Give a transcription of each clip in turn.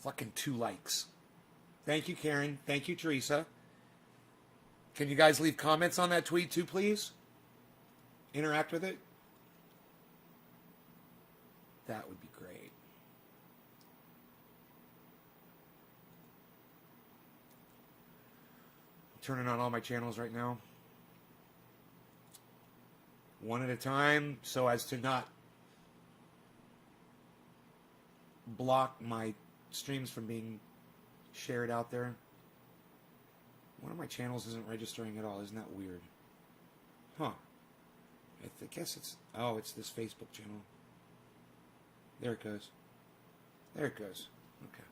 Fucking 2 likes. Thank you, Karen. Thank you, Teresa. Can you guys leave comments on that tweet too, please? Interact with it. That would be great. I'm turning on all my channels right now. One at a time, so as to not block my streams from being shared out there. One of my channels isn't registering at all. Isn't that weird? Huh. I guess it's... Oh, it's this Facebook channel. There it goes. There it goes. Okay.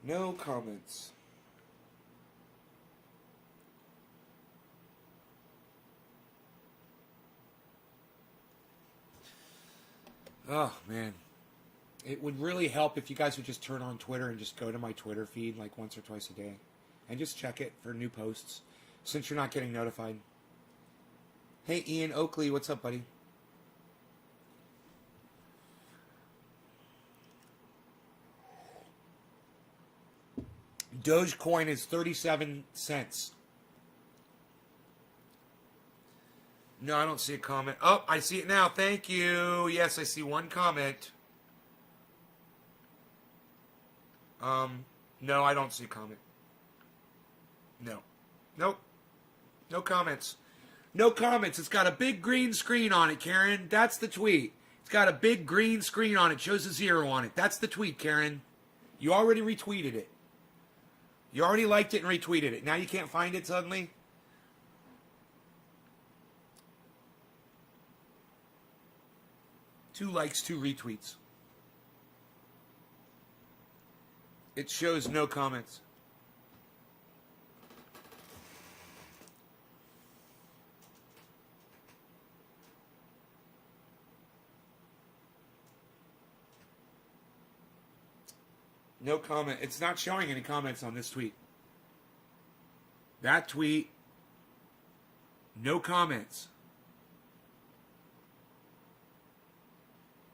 No comments. Oh, man. It would really help if you guys would just turn on Twitter and just go to my Twitter feed like once or twice a day. And just check it for new posts, since you're not getting notified. Hey, Ian Oakley, what's up, buddy? Dogecoin is 37 cents. No, I don't see a comment. Oh, I see it now. Thank you. Yes, I see one comment. No, I don't see a comment. No. Nope. No comments. No comments. It's got a big green screen on it, Karen. That's the tweet. It's got a big green screen on it. Shows a 0 on it. That's the tweet, Karen. You already retweeted it. You already liked it and retweeted it. Now you can't find it suddenly? Two likes, 2 retweets. It shows no comments. No comment. It's not showing any comments on this tweet. That tweet, no comments.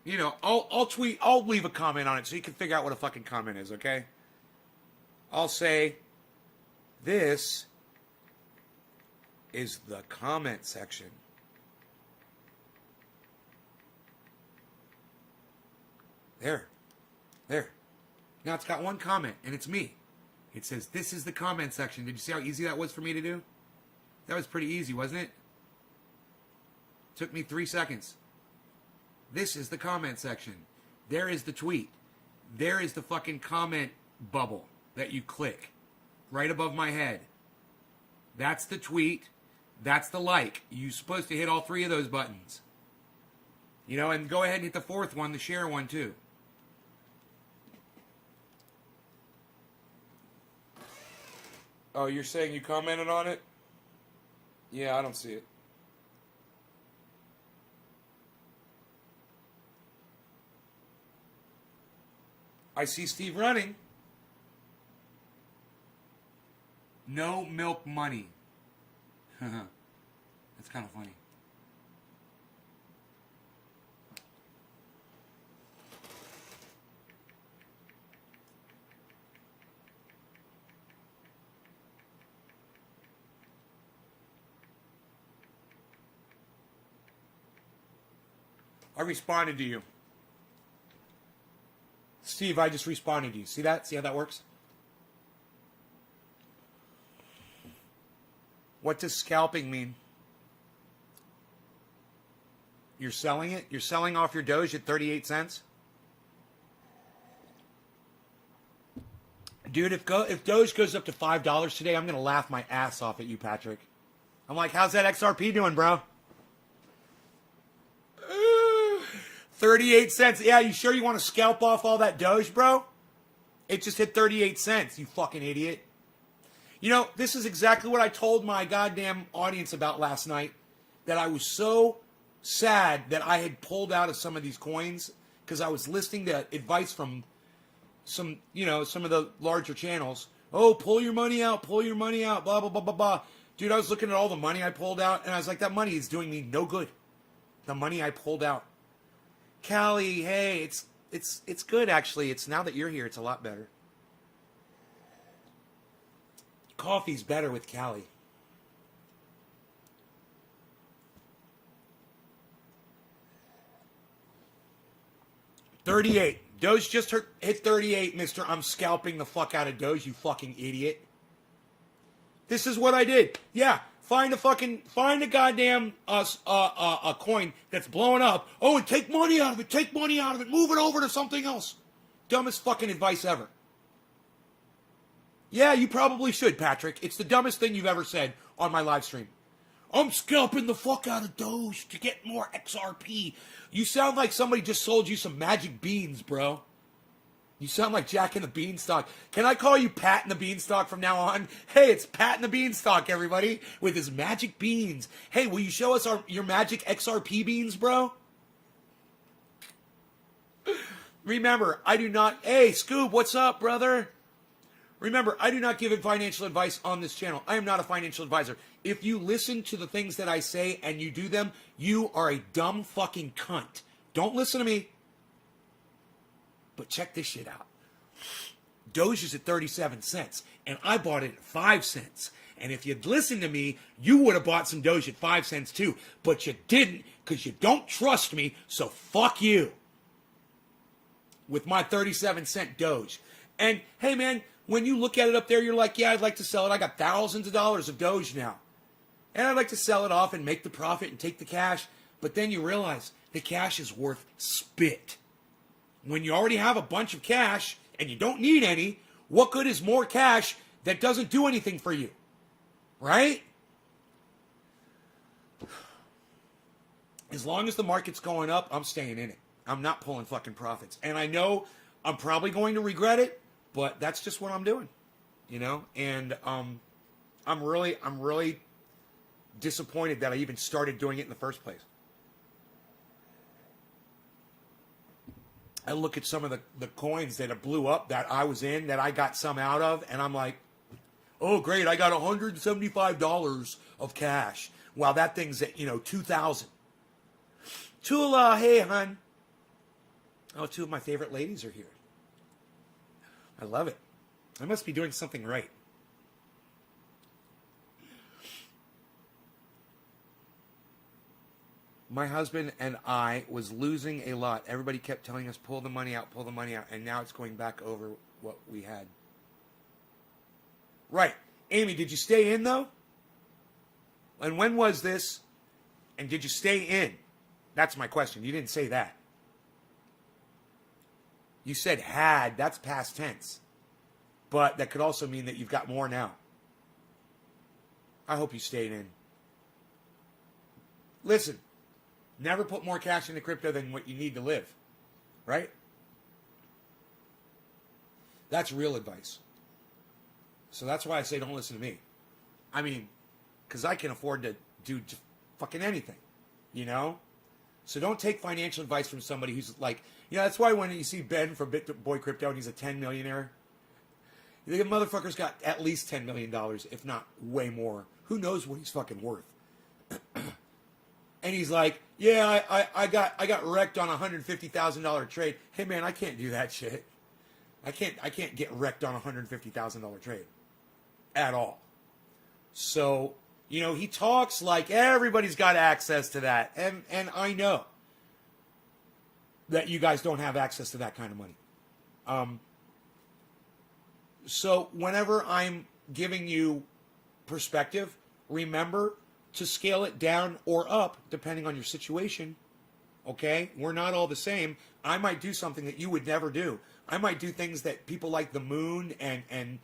You know, I'll leave a comment on it so you can figure out what a fucking comment is, okay? I'll say, this is the comment section. There. Now it's got one comment, and it's me. It says, this is the comment section. Did you see how easy that was for me to do? That was pretty easy, wasn't it? Took me 3 seconds. This is the comment section. There is the tweet. There is the fucking comment bubble that you click right above my head. That's the tweet. That's the like. You're supposed to hit all 3 of those buttons. You know, and go ahead and hit the 4th one, the share one, too. Oh, you're saying you commented on it? Yeah, I don't see it. I see Steve running. No milk money. That's kind of funny. I responded to you. Steve, I just responded to you. See that? See how that works? What does scalping mean? You're selling it? You're selling off your Doge at 38 cents? Dude, if Doge goes up to $5 today, I'm going to laugh my ass off at you, Patrick. I'm like, how's that XRP doing, bro? 38 cents. Yeah, you sure you want to scalp off all that Doge, bro? It just hit 38 cents, you fucking idiot. You know, this is exactly what I told my goddamn audience about last night. That I was so sad that I had pulled out of some of these coins because I was listening to advice from some of the larger channels Oh, pull your money out, blah, blah, blah, blah, blah. Dude, I was looking at all the money I pulled out, and I was like, that money is doing me no good. The money I pulled out. Callie, hey, it's good, actually. It's now that you're here, it's a lot better. Coffee's better with Callie. $38. Doge just hit 38, mister. I'm scalping the fuck out of Doge, you fucking idiot. This is what I did. Yeah, find a goddamn a coin that's blowing up. Oh, and take money out of it. Move it over to something else. Dumbest fucking advice ever. Yeah, you probably should, Patrick. It's the dumbest thing you've ever said on my live stream. I'm scalping the fuck out of Doge to get more XRP. You sound like somebody just sold you some magic beans, bro. You sound like Jack and the Beanstalk. Can I call you Pat and the Beanstalk from now on? Hey, it's Pat and the Beanstalk, everybody, with his magic beans. Hey, will you show us your magic XRP beans, bro? Remember, I do not... Hey, Scoob, what's up, brother? Remember, I do not give financial advice on this channel. I am not a financial advisor. If you listen to the things that I say and you do them, you are a dumb fucking cunt. Don't listen to me. But check this shit out. Doge is at 37 cents, and I bought it at 5 cents. And if you'd listened to me, you would have bought some Doge at 5 cents too. But you didn't, because you don't trust me, so fuck you. With my 37-cent Doge. And, hey man, when you look at it up there, you're like, yeah, I'd like to sell it. I got thousands of dollars of Doge now. And I'd like to sell it off and make the profit and take the cash. But then you realize the cash is worth spit. When you already have a bunch of cash and you don't need any, what good is more cash that doesn't do anything for you? Right? As long as the market's going up, I'm staying in it. I'm not pulling fucking profits. And I know I'm probably going to regret it, but that's just what I'm doing. You know? And I'm really disappointed that I even started doing it in the first place. I look at some of the coins that have blew up that I was in, that I got some out of, and I'm like, oh, great, I got $175 of cash. Wow, that thing's at, $2,000. Tula, hey, hon. Oh, two of my favorite ladies are here. I love it. I must be doing something right. My husband and I was losing a lot. Everybody kept telling us, pull the money out, and now it's going back over what we had. Right. Amy, did you stay in, though? And when was this? And did you stay in? That's my question. You didn't say that. You said had. That's past tense. But that could also mean that you've got more now. I hope you stayed in. Listen. Never put more cash into crypto than what you need to live. Right? That's real advice. So that's why I say don't listen to me. I mean, because I can afford to do fucking anything. So don't take financial advice from somebody who's like, that's why when you see Ben from BitBoy Crypto and he's a 10 millionaire, you think a motherfucker's got at least $10 million, if not way more. Who knows what he's fucking worth? And he's like, yeah, I got wrecked on a $150,000 trade. Hey man, I can't do that shit. I can't get wrecked on a $150,000 trade at all. So, he talks like everybody's got access to that. And I know that you guys don't have access to that kind of money. So whenever I'm giving you perspective, remember to scale it down or up depending on your situation. Okay? We're not all the same. I might do something that you would never do. I might do things that people like the Moon and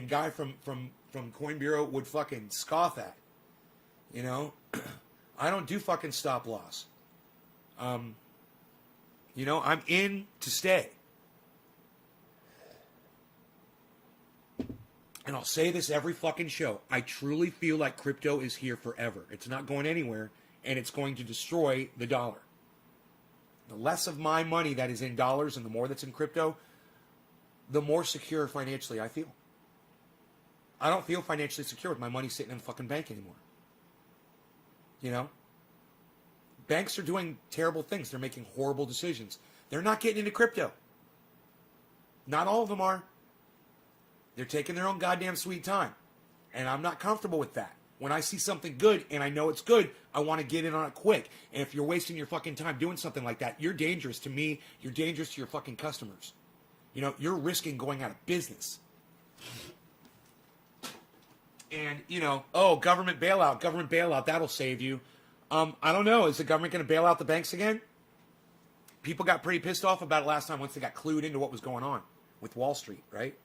guy from Coin Bureau would fucking scoff at. I don't do fucking stop loss. I'm in to stay. And I'll say this every fucking show. I truly feel like crypto is here forever. It's not going anywhere, and it's going to destroy the dollar. The less of my money that is in dollars and the more that's in crypto, the more secure financially I feel. I don't feel financially secure with my money sitting in a fucking bank anymore. You know? Banks are doing terrible things. They're making horrible decisions. They're not getting into crypto. Not all of them are. They're taking their own goddamn sweet time. And I'm not comfortable with that. When I see something good and I know it's good, I want to get in on it quick. And if you're wasting your fucking time doing something like that, you're dangerous to me. You're dangerous to your fucking customers. You know, you're risking going out of business. And, you know, oh, government bailout, that'll save you. I don't know. Is the government going to bail out the banks again? People got pretty pissed off about it last time once they got clued into what was going on with Wall Street, right?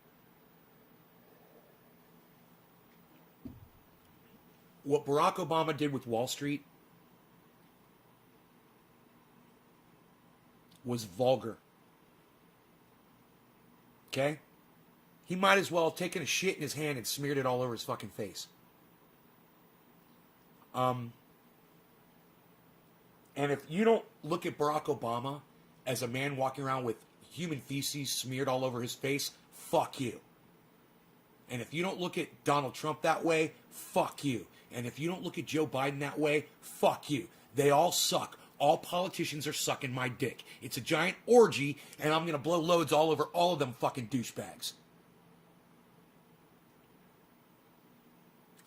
What Barack Obama did with Wall Street was vulgar. Okay? He might as well have taken a shit in his hand and smeared it all over his fucking face. And if you don't look at Barack Obama as a man walking around with human feces smeared all over his face, fuck you. And if you don't look at Donald Trump that way, fuck you. And if you don't look at Joe Biden that way, fuck you. They all suck. All politicians are sucking my dick. It's a giant orgy, and I'm going to blow loads all over all of them fucking douchebags.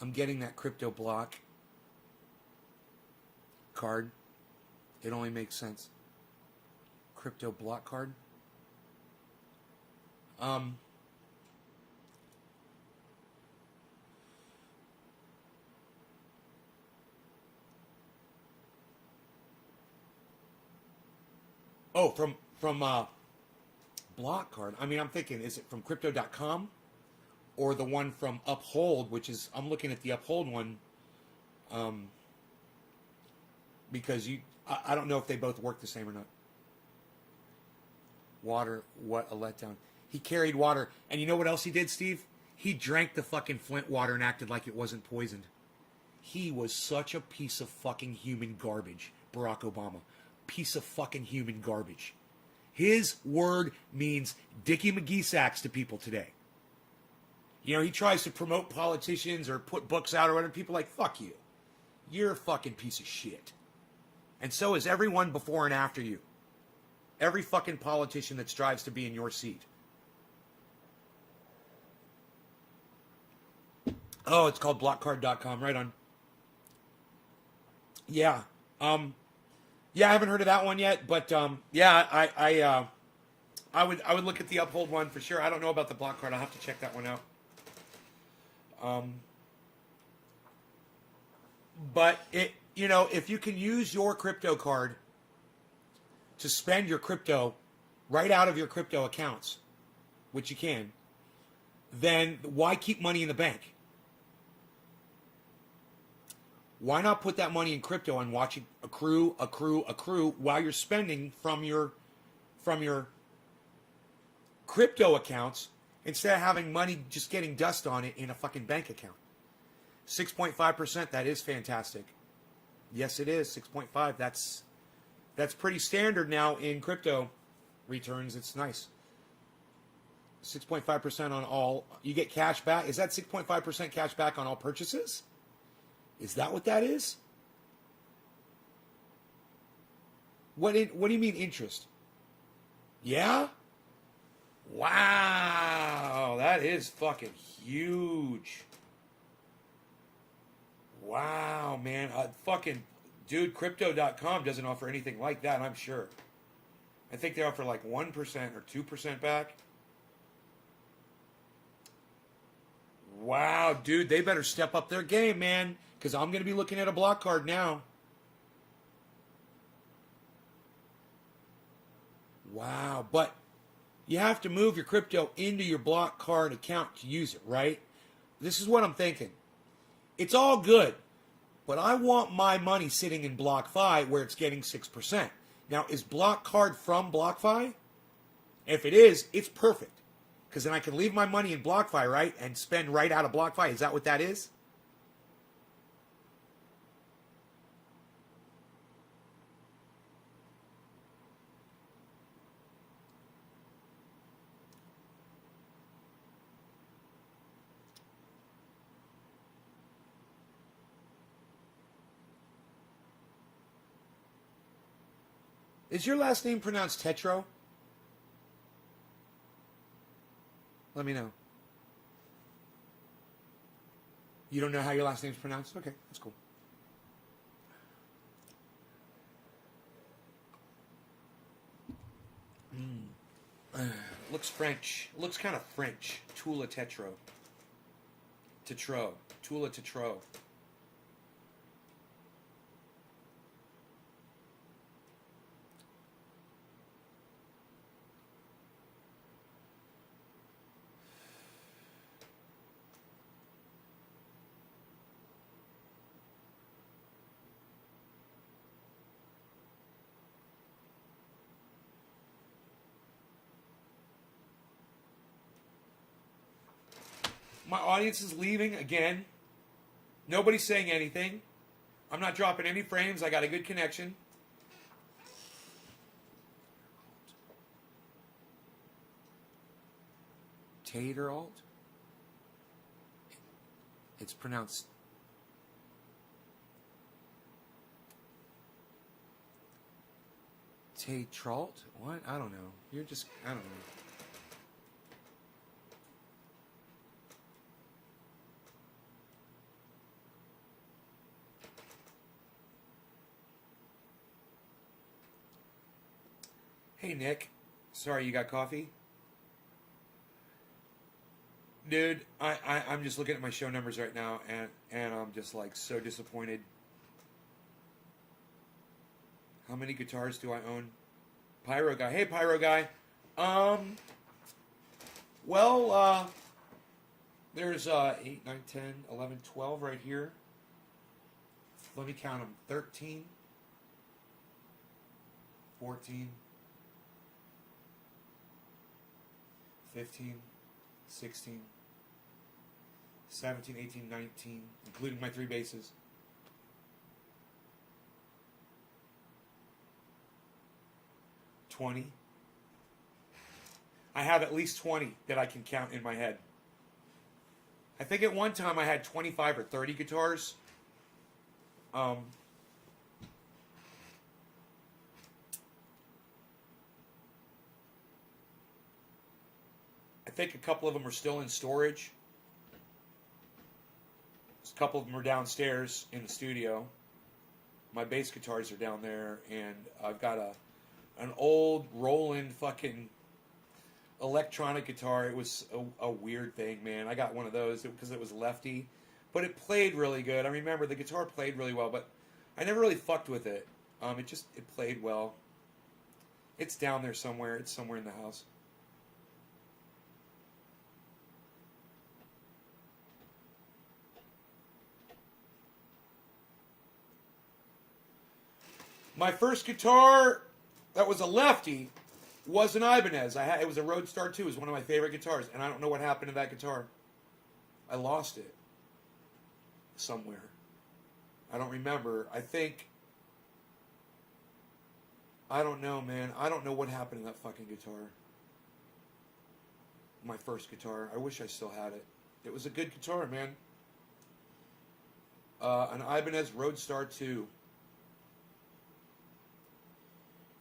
I'm getting that crypto block card. It only makes sense. Crypto block card. Oh, from block card. I mean, I'm thinking, is it from crypto.com or the one from Uphold, which is, I'm looking at the Uphold one, because I don't know if they both work the same or not. Water, what a letdown. He carried water, and you know what else he did, Steve? He drank the fucking Flint water and acted like it wasn't poisoned. He was such a piece of fucking human garbage, Barack Obama. Piece of fucking human garbage. His word means Dickie McGee sacks to people today. You know, he tries to promote politicians or put books out or whatever. People are like, fuck you. You're a fucking piece of shit. And so is everyone before and after you. Every fucking politician that strives to be in your seat. Oh, it's called blockcard.com. Right on. Yeah. Yeah, I haven't heard of that one yet, but yeah, I would look at the Uphold one for sure. I don't know about the block card. I'll have to check that one out. But it, you know, if you can use your crypto card to spend your crypto right out of your crypto accounts, which you can, then why keep money in the bank? Why not put that money in crypto and watch it accrue while you're spending from your crypto accounts instead of having money just getting dust on it in a fucking bank account? 6.5%, that is fantastic. Yes, it is. 6.5. That's pretty standard now in crypto returns. It's nice. 6.5% on all. You get cash back. Is that 6.5% cash back on all purchases? Is that what that is? What do you mean interest? Yeah? Wow, that is fucking huge. Wow, man. Fucking, dude, crypto.com doesn't offer anything like that, I'm sure. I think they offer like 1% or 2% back. Wow, dude, they better step up their game, man, because I'm going to be looking at a block card now. Wow, but you have to move your crypto into your block card account to use it, right? This is what I'm thinking. It's all good, but I want my money sitting in BlockFi where it's getting 6%. Now, is block card from BlockFi? If it is, it's perfect. Because then I can leave my money in BlockFi, right? And spend right out of BlockFi. Is that what that is? Is your last name pronounced Tetro? Let me know. You don't know how your last name's pronounced? Okay, that's cool. Looks French. Looks kind of French. Tula Tetro. Tetro. Tula Tetro. My audience is leaving again. Nobody's saying anything. I'm not dropping any frames. I got a good connection. Tater alt? It's pronounced Tatralt? What? I don't know. You're just, I don't know. Hey, Nick. Sorry, you got coffee? Dude, I'm just looking at my show numbers right now, and I'm just, like, so disappointed. How many guitars do I own? Pyro Guy. Hey, Pyro Guy. Well, there's 8, 9, 10, 11, 12 right here. Let me count them. 13, 14, 15, 16, 17, 18, 19, including my 3 basses. $20. I have at least 20 that I can count in my head. I think at one time I had 25 or 30 guitars. I think a couple of them are still in storage. A couple of them are downstairs in the studio. My bass guitars are down there, and I've got an old Roland fucking electronic guitar. It was a weird thing, man. I got one of those because it was lefty, but it played really good. I remember the guitar played really well, but I never really fucked with it. It played well. It's down there somewhere. It's somewhere in the house. My first guitar that was a lefty was an Ibanez. It was a Roadstar 2. It was one of my favorite guitars, and I don't know what happened to that guitar. I lost it somewhere. I don't remember. I don't know, man. I don't know what happened to that fucking guitar. My first guitar. I wish I still had it. It was a good guitar, man. An Ibanez Roadstar 2.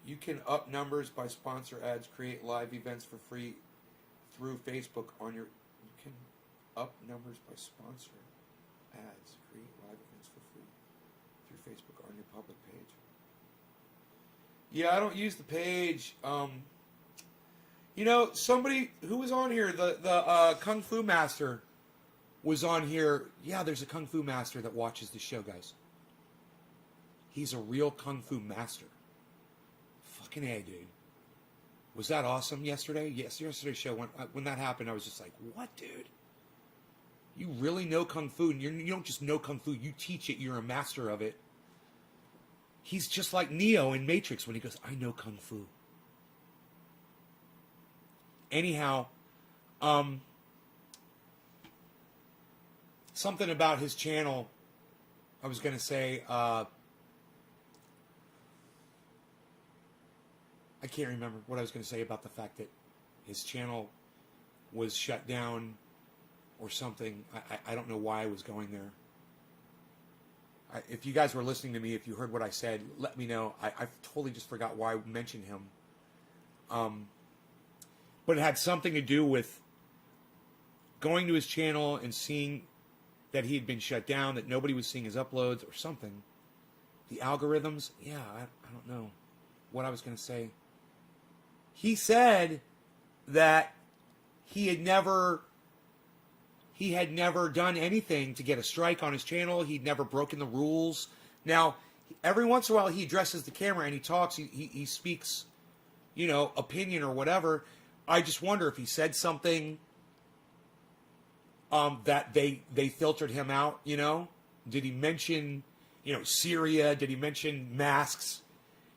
You can up numbers by sponsor ads, create live events for free through Facebook on your... You can up numbers by sponsor ads, create live events for free through Facebook on your public page. Yeah, I don't use the page. Somebody who was on here, the Kung Fu Master was on here. Yeah, there's a Kung Fu Master that watches the show, guys. He's a real Kung Fu Master. Fucking A, dude. Was that awesome yesterday? Yes, yesterday's show, when that happened, I was just like, what, dude? You really know Kung Fu, and you don't just know Kung Fu, you teach it, you're a master of it. He's just like Neo in Matrix when he goes, I know Kung Fu. Anyhow, something about his channel, I was going to say, I can't remember what I was going to say about the fact that his channel was shut down or something. I don't know why I was going there. If you guys were listening to me, if you heard what I said, let me know. I totally just forgot why I mentioned him. But it had something to do with going to his channel and seeing that he had been shut down, that nobody was seeing his uploads or something. The algorithms, yeah, I don't know what I was going to say. He said that he had never done anything to get a strike on his channel. He'd never broken the rules. Now, every once in a while he addresses the camera and he talks. He speaks, opinion or whatever. I just wonder if he said something that they filtered him out, Did he mention, Syria? Did he mention masks?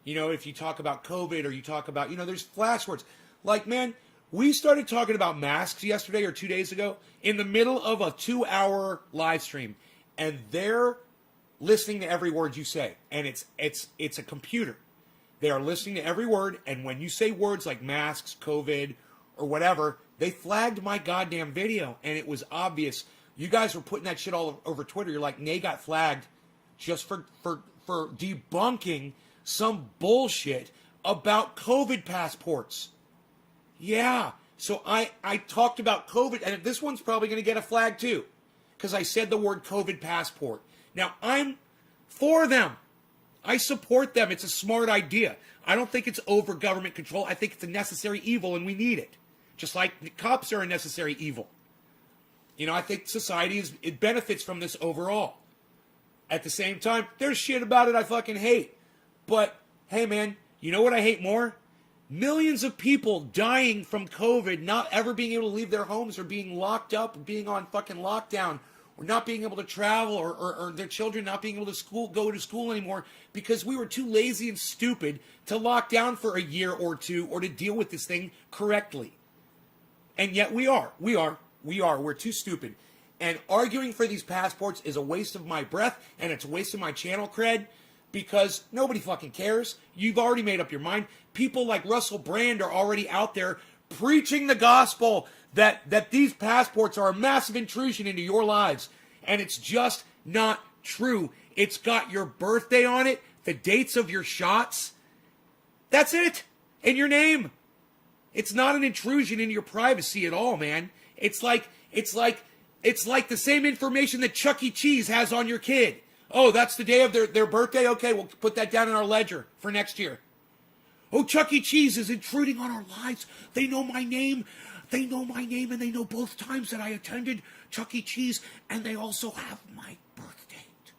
If you talk about COVID or you talk about, there's flash words. Like, man, we started talking about masks yesterday or 2 days ago in the middle of a 2-hour live stream, and they're listening to every word you say, and it's a computer. They are listening to every word, and when you say words like masks, COVID, or whatever, they flagged my goddamn video, and it was obvious. You guys were putting that shit all over Twitter. You're like, Nay got flagged just for debunking some bullshit about COVID passports. Yeah, so I talked about COVID, and this one's probably going to get a flag too, because I said the word COVID passport. Now, I'm for them. I support them. It's a smart idea. I don't think it's over government control. I think it's a necessary evil, and we need it. Just like the cops are a necessary evil. I think society it benefits from this overall. At the same time, there's shit about it I fucking hate. But, hey man, you know what I hate more? Millions of people dying from COVID, not ever being able to leave their homes or being locked up, or being on fucking lockdown, or not being able to travel, or their children not being able to go to school anymore because we were too lazy and stupid to lock down for a year or two or to deal with this thing correctly. And yet we are. We're too stupid. And arguing for these passports is a waste of my breath, and it's a waste of my channel cred, because nobody fucking cares. You've already made up your mind. People like Russell Brand are already out there preaching the gospel that these passports are a massive intrusion into your lives. And it's just not true. It's got your birthday on it, the dates of your shots. That's it. And your name. It's not an intrusion into your privacy at all, man. It's like the same information that Chuck E. Cheese has on your kid. Oh, that's the day of their birthday? Okay, we'll put that down in our ledger for next year. Oh, Chuck E. Cheese is intruding on our lives. They know my name. They know my name, and they know both times that I attended Chuck E. Cheese, and they also have my birth date.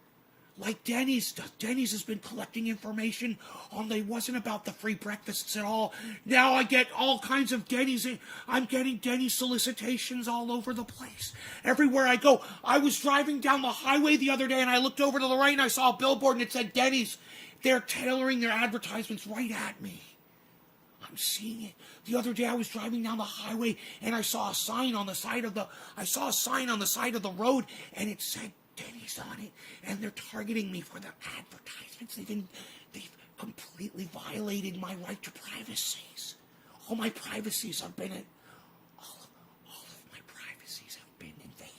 Like Denny's does. Denny's has been collecting information on they wasn't about the free breakfasts at all. Now I get all kinds of Denny's. I'm getting Denny's solicitations all over the place. Everywhere I go. I was driving down the highway the other day, and I looked over to the right, and I saw a billboard, and it said Denny's. They're tailoring their advertisements right at me. I'm seeing it. The other day I was driving down the highway and I saw a sign on the side of the road, and it said Denny's on it, and they're targeting me for their advertisements. They've completely violated my right to privacies. All my privacies have been all of my privacies have been invaded.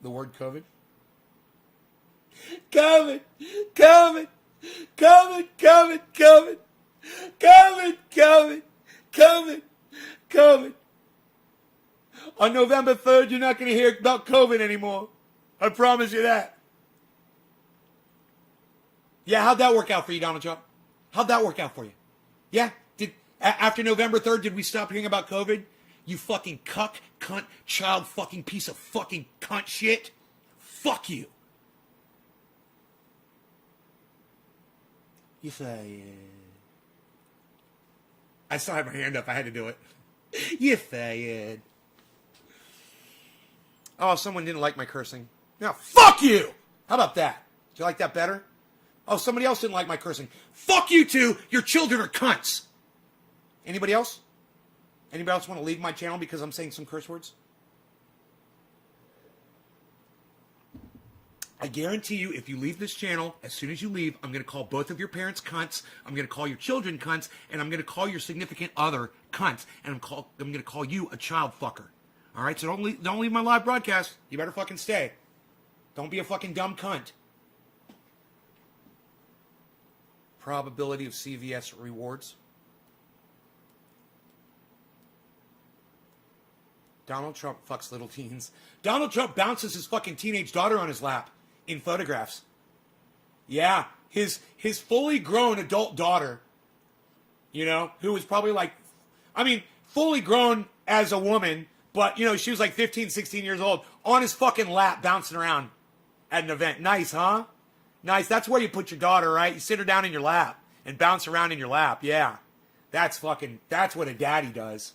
The word COVID? COVID! COVID! COVID! COVID! COVID! COVID! COVID! COVID! COVID! On November 3rd, you're not going to hear about COVID anymore. I promise you that. Yeah, how'd that work out for you, Donald Trump? How'd that work out for you? Yeah? After November 3rd, did we stop hearing about COVID? You fucking cuck, cunt, child fucking piece of fucking cunt shit. Fuck you. You say, I still had my hand up. I had to do it. You fired. Oh, someone didn't like my cursing. Now, fuck you! How about that? Do you like that better? Oh, somebody else didn't like my cursing. Fuck you too! Your children are cunts! Anybody else? Anybody else want to leave my channel because I'm saying some curse words? I guarantee you, if you leave this channel, as soon as you leave, I'm going to call both of your parents cunts. I'm going to call your children cunts, and I'm going to call your significant other cunts, and I'm going to call you a child fucker. All right, so don't leave my live broadcast. You better fucking stay. Don't be a fucking dumb cunt. Probability of CVS rewards. Donald Trump fucks little teens. Donald Trump bounces his fucking teenage daughter on his lap in photographs. Yeah, his fully grown adult daughter, you know, who was probably like, I mean, fully grown as a woman, but, you know, she was like 15, 16 years old, on his fucking lap bouncing around at an event. Nice, huh? Nice. That's where you put your daughter, right? You sit her down in your lap and bounce around in your lap. Yeah. That's what a daddy does.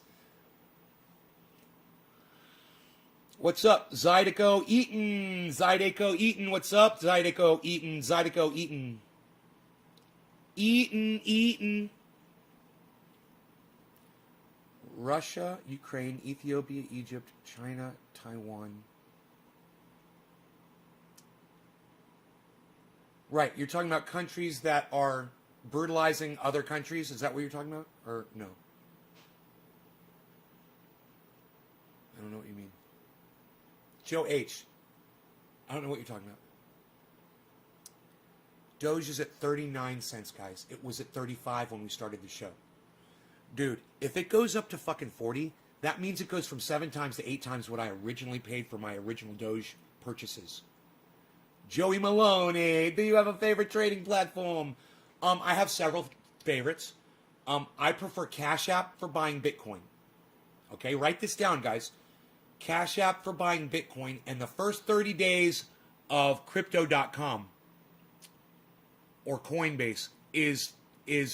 What's up, Zydeco Eaton? Zydeco Eaton, what's up? Zydeco Eaton, Zydeco Eaton. Eaton. Russia, Ukraine, Ethiopia, Egypt, China, Taiwan. Right, you're talking about countries that are brutalizing other countries? Is that what you're talking about? Or no? I don't know what you mean. Joe H. I don't know what you're talking about. Doge is at 39 cents, guys. It was at 35 when we started the show. Dude, if it goes up to fucking 40, that means it goes from 7 times to 8 times what I originally paid for my original Doge purchases. Joey Maloney, do you have a favorite trading platform? I have several favorites. I prefer Cash App for buying Bitcoin. Okay, write this down, guys. Cash App for buying Bitcoin, and the first 30 days of Crypto.com or Coinbase is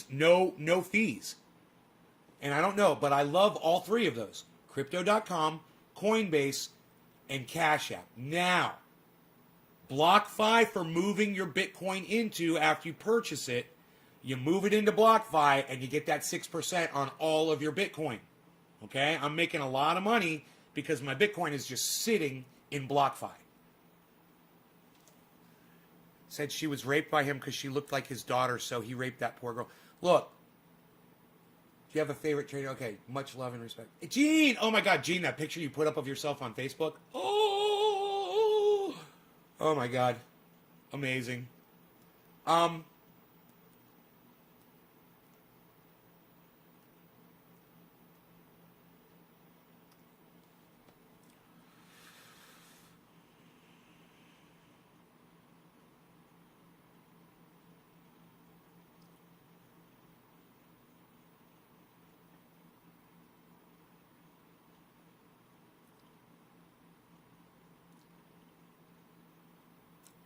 no fees. And I don't know, but I love all three of those. Crypto.com, Coinbase, and Cash App. Now, BlockFi for moving your Bitcoin into after you purchase it. You move it into BlockFi, and you get that 6% on all of your Bitcoin. Okay? I'm making a lot of money because my Bitcoin is just sitting in BlockFi. Said she was raped by him because she looked like his daughter, so he raped that poor girl. Look, do you have a favorite trader? Okay, much love and respect. Gene! Oh my God, Gene, that picture you put up of yourself on Facebook. Oh my God. Amazing.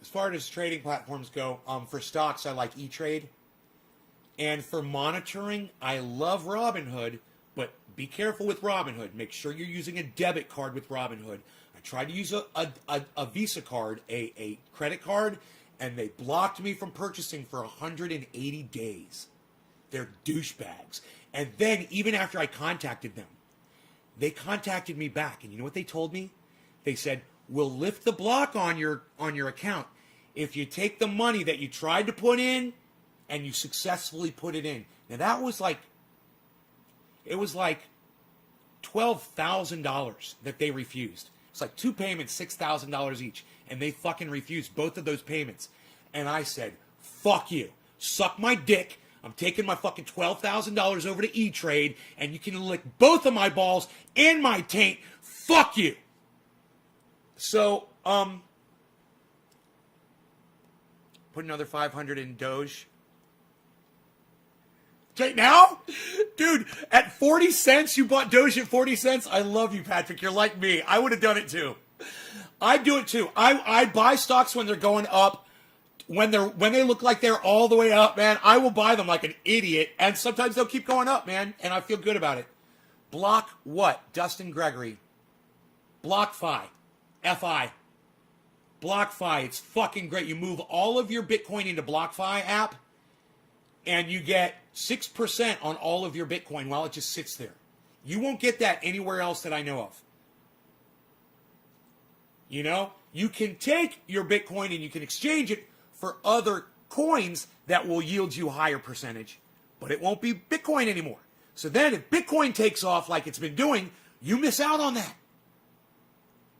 As far as trading platforms go, for stocks, I like E-Trade. And for monitoring, I love Robinhood, but be careful with Robinhood. Make sure you're using a debit card with Robinhood. I tried to use a Visa card, a credit card, and they blocked me from purchasing for 180 days. They're douchebags. And then, even after I contacted them, they contacted me back. And you know what they told me? They said, we'll lift the block on your account if you take the money that you tried to put in and you successfully put it in. Now that was like, it was like $12,000 that they refused. It's like 2 payments, $6,000 each, and they fucking refused both of those payments. And I said, fuck you, suck my dick. I'm taking my fucking $12,000 over to E-Trade, and you can lick both of my balls and my taint. Fuck you. So, put another 500 in Doge. Okay, now? Dude, at 40 cents, you bought Doge at 40 cents? I love you, Patrick. You're like me. I would have done it too. I'd do it too. I buy stocks when they're going up. When they look like they're all the way up, man, I will buy them like an idiot. And sometimes they'll keep going up, man. And I feel good about it. Block what? Dustin Gregory. BlockFi. F-I. BlockFi. It's fucking great. You move all of your Bitcoin into BlockFi app, and you get 6% on all of your Bitcoin while it just sits there. You won't get that anywhere else that I know of. You know? you can take your Bitcoin and you can exchange it for other coins that will yield you a higher percentage, but it won't be Bitcoin anymore. So then if Bitcoin takes off like it's been doing, you miss out on that.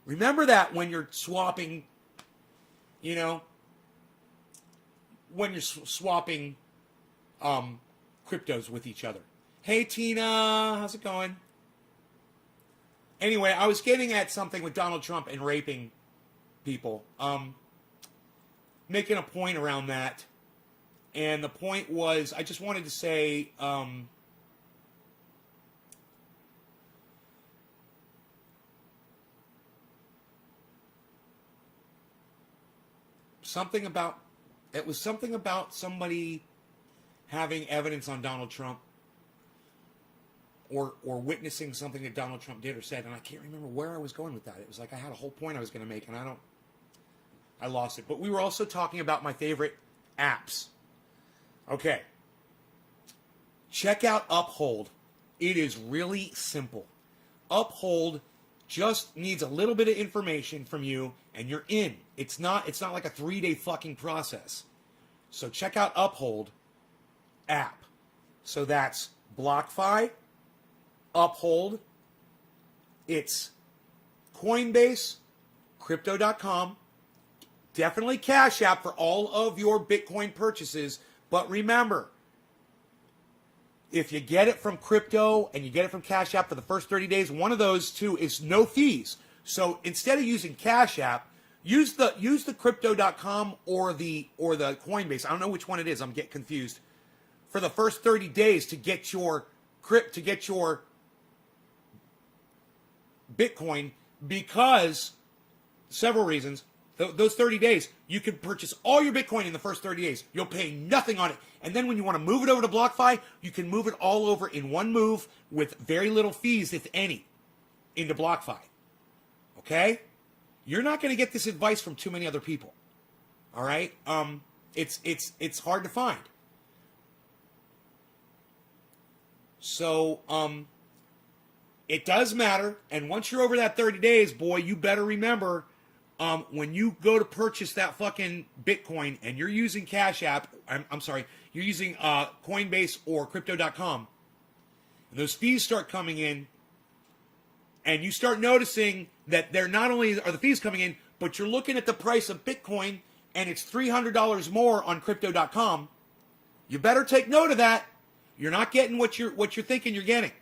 Remember that when you're swapping, you know, when you're swapping cryptos with each other. Hey, Tina, how's it going? Anyway, I was getting at something with Donald Trump and raping people. Making a point around that. And the point was, I just wanted to say, something about somebody having evidence on Donald Trump or witnessing something that Donald Trump did or said, and I can't remember where I was going with that. It was like I had a whole point I was going to make, and I lost it. But we were also talking about my favorite apps. Okay. Check out Uphold. It is really simple. Uphold just needs a little bit of information from you, and you're in. It's not like a 3-day fucking process. So check out Uphold app. So that's BlockFi, Uphold. It's Coinbase, Crypto.com. Definitely Cash App for all of your Bitcoin purchases. But remember, if you get it from Crypto and you get it from Cash App for the first 30 days, one of those two is no fees. So instead of using Cash App, use the Crypto.com or the Coinbase. I don't know which one it is. I'm getting confused. For the first 30 days to get your Bitcoin, because several reasons. Those 30 days, you can purchase all your Bitcoin in the first 30 days. You'll pay nothing on it. And then when you want to move it over to BlockFi, you can move it all over in one move with very little fees, if any, into BlockFi. Okay? You're not going to get this advice from too many other people. All right? It's hard to find. So, it does matter. And once you're over that 30 days, boy, you better remember, when you go to purchase that fucking Bitcoin and you're using Cash App, you're using Coinbase or Crypto.com, and those fees start coming in, and you start noticing that they're not only are the fees coming in, but you're looking at the price of Bitcoin and it's $300 more on Crypto.com, you better take note of that. You're not getting what you're thinking you're getting.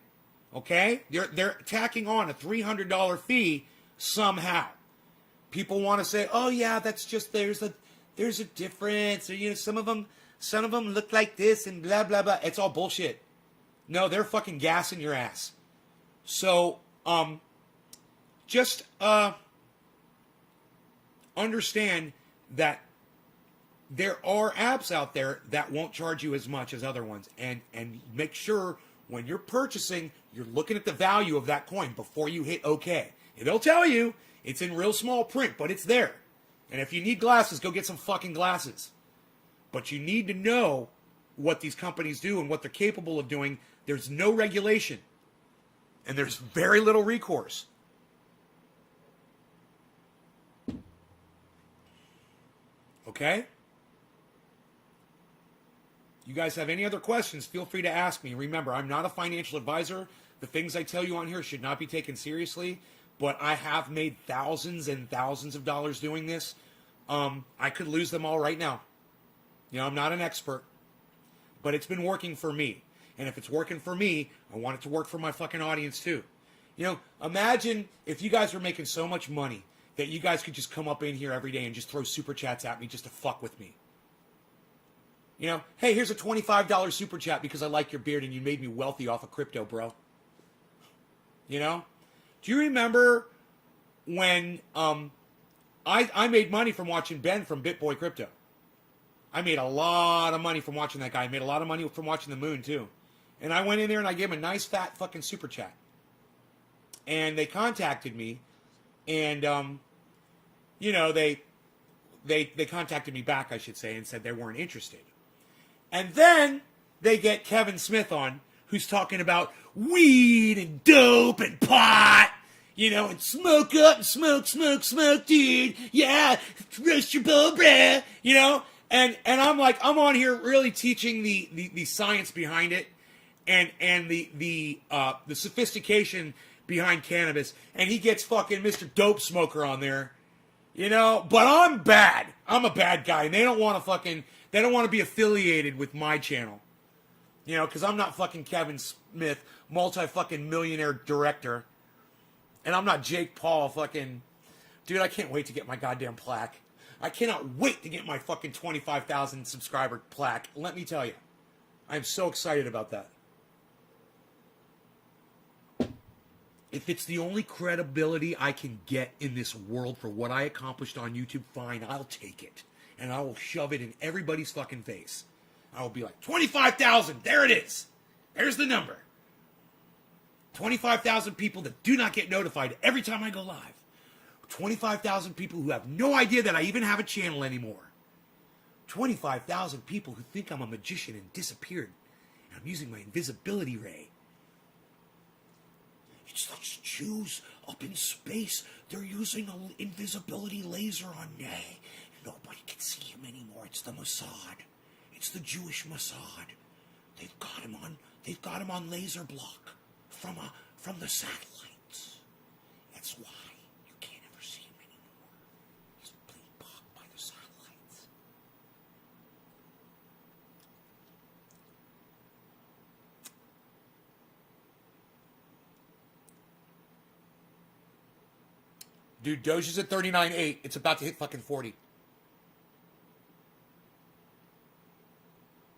Okay? They're tacking on a $300 fee somehow. People want to say, "Oh yeah, that's just there's a difference." Or, you know, some of them look like this and blah blah blah. It's all bullshit. No, they're fucking gassing your ass. So, just understand that there are apps out there that won't charge you as much as other ones, and make sure when you're purchasing, you're looking at the value of that coin before you hit OK. They'll tell you. It's in real small print, but it's there. And if you need glasses, go get some fucking glasses. But you need to know what these companies do and what they're capable of doing. There's no regulation. And there's very little recourse. Okay? You guys have any other questions, feel free to ask me. Remember, I'm not a financial advisor. The things I tell you on here should not be taken seriously. But I have made thousands and thousands of dollars doing this. I could lose them all right now. You know, I'm not an expert. But it's been working for me. And if it's working for me, I want it to work for my fucking audience too. You know, imagine if you guys were making so much money that you guys could just come up in here every day and just throw super chats at me just to fuck with me. You know, hey, here's a $25 super chat because I like your beard and you made me wealthy off of crypto, bro. You know? Do you remember when I made money from watching Ben from BitBoy Crypto? I made a lot of money from watching that guy. I made a lot of money from watching the Moon, too. And I went in there and I gave him a nice fat fucking super chat. And they contacted me. And, you know, they contacted me back, I should say, and said they weren't interested. And then they get Kevin Smith on, who's talking about weed and dope and pot. You know, and smoke up and smoke, smoke, smoke, dude. Yeah, roast your bowl, bruh. You know, and I'm like, I'm on here really teaching the science behind it, and the sophistication behind cannabis. And he gets fucking Mr. Dope Smoker on there, you know. But I'm bad. I'm a bad guy, and they don't want to be affiliated with my channel, you know, because I'm not fucking Kevin Smith, multi-fucking millionaire director. And I'm not Jake Paul fucking... Dude, I can't wait to get my goddamn plaque. I cannot wait to get my fucking 25,000 subscriber plaque. Let me tell you. I'm so excited about that. If it's the only credibility I can get in this world for what I accomplished on YouTube, fine, I'll take it. And I will shove it in everybody's fucking face. I will be like, 25,000, there it is. There's the number. 25,000 people that do not get notified every time I go live. 25,000 people who have no idea that I even have a channel anymore. 25,000 people who think I'm a magician and disappeared. And I'm using my invisibility ray. It's those Jews up in space. They're using an invisibility laser on me. Nobody can see him anymore. It's the Mossad. It's the Jewish Mossad. They've got him on laser block. From the satellites. That's why you can't ever see him anymore. He's being blocked by the satellites. Dude, Doge is at 39.8. It's about to hit fucking 40.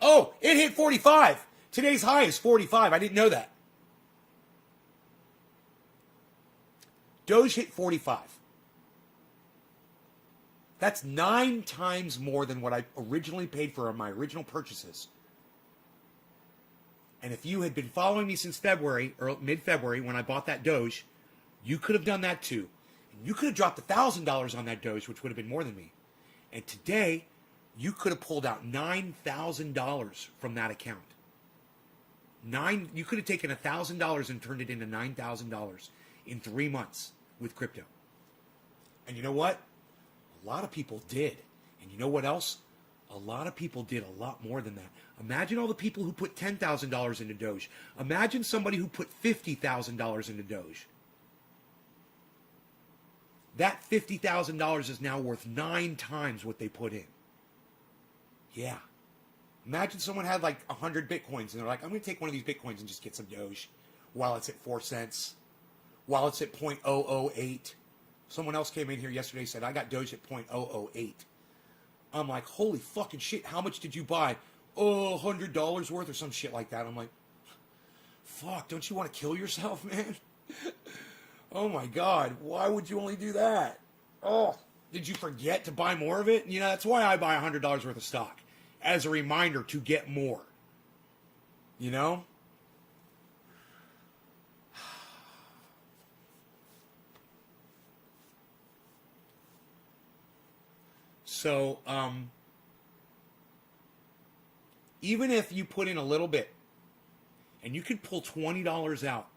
Oh, it hit 45. Today's high is 45. I didn't know that. Doge hit 45. That's 9 times more than what I originally paid for my original purchases. And if you had been following me since February, or mid-February, when I bought that Doge, you could have done that too. And you could have dropped $1,000 on that Doge, which would have been more than me. And today, you could have pulled out $9,000 from that account. You could have taken $1,000 and turned it into $9,000 in 3 months with crypto. And you know what? A lot of people did. And you know what else? A lot of people did a lot more than that. Imagine all the people who put $10,000 into Doge. Imagine somebody who put $50,000 into Doge. That $50,000 is now worth 9 times what they put in. Yeah. Imagine someone had like 100 Bitcoins and they're like, I'm going to take one of these Bitcoins and just get some Doge while it's at 4 cents. While it's at 0.008. Someone else came in here yesterday and said, I got Doge at 0.008. I'm like, holy fucking shit, how much did you buy? Oh, $100 worth or some shit like that. I'm like, fuck, don't you want to kill yourself, man? Oh my God, why would you only do that? Oh, did you forget to buy more of it? You know, that's why I buy $100 worth of stock. As a reminder to get more. You know? So, even if you put in a little bit, and you could pull $20 out,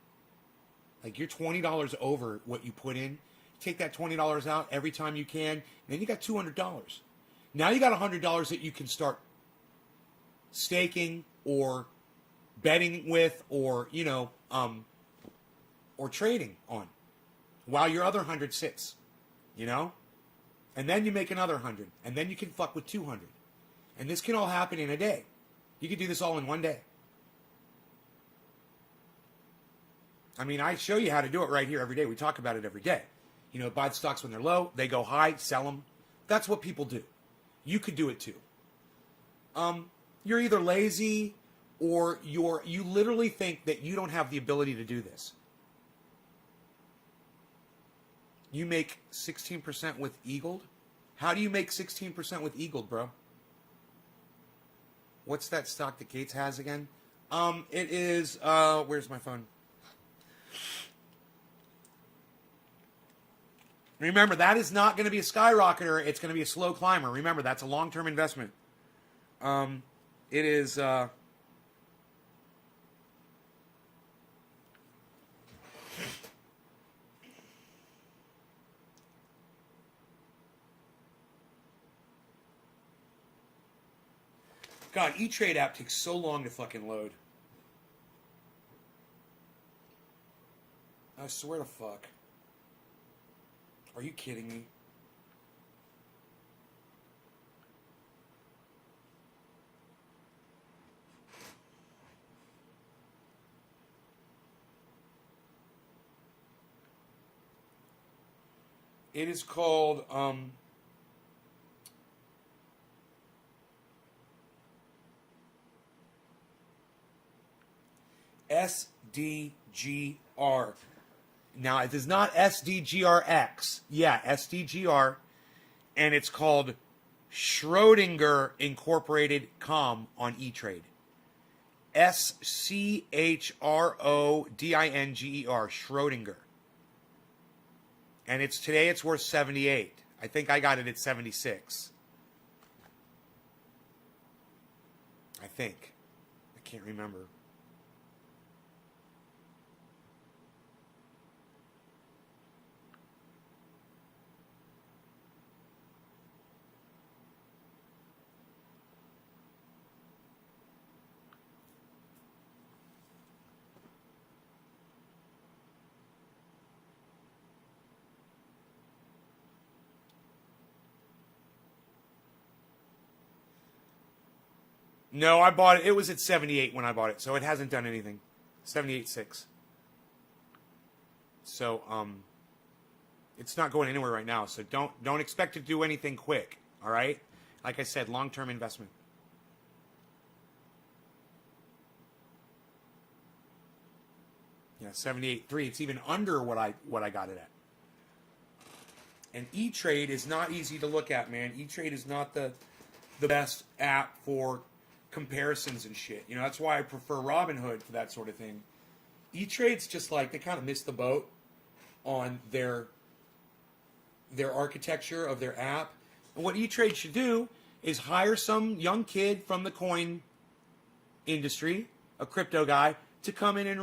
like you're $20 over what you put in, take that $20 out every time you can, then you got $200. Now you got $100 that you can start staking or betting with, or, you know, or trading on, while your other 100 sits, you know? And then you make another 100. And then you can fuck with 200. And this can all happen in a day. You can do this all in one day. I mean, I show you how to do it right here every day. We talk about it every day. You know, buy the stocks when they're low. They go high, sell them. That's what people do. You could do it too. You're either lazy or you literally think that you don't have the ability to do this. You make 16% with Eagled? How do you make 16% with Eagled, bro? What's that stock that Gates has again? It is, where's my phone? Remember, that is not going to be a skyrocketer. It's going to be a slow climber. Remember, that's a long-term investment. It is, God, E-Trade app takes so long to fucking load. I swear to fuck. Are you kidding me? It is called SDGR. Now, it is not SDGRX. Yeah, SDGR. And it's called Schrodinger Incorporated Com on E-Trade. SCHRODINGER. Schrodinger. And today it's worth 78. I think I got it at 76. I think. I can't remember. No, I bought it. It was at 78 when I bought it, so it hasn't done anything. 78.6. So, it's not going anywhere right now. So don't expect to do anything quick. All right. Like I said, long-term investment. Yeah, 78.3. It's even under what I got it at. And E-Trade is not easy to look at, man. E-Trade is not the best app for comparisons and shit. You know, that's why I prefer Robinhood for that sort of thing. E-Trade's just like, they kind of missed the boat on their architecture of their app. And what E-Trade should do is hire some young kid from the coin industry, a crypto guy, to come in and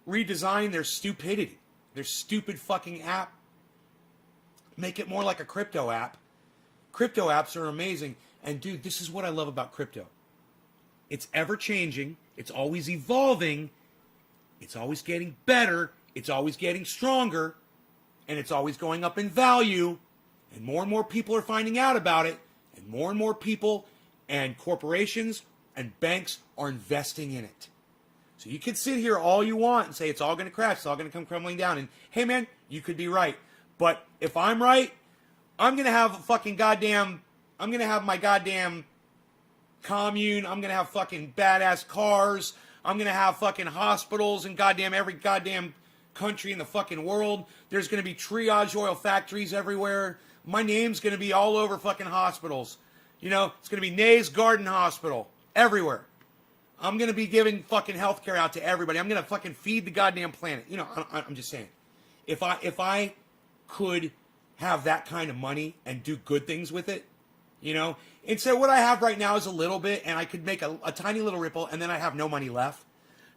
redesign their stupidity, their stupid fucking app. Make it more like a crypto app. Crypto apps are amazing. And dude, this is what I love about crypto. It's ever changing. It's always evolving. It's always getting better. It's always getting stronger. And it's always going up in value. And more people are finding out about it. And more people and corporations and banks are investing in it. So you can sit here all you want and say it's all going to crash. It's all going to come crumbling down. And hey man, you could be right. But if I'm right, I'm going to have a fucking goddamn... I'm going to have my goddamn commune. I'm going to have fucking badass cars. I'm going to have fucking hospitals in goddamn every goddamn country in the fucking world. There's going to be triage oil factories everywhere. My name's going to be all over fucking hospitals. You know, it's going to be Nay's Garden Hospital everywhere. I'm going to be giving fucking healthcare out to everybody. I'm going to fucking feed the goddamn planet. You know, I'm just saying. If I could have that kind of money and do good things with it, you know, instead what I have right now is a little bit, and I could make a tiny little ripple, and then I have no money left.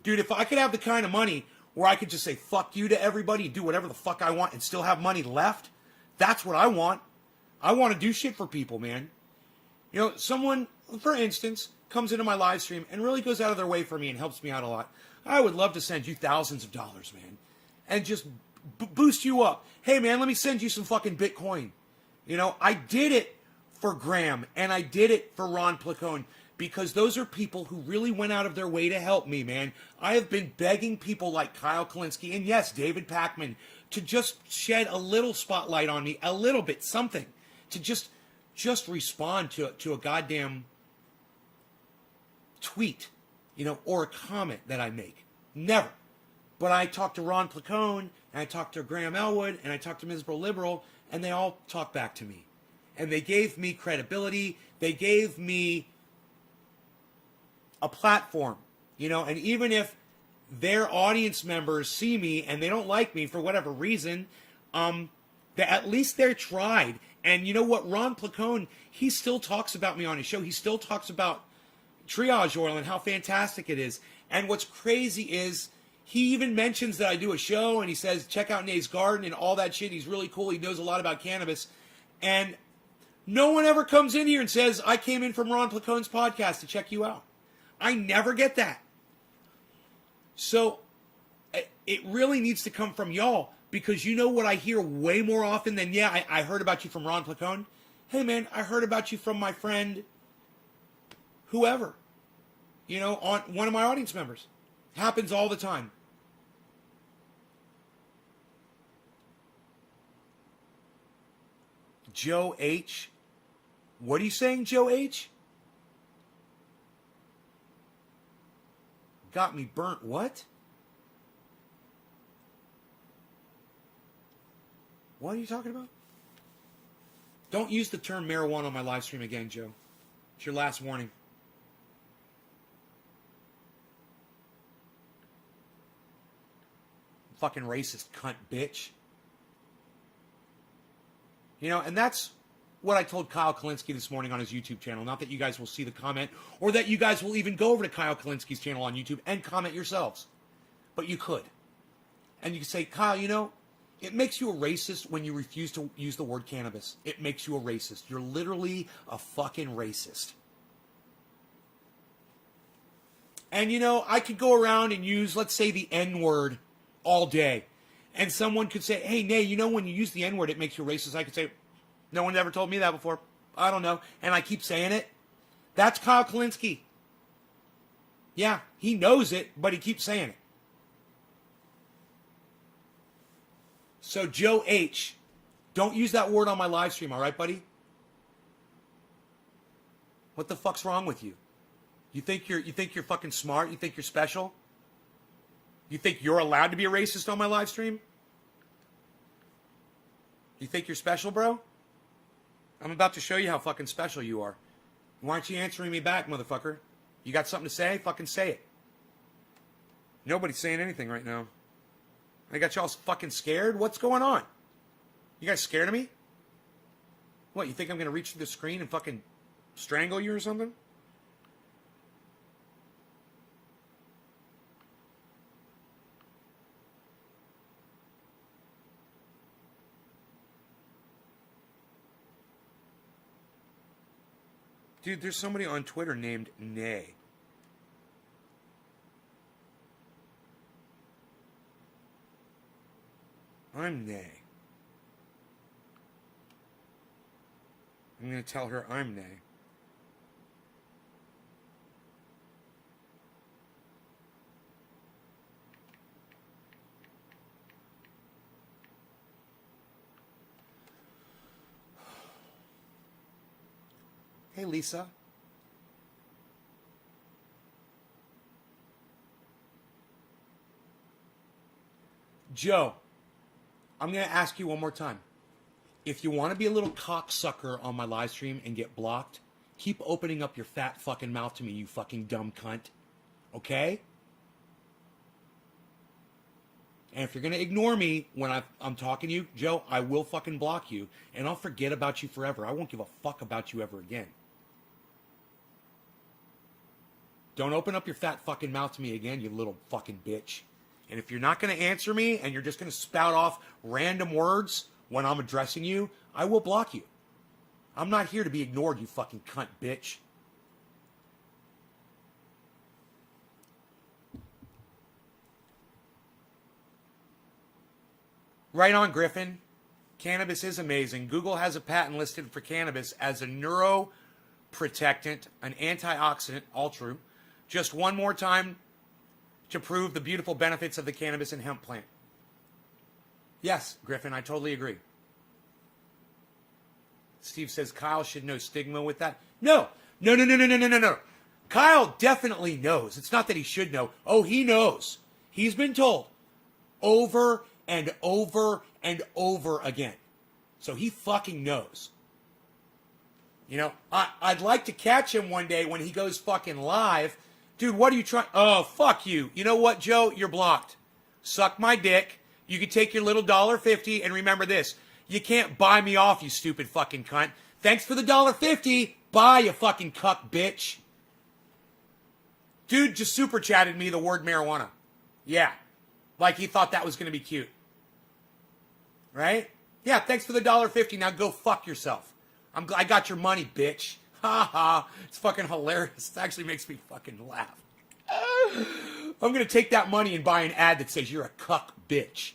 Dude, if I could have the kind of money where I could just say fuck you to everybody, do whatever the fuck I want, and still have money left, that's what I want. I want to do shit for people, man. You know, someone, for instance, comes into my live stream and really goes out of their way for me and helps me out a lot. I would love to send you thousands of dollars, man, and just boost you up. Hey, man, let me send you some fucking Bitcoin. You know, I did it for Graham, and I did it for Ron Placone, because those are people who really went out of their way to help me, man. I have been begging people like Kyle Kalinske, and yes, David Pakman, to just shed a little spotlight on me, a little bit, something, to just respond to a goddamn tweet, you know, or a comment that I make. Never. But I talked to Ron Placone, and I talked to Graham Elwood, and I talked to Ms. Liberal, and they all talked back to me. And they gave me credibility. They gave me a platform, you know, and even if their audience members see me and they don't like me for whatever reason, at least they're tried. And you know what? Ron Placone, he still talks about me on his show. He still talks about triage oil and how fantastic it is. And what's crazy is he even mentions that I do a show, and he says, check out Nay's Garden and all that shit. He's really cool. He knows a lot about cannabis. And No one ever comes in here and says, I came in from Ron Placone's podcast to check you out. I never get that. So it really needs to come from y'all, because you know what I hear way more often than, yeah, I heard about you from Ron Placone. Hey, man, I heard about you from my friend whoever. You know, on one of my audience members. Happens all the time. Joe H. What are you saying, Joe H? Got me burnt. What? What are you talking about? Don't use the term marijuana on my live stream again, Joe. It's your last warning. Fucking racist cunt bitch. You know, and that's what I told Kyle Kalinske this morning on his YouTube channel. Not that you guys will see the comment, or that you guys will even go over to Kyle Kalinski's channel on YouTube and comment yourselves. But you could. And you could say, Kyle, you know, it makes you a racist when you refuse to use the word cannabis. It makes you a racist. You're literally a fucking racist. And, you know, I could go around and use, let's say, the N-word all day. And someone could say, hey, Nay, you know, when you use the N-word, it makes you racist. I could say, no one ever told me that before. I don't know. And I keep saying it. That's Kyle Kalinske. Yeah, he knows it, but he keeps saying it. So, Joe H., don't use that word on my live stream, all right, buddy? What the fuck's wrong with you? You think you're fucking smart? You think you're special? You think you're allowed to be a racist on my live stream? You think you're special, bro? I'm about to show you how fucking special you are. Why aren't you answering me back, motherfucker? You got something to say? Fucking say it. Nobody's saying anything right now. I got y'all fucking scared? What's going on? You guys scared of me? What, you think I'm going to reach through the screen and fucking strangle you or something? Dude, there's somebody on Twitter named Nay. I'm Nay. I'm going to tell her I'm Nay. Hey, Lisa. Joe, I'm going to ask you one more time. If you want to be a little cocksucker on my live stream and get blocked, keep opening up your fat fucking mouth to me, you fucking dumb cunt. Okay? And if you're going to ignore me when I'm talking to you, Joe, I will fucking block you. And I'll forget about you forever. I won't give a fuck about you ever again. Don't open up your fat fucking mouth to me again, you little fucking bitch. And if you're not going to answer me and you're just going to spout off random words when I'm addressing you, I will block you. I'm not here to be ignored, you fucking cunt bitch. Right on, Griffin. Cannabis is amazing. Google has a patent listed for cannabis as a neuroprotectant, an antioxidant, all true. Just one more time to prove the beautiful benefits of the cannabis and hemp plant. Yes, Griffin, I totally agree. Steve says Kyle should know stigma with that. No. Kyle definitely knows. It's not that he should know. Oh, he knows. He's been told over and over and over again. So he fucking knows. You know, I'd like to catch him one day when he goes fucking live. Dude, what are you trying? Oh, fuck you. You know what, Joe? You're blocked. Suck my dick. You can take your little $1.50, and remember this. You can't buy me off, you stupid fucking cunt. Thanks for the $1.50. Bye, you fucking cuck bitch. Dude just super chatted me the word marijuana. Yeah. Like he thought that was going to be cute. Right? Yeah, thanks for the $1.50. Now go fuck yourself. I got your money, bitch. Ha ha. It's fucking hilarious. It actually makes me fucking laugh. I'm going to take that money and buy an ad that says you're a cuck bitch.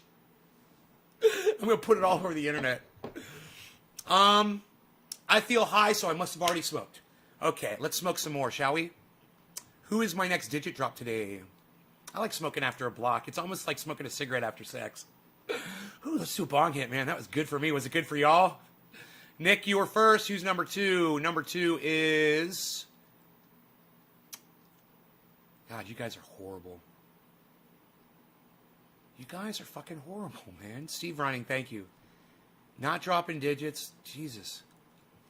I'm going to put it all over the internet. I feel high, so I must have already smoked. Okay, let's smoke some more, shall we? Who is my next digit drop today? I like smoking after a block. It's almost like smoking a cigarette after sex. Ooh, let's do a bong hit, man. That was good for me. Was it good for y'all? Nick, you were first. Who's number 2? Number 2 is... God, you guys are horrible. You guys are fucking horrible, man. Steve Running, thank you. Not dropping digits. Jesus.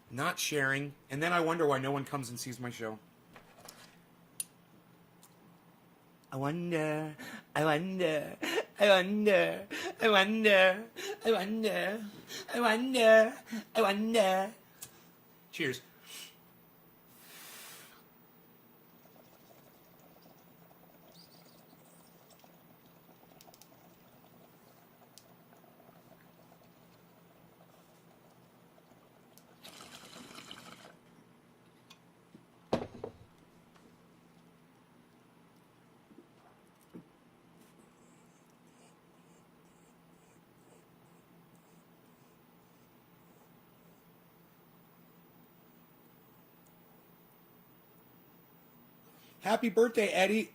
Not sharing. And then I wonder why no one comes and sees my show. I wonder, I wonder, I wonder, I wonder, I wonder, I wonder, I wonder. Cheers. Happy birthday, Eddie.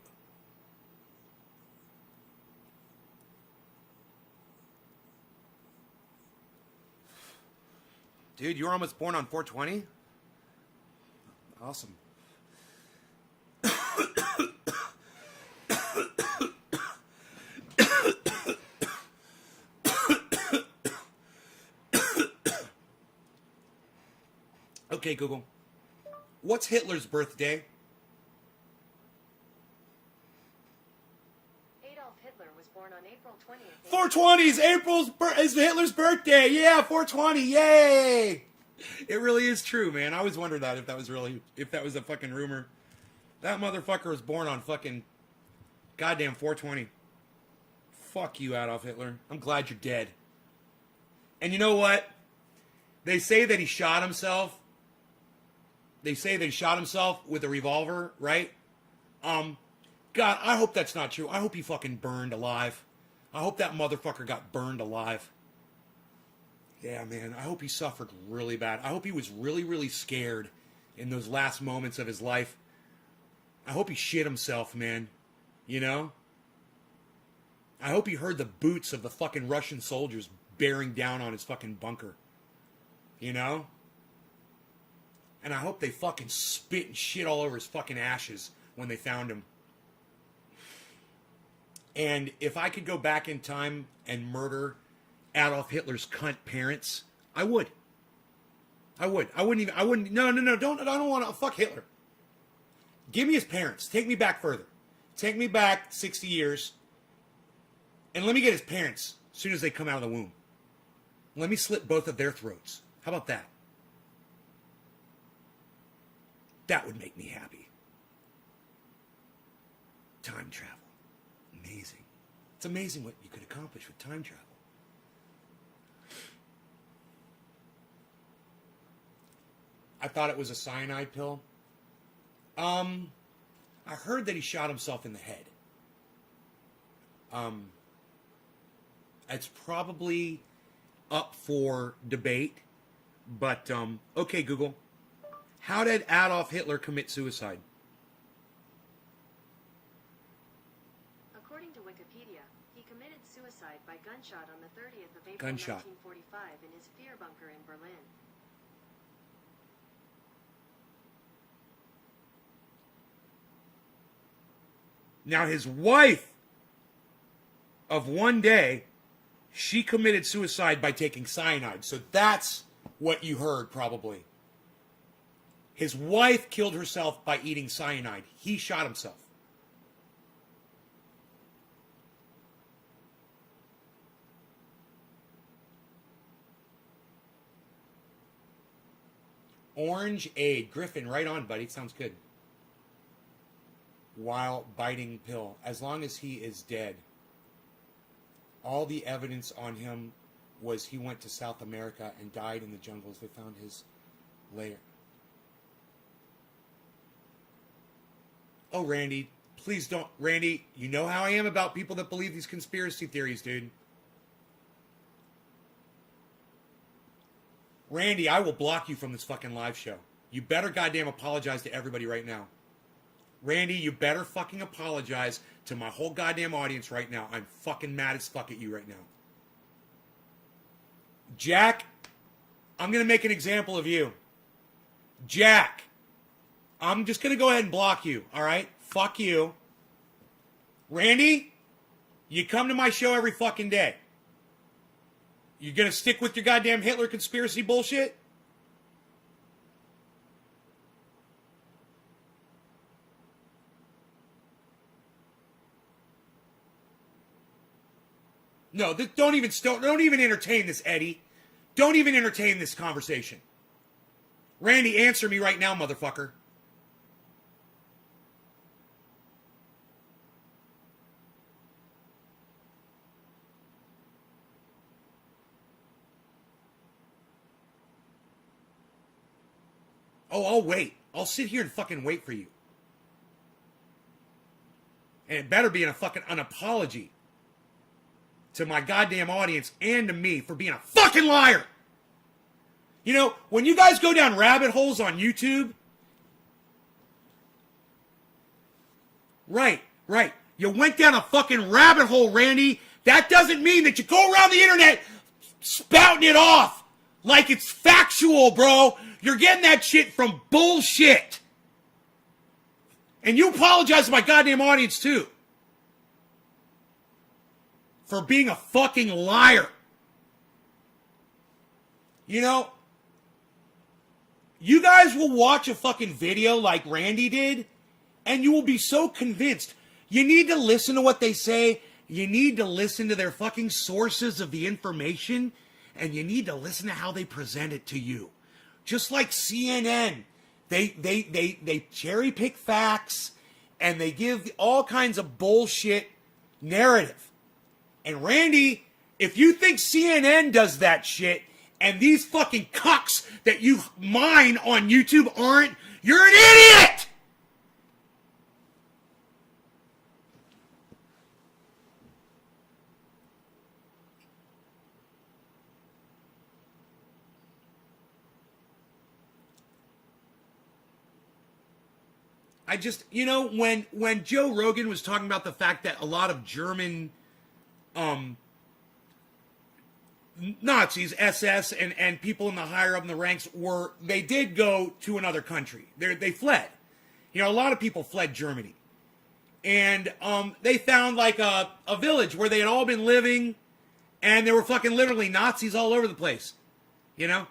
Dude, you were almost born on 420? Awesome. Okay, Google. What's Hitler's birthday? On April 20th. 420 is Hitler's birthday. Yeah, 420. Yay! It really is true, man. I always wondered that if that was a fucking rumor. That motherfucker was born on fucking goddamn 420. Fuck you, Adolf Hitler. I'm glad you're dead. And you know what? They say that he shot himself. They say that he shot himself with a revolver, right? God, I hope that's not true. I hope he fucking burned alive. I hope that motherfucker got burned alive. Yeah, man. I hope he suffered really bad. I hope he was really, really scared in those last moments of his life. I hope he shit himself, man. You know? I hope he heard the boots of the fucking Russian soldiers bearing down on his fucking bunker. You know? And I hope they fucking spit and shit all over his fucking ashes when they found him. And if I could go back in time and murder Adolf Hitler's cunt parents, I would. I wouldn't, no, I don't want to, fuck Hitler. Give me his parents. Take me back further. Take me back 60 years. And let me get his parents as soon as they come out of the womb. Let me slit both of their throats. How about that? That would make me happy. Time travel. Amazing. It's amazing what you could accomplish with time travel. I thought it was a cyanide pill. I heard that he shot himself in the head. It's probably up for debate, but okay, Google. How did Adolf Hitler commit suicide? According to Wikipedia, he committed suicide by gunshot on the 30th of April Gunshot. 1945 in his fear bunker in Berlin. Now his wife of one day, she committed suicide by taking cyanide. So that's what you heard probably. His wife killed herself by eating cyanide. He shot himself. Orange aid. Griffin, right on, buddy. Sounds good. While biting pill. As long as he is dead. All the evidence on him was he went to South America and died in the jungles. They found his Later. Oh, Randy, please don't. Randy, you know how I am about people that believe these conspiracy theories, dude. Randy, I will block you from this fucking live show. You better goddamn apologize to everybody right now. Randy, you better fucking apologize to my whole goddamn audience right now. I'm fucking mad as fuck at you right now. Jack, I'm going to make an example of you. Jack, I'm just going to go ahead and block you, all right? Fuck you. Randy, you come to my show every fucking day. You going to stick with your goddamn Hitler conspiracy bullshit? No, don't even entertain this, Eddie. Don't even entertain this conversation. Randy, answer me right now, motherfucker. Oh, I'll wait. I'll sit here and fucking wait for you. And it better be an apology to my goddamn audience and to me for being a fucking liar. You know, when you guys go down rabbit holes on YouTube, right. You went down a fucking rabbit hole, Randy. That doesn't mean that you go around the internet spouting it off like it's factual, bro. You're getting that shit from bullshit. And you apologize to my goddamn audience, too. For being a fucking liar. You know, you guys will watch a fucking video like Randy did, and you will be so convinced. You need to listen to what they say. You need to listen to their fucking sources of the information, and you need to listen to how they present it to you. Just like CNN, they cherry pick facts, and they give all kinds of bullshit narrative. And Randy, if you think CNN does that shit, and these fucking cucks that you mine on YouTube aren't, you're an idiot! I just, you know, when Joe Rogan was talking about the fact that a lot of German Nazis, SS, and people in the higher up in the ranks they did go to another country. They fled. You know, a lot of people fled Germany. And they found like a village where they had all been living, and there were fucking literally Nazis all over the place. You know?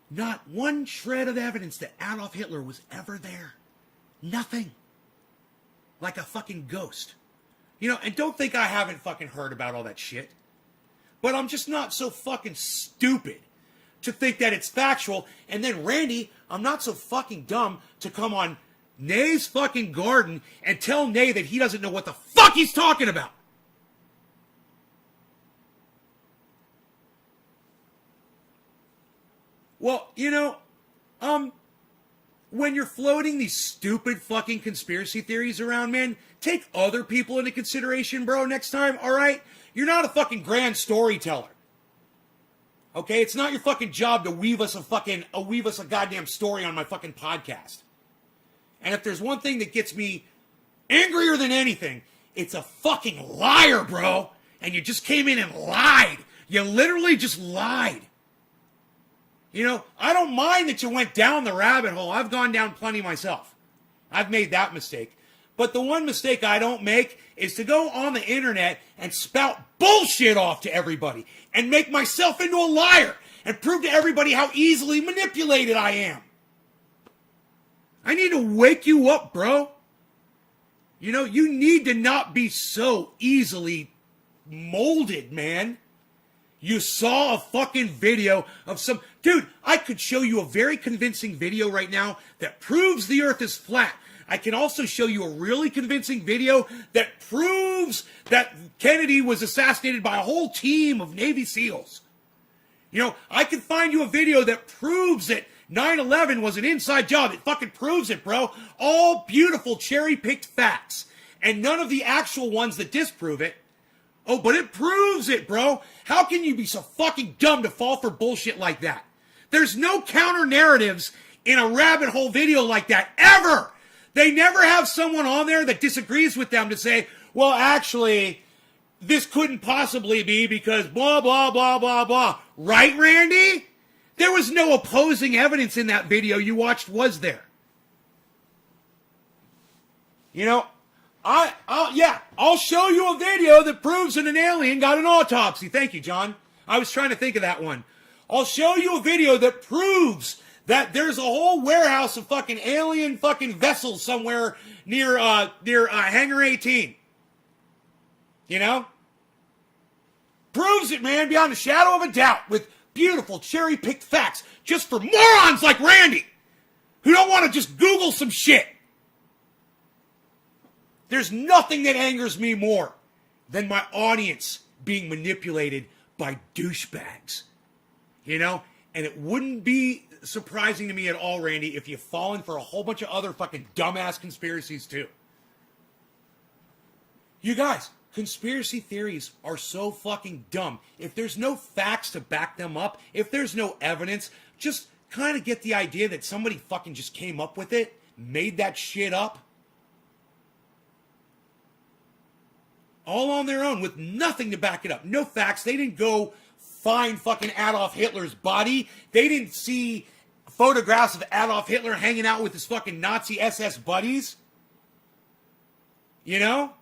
Not one shred of evidence that Adolf Hitler was ever there. Nothing. Like a fucking ghost. You know, and don't think I haven't fucking heard about all that shit. But I'm just not so fucking stupid to think that it's factual. And then, Randy, I'm not so fucking dumb to come on Nay's fucking garden and tell Nay that he doesn't know what the fuck he's talking about. Well, you know, when you're floating these stupid fucking conspiracy theories around, man, take other people into consideration, bro, next time, all right? You're not a fucking grand storyteller. Okay? It's not your fucking job to weave us a goddamn story on my fucking podcast. And if there's one thing that gets me angrier than anything, it's a fucking liar, bro. And you just came in and lied. You literally just lied. You know, I don't mind that you went down the rabbit hole. I've gone down plenty myself. I've made that mistake. But the one mistake I don't make is to go on the internet and spout bullshit off to everybody and make myself into a liar and prove to everybody how easily manipulated I am. I need to wake you up, bro. You know, you need to not be so easily molded, man. You saw a fucking video of some... Dude, I could show you a very convincing video right now that proves the earth is flat. I can also show you a really convincing video that proves that Kennedy was assassinated by a whole team of Navy SEALs. You know, I can find you a video that proves that 9/11 was an inside job. It fucking proves it, bro. All beautiful cherry-picked facts. And none of the actual ones that disprove it. Oh, but it proves it, bro. How can you be so fucking dumb to fall for bullshit like that? There's no counter-narratives in a rabbit hole video like that, ever. They never have someone on there that disagrees with them to say, well, actually, this couldn't possibly be because blah, blah, blah, blah, blah. Right, Randy? There was no opposing evidence in that video you watched, was there? You know, I'll show you a video that proves that an alien got an autopsy. Thank you, John. I was trying to think of that one. I'll show you a video that proves that there's a whole warehouse of fucking alien fucking vessels somewhere near Hangar 18. You know? Proves it, man, beyond a shadow of a doubt, with beautiful cherry-picked facts, just for morons like Randy, who don't want to just Google some shit. There's nothing that angers me more than my audience being manipulated by douchebags. You know? And it wouldn't be surprising to me at all, Randy, if you've fallen for a whole bunch of other fucking dumbass conspiracies too. You guys, conspiracy theories are so fucking dumb. If there's no facts to back them up, if there's no evidence, just kind of get the idea that somebody fucking just came up with it, made that shit up, all on their own with nothing to back it up. No facts. They didn't go find fucking Adolf Hitler's body. They didn't see photographs of Adolf Hitler hanging out with his fucking Nazi SS buddies. You know?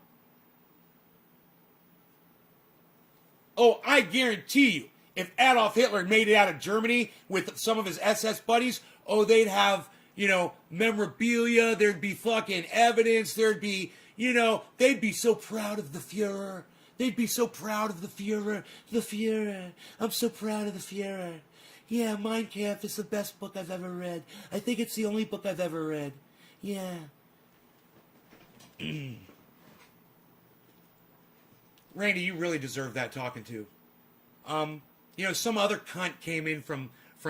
Oh, I guarantee you, if Adolf Hitler made it out of Germany with some of his SS buddies, oh, they'd have, you know, memorabilia, there'd be fucking evidence, there'd be, you know, they'd be so proud of the Fuhrer. They'd be so proud of the Fuhrer. The Fuhrer. I'm so proud of the Fuhrer. Yeah, Mein Kampf is the best book I've ever read. I think it's the only book I've ever read. Yeah. Randy, you really deserve that talking to. You know, some other cunt came in from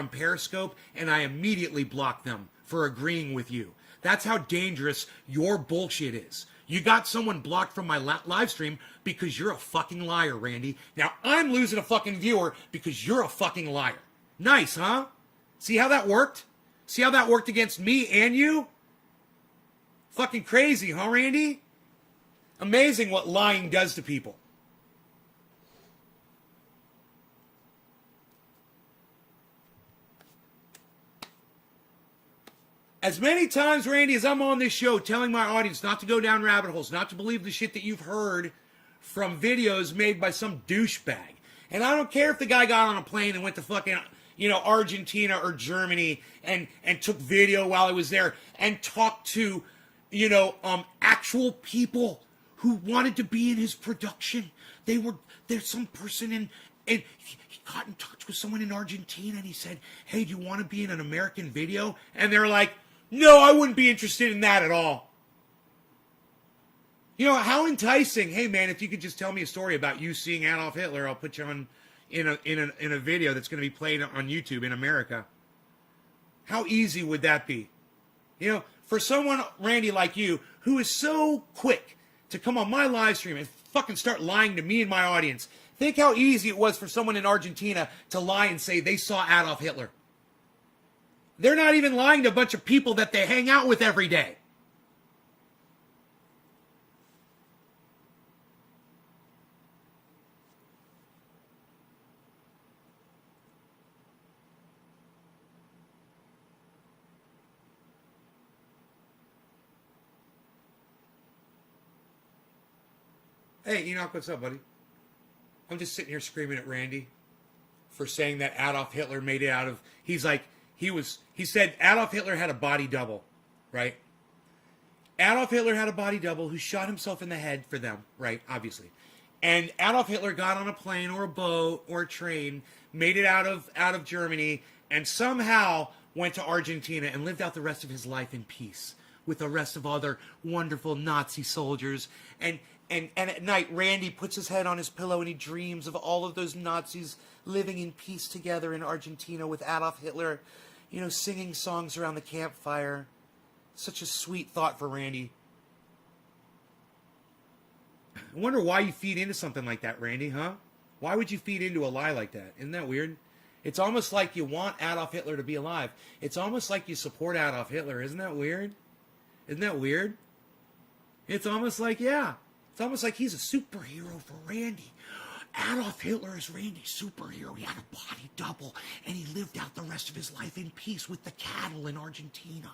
Periscope, and I immediately blocked them for agreeing with you. That's how dangerous your bullshit is. You got someone blocked from my live stream because you're a fucking liar, Randy. Now I'm losing a fucking viewer because you're a fucking liar. Nice, huh? See how that worked? See how that worked against me and you? Fucking crazy, huh, Randy? Amazing what lying does to people. As many times, Randy, as I'm on this show telling my audience not to go down rabbit holes, not to believe the shit that you've heard from videos made by some douchebag. And I don't care if the guy got on a plane and went to fucking, you know, Argentina or Germany and took video while he was there and talked to, you know, actual people who wanted to be in his production. There's some person and he got in touch with someone in Argentina and he said, hey, do you want to be in an American video? And they're like, no, I wouldn't be interested in that at all. You know, how enticing. Hey, man, if you could just tell me a story about you seeing Adolf Hitler, I'll put you on in a video that's going to be played on YouTube in America. How easy would that be? You know, for someone, Randy, like you, who is so quick to come on my live stream and fucking start lying to me and my audience, think how easy it was for someone in Argentina to lie and say they saw Adolf Hitler. They're not even lying to a bunch of people that they hang out with every day. Hey, Enoch, what's up, buddy? I'm just sitting here screaming at Randy for saying that Adolf Hitler made it out of... He said Adolf Hitler had a body double, right? Adolf Hitler had a body double who shot himself in the head for them, right? Obviously. And Adolf Hitler got on a plane or a boat or a train, made it out of Germany, and somehow went to Argentina and lived out the rest of his life in peace with the rest of other wonderful Nazi soldiers. And at night, Randy puts his head on his pillow and he dreams of all of those Nazis living in peace together in Argentina with Adolf Hitler, singing songs around the campfire. Such a sweet thought for Randy. I wonder why you feed into something like that, Randy, huh? Why would you feed into a lie like that? Isn't that weird? It's almost like you want Adolf Hitler to be alive. It's almost like you support Adolf Hitler. Isn't that weird? Isn't that weird? It's almost like, yeah. It's almost like he's a superhero for Randy. Adolf Hitler is Randy's superhero. He had a body double, and he lived out the rest of his life in peace with the cattle in Argentina.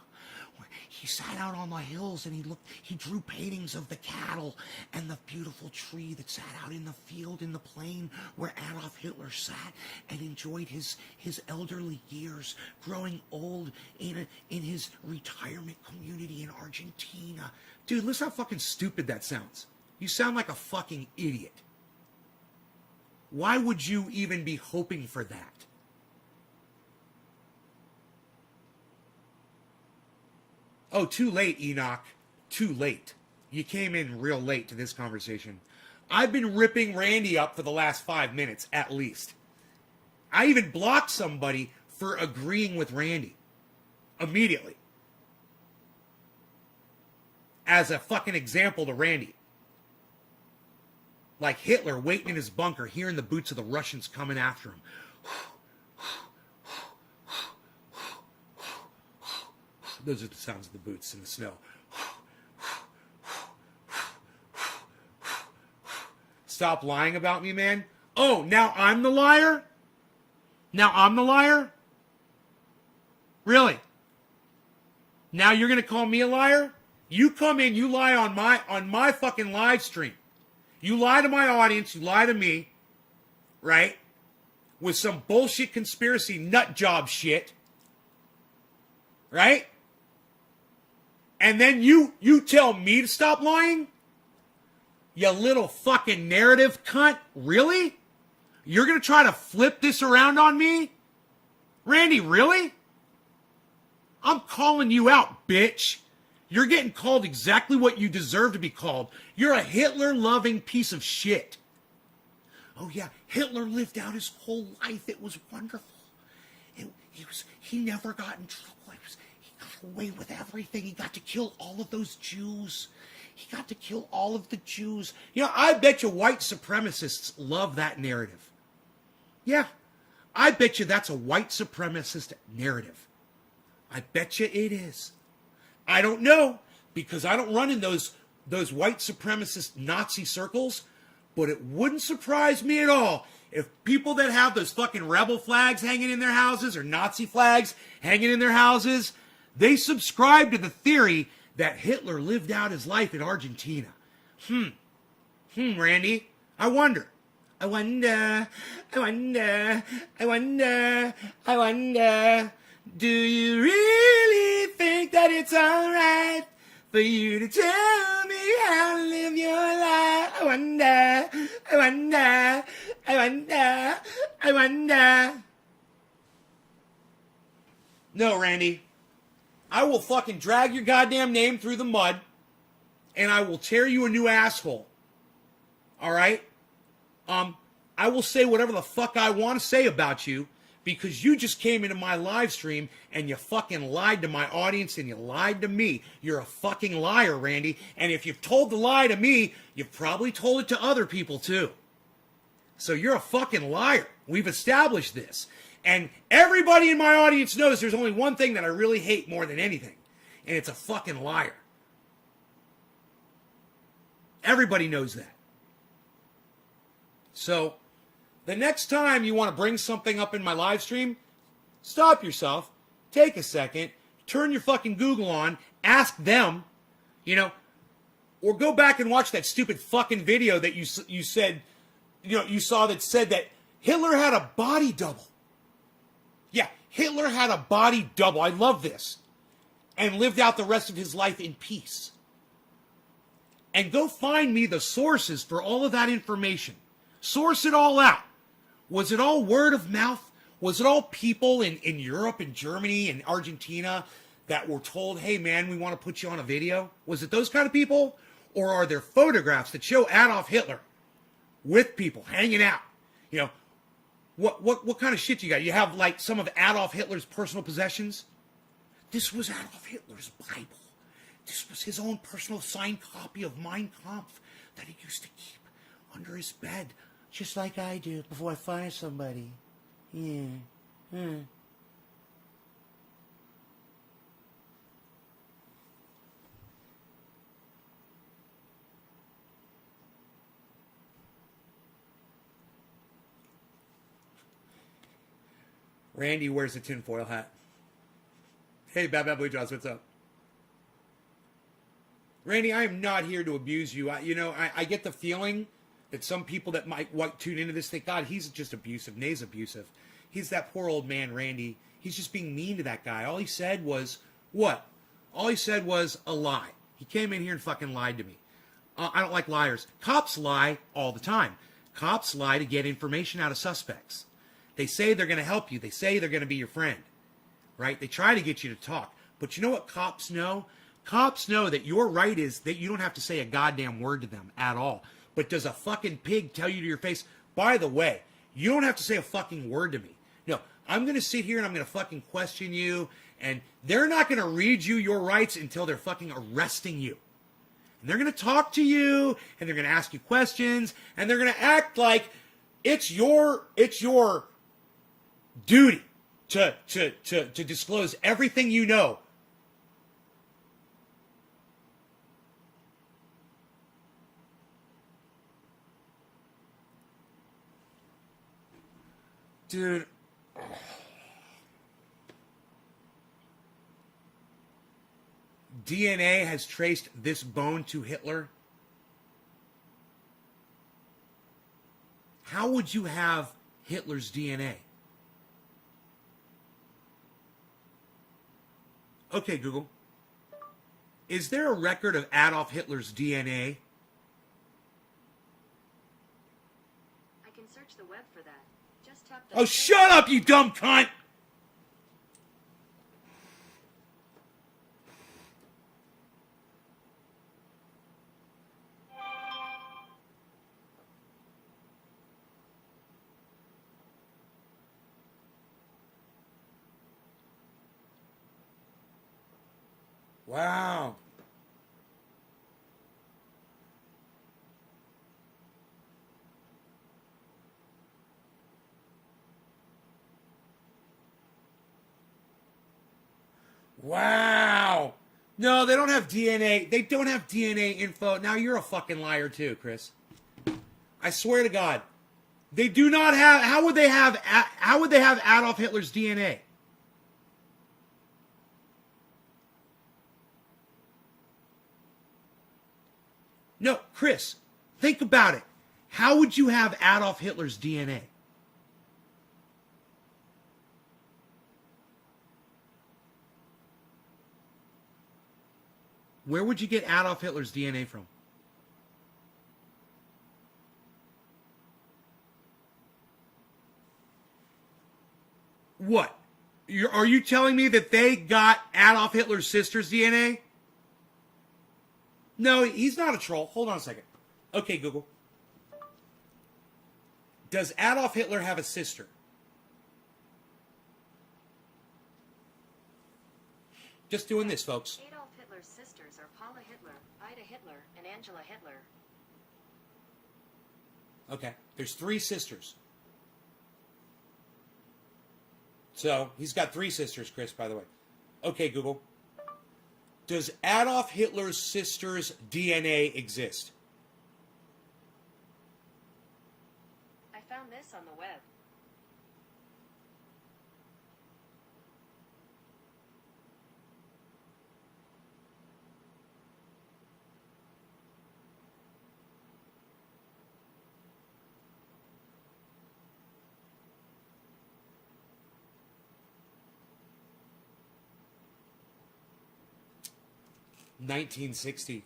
He sat out on the hills and he drew paintings of the cattle and the beautiful tree that sat out in the field in the plain where Adolf Hitler sat and enjoyed his elderly years, growing old in his retirement community in Argentina. Dude, listen how fucking stupid that sounds. You sound like a fucking idiot. Why would you even be hoping for that? Oh, too late, Enoch. Too late. You came in real late to this conversation. I've been ripping Randy up for the last 5 minutes, at least. I even blocked somebody for agreeing with Randy. Immediately. As a fucking example to Randy. Like Hitler waiting in his bunker, hearing the boots of the Russians coming after him. Those are the sounds of the boots in the snow. Stop lying about me, man. Oh, now I'm the liar? Now I'm the liar? Really? Now you're going to call me a liar? You come in, you lie on my fucking live stream. You lie to my audience, you lie to me, right? With some bullshit conspiracy nut job shit. Right? And then you tell me to stop lying? You little fucking narrative cunt. Really? You're going to try to flip this around on me? Randy, really? I'm calling you out, bitch. You're getting called exactly what you deserve to be called. You're a Hitler-loving piece of shit. Oh yeah, Hitler lived out his whole life. It was wonderful. He never got in trouble. He got away with everything. He got to kill all of those Jews. He got to kill all of the Jews. You know, I bet you white supremacists love that narrative. Yeah, I bet you that's a white supremacist narrative. I bet you it is. I don't know, because I don't run in those white supremacist Nazi circles, but it wouldn't surprise me at all if people that have those fucking rebel flags hanging in their houses or Nazi flags hanging in their houses, they subscribe to the theory that Hitler lived out his life in Argentina. Randy, I wonder, do you really think that it's alright for you to tell me how to live your life? I wonder. No, Randy. I will fucking drag your goddamn name through the mud, and I will tear you a new asshole. Alright? I will say whatever the fuck I want to say about you, because you just came into my live stream and you fucking lied to my audience and you lied to me. You're a fucking liar, Randy. And if you've told the lie to me, you've probably told it to other people too. So you're a fucking liar. We've established this. And everybody in my audience knows there's only one thing that I really hate more than anything. And it's a fucking liar. Everybody knows that. So the next time you want to bring something up in my live stream, stop yourself, take a second, turn your fucking Google on, ask them, or go back and watch that stupid fucking video that you said, you saw that said that Hitler had a body double. Yeah, Hitler had a body double. I love this. And lived out the rest of his life in peace. And go find me the sources for all of that information. Source it all out. Was it all word of mouth? Was it all people in Europe and Germany and Argentina that were told, hey man, we want to put you on a video? Was it those kind of people? Or are there photographs that show Adolf Hitler with people hanging out? What kind of shit you got? You have like some of Adolf Hitler's personal possessions? This was Adolf Hitler's Bible. This was his own personal signed copy of Mein Kampf that he used to keep under his bed, just like I do before I fire somebody. Yeah. Randy wears a tinfoil hat. Hey, Bad Bad Blue Jaws, what's up? Randy, I am not here to abuse you. I get the feeling that some people that might tune into this think, God, he's just abusive. Nay's abusive. He's that poor old man, Randy. He's just being mean to that guy. All he said was, what? All he said was a lie. He came in here and fucking lied to me. I don't like liars. Cops lie all the time. Cops lie to get information out of suspects. They say they're going to help you. They say they're going to be your friend. Right? They try to get you to talk. But you know what cops know? Cops know that your right is that you don't have to say a goddamn word to them at all. But does a fucking pig tell you to your face, by the way, you don't have to say a fucking word to me. No, I'm going to sit here and I'm going to fucking question you, and they're not going to read you your rights until they're fucking arresting you. And they're going to talk to you, and they're going to ask you questions, and they're going to act like it's your duty to disclose everything you know. Dude. DNA has traced this bone to Hitler. How would you have Hitler's DNA? Okay, Google. Is there a record of Adolf Hitler's DNA? I can search the web for that. Just tap the... Oh, shut up, you dumb cunt! Wow. Wow. No, they don't have DNA. They don't have DNA info. Now you're a fucking liar too, Chris. I swear to God. They do not have how would they have Adolf Hitler's DNA? No, Chris, think about it. How would you have Adolf Hitler's DNA? Where would you get Adolf Hitler's DNA from? What? Are you telling me that they got Adolf Hitler's sister's DNA? No, he's not a troll. Hold on a second. Okay, Google. Does Adolf Hitler have a sister? Just doing this, folks. Adolf Hitler's sisters are Paula Hitler, Ida Hitler, and Angela Hitler. Okay, there's 3 sisters. So, he's got 3 sisters, Chris, by the way. Okay, Google. Does Adolf Hitler's sister's DNA exist? I found this on the web. $1960.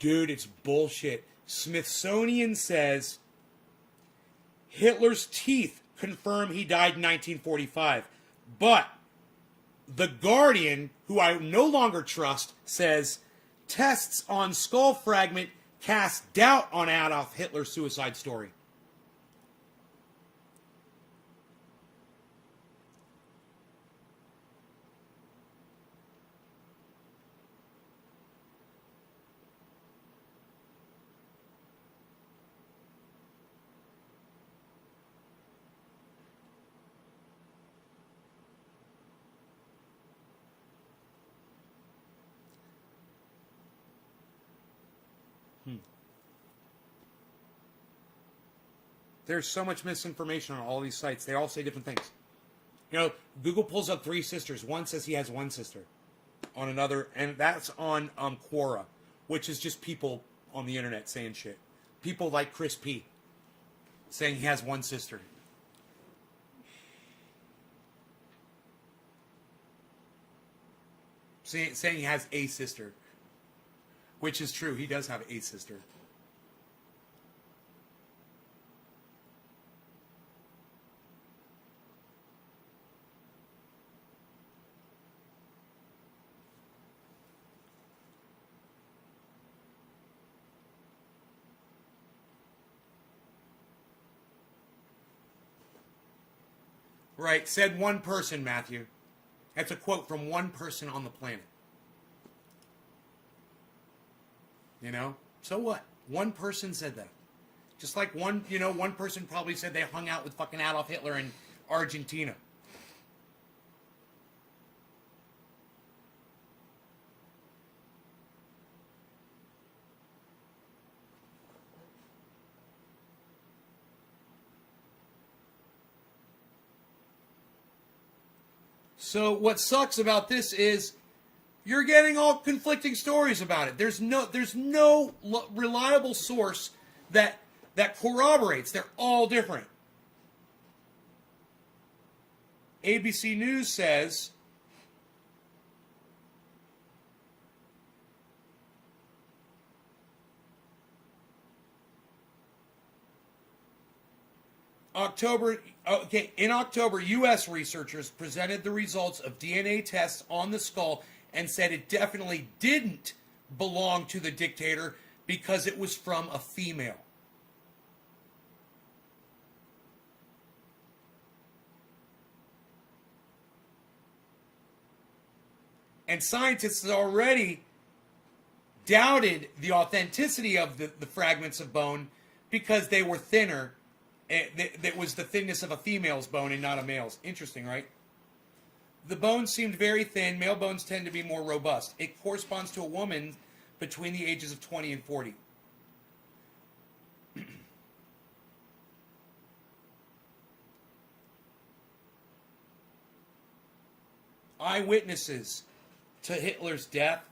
Dude, it's bullshit. Smithsonian says Hitler's teeth confirm he died in 1945. But The Guardian, who I no longer trust, says tests on skull fragment cast doubt on Adolf Hitler's suicide story. There's so much misinformation on all these sites. They all say different things. You know, Google pulls up 3 sisters. One says he has 1 sister. On another, and that's on Quora, which is just people on the internet saying shit. People like Chris P. saying he has 1 sister. Saying he has a sister. Which is true. He does have a sister. Right, said one person, Matthew. That's a quote from one person on the planet. You know? So what? One person said that. Just like one person probably said they hung out with fucking Adolf Hitler in Argentina. So what sucks about this is you're getting all conflicting stories about it. There's no reliable source that corroborates. They're all different. ABC News says in October, U.S. researchers presented the results of DNA tests on the skull and said it definitely didn't belong to the dictator because it was from a female. And scientists already doubted the authenticity of the fragments of bone because they were thinner. That was the thinness of a female's bone and not a male's. Interesting, right? The bones seemed very thin. Male bones tend to be more robust. It corresponds to a woman between the ages of 20 and 40. Eyewitnesses to Hitler's death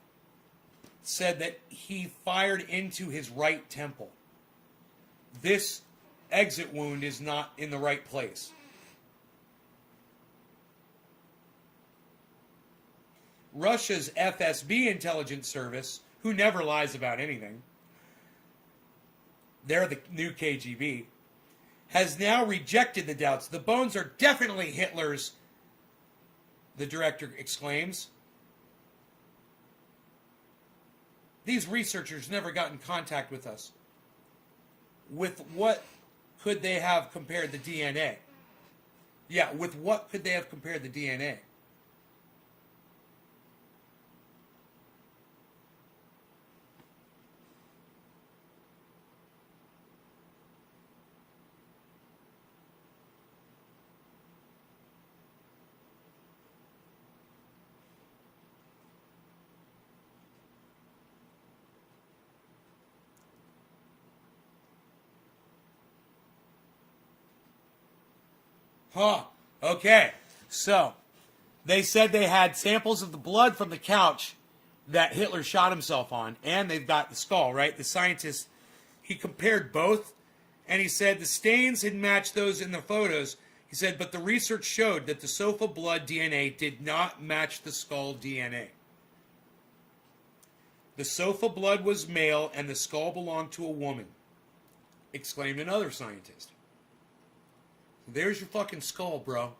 said that he fired into his right temple. This exit wound is not in the right place. Russia's FSB intelligence service, who never lies about anything, they're the new KGB, has now rejected the doubts. The bones are definitely Hitler's, the director exclaims. These researchers never got in contact with us. With what could they have compared the DNA? Yeah, with what could they have compared the DNA? Huh. Okay. So, they said they had samples of the blood from the couch that Hitler shot himself on, and they've got the skull, right? The scientist, he compared both, and he said the stains had matched those in the photos. He said, but the research showed that the sofa blood DNA did not match the skull DNA. The sofa blood was male and the skull belonged to a woman, exclaimed another scientist. There's your fucking skull, bro.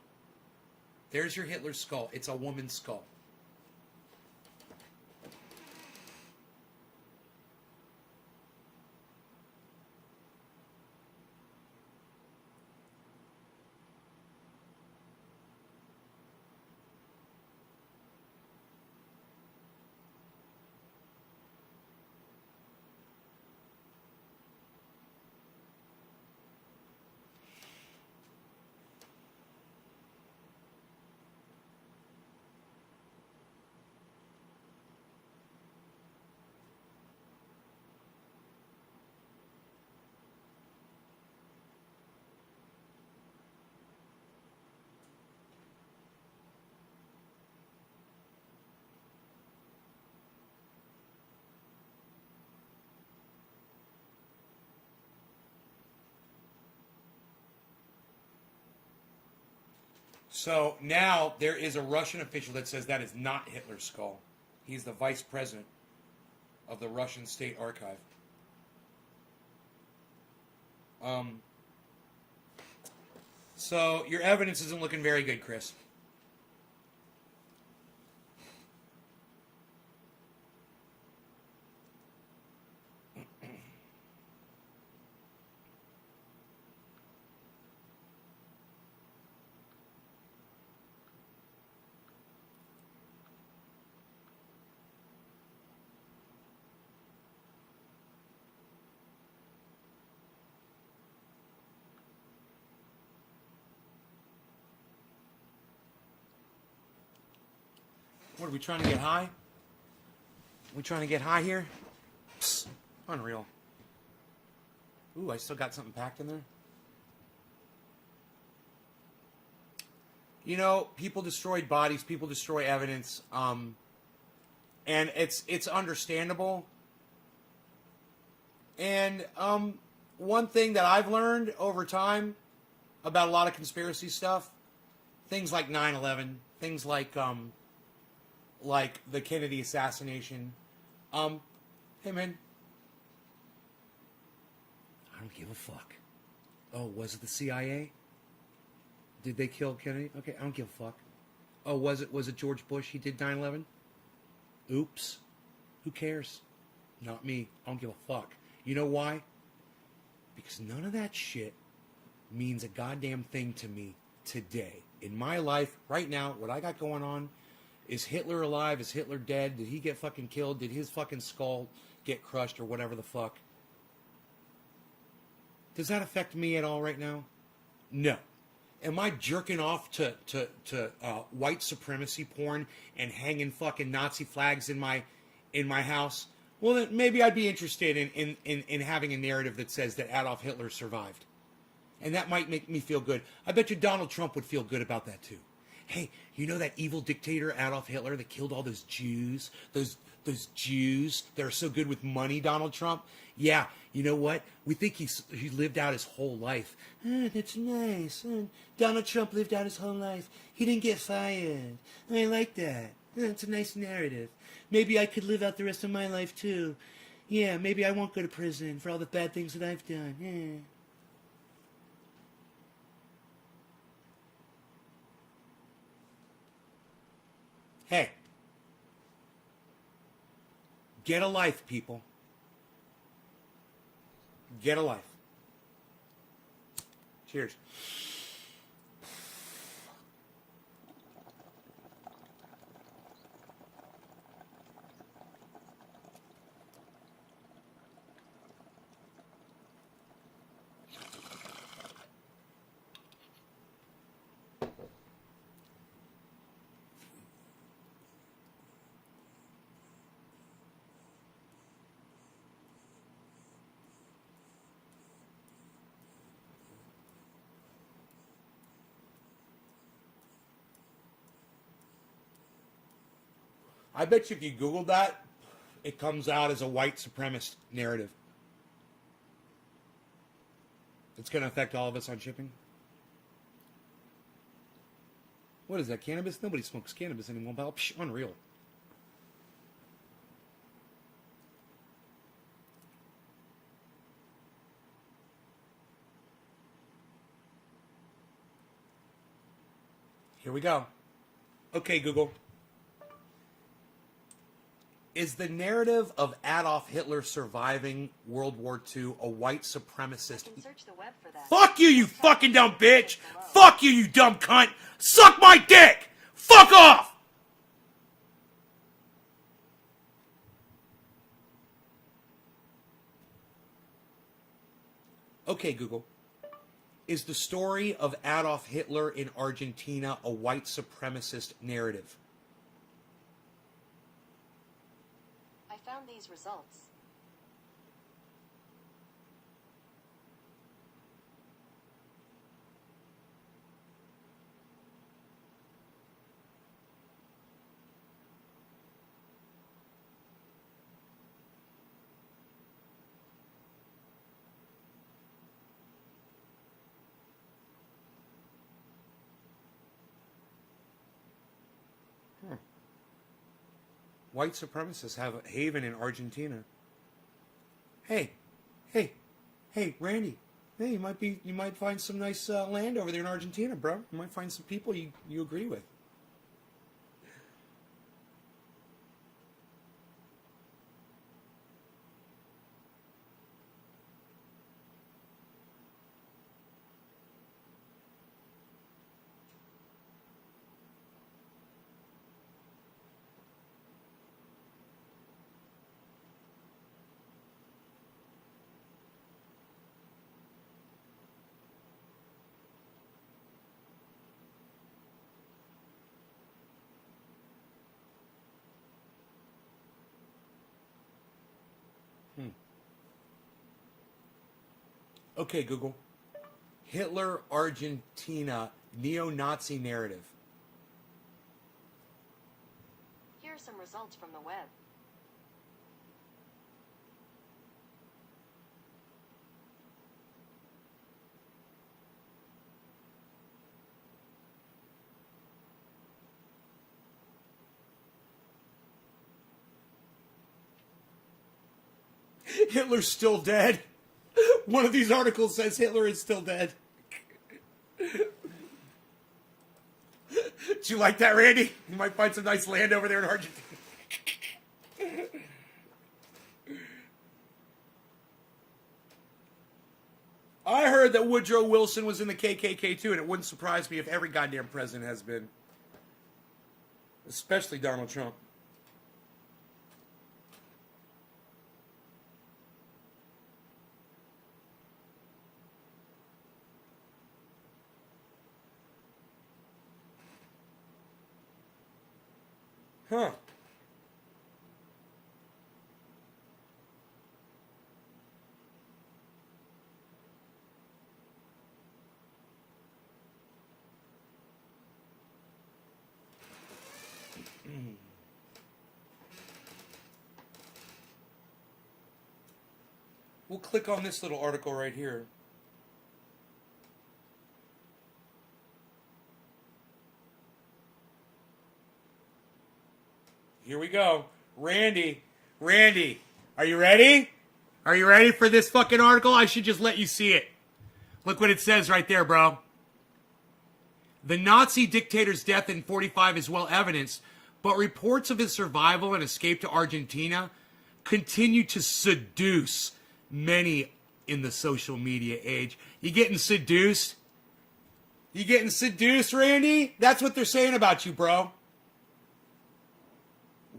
There's your Hitler skull. It's a woman's skull. So now there is a Russian official that says that is not Hitler's skull. He's the vice president of the Russian State Archive. So your evidence isn't looking very good, Chris. What, are we trying to get high? We trying to get high here? Psst, unreal. Ooh, I still got something packed in there. You know, people destroyed bodies, people destroy evidence, and it's understandable. And one thing that I've learned over time about a lot of conspiracy stuff, things like 9/11, things like the Kennedy assassination. Hey man, I don't give a fuck. Oh, was it the CIA? Did they kill Kennedy? Okay, I don't give a fuck. Oh, was it George Bush? He did 9/11? Oops. Who cares? Not me. I don't give a fuck. You know why? Because none of that shit means a goddamn thing to me today. In my life, right now, what I got going on, is Hitler alive? Is Hitler dead? Did he get fucking killed? Did his fucking skull get crushed or whatever the fuck? Does that affect me at all right now? No. Am I jerking off to white supremacy porn and hanging fucking Nazi flags in my house? Well, then maybe I'd be interested in having a narrative that says that Adolf Hitler survived. And that might make me feel good. I bet you Donald Trump would feel good about that too. Hey, you know that evil dictator Adolf Hitler that killed all those Jews? Those Jews that are so good with money, Donald Trump? Yeah, you know what? We think he lived out his whole life. That's nice. Donald Trump lived out his whole life. He didn't get fired. I like that. It's a nice narrative. Maybe I could live out the rest of my life too. Yeah, maybe I won't go to prison for all the bad things that I've done. Yeah. Hey, get a life, people. Get a life. Cheers. I bet you if you Google that, it comes out as a white supremacist narrative. It's going to affect all of us on shipping. What is that, cannabis? Nobody smokes cannabis anymore. Psh, unreal. Here we go. Okay, Google. Is the narrative of Adolf Hitler surviving World War II a white supremacist? You can search the web for that. Fuck you, you fucking dumb bitch! Fuck you, you dumb cunt! Suck my dick! Fuck off! Okay, Google. Is the story of Adolf Hitler in Argentina a white supremacist narrative? I found these results. White supremacists have a haven in Argentina. Hey, Randy. Hey, you might find some nice land over there in Argentina, bro. You might find some people you agree with. Okay, Google. Hitler, Argentina, neo-Nazi narrative. Here are some results from the web. Hitler's still dead. One of these articles says Hitler is still dead. Do you like that, Randy? You might find some nice land over there in Argentina. I heard that Woodrow Wilson was in the KKK too, and it wouldn't surprise me if every goddamn president has been. Especially Donald Trump. Huh. We'll click on this little article right here. Here we go. Randy, are you ready? Are you ready for this fucking article? I should just let you see it. Look what it says right there, bro. The Nazi dictator's death in 1945 is well evidenced, but reports of his survival and escape to Argentina continue to seduce many in the social media age. You getting seduced? You getting seduced, Randy? That's what they're saying about you, bro.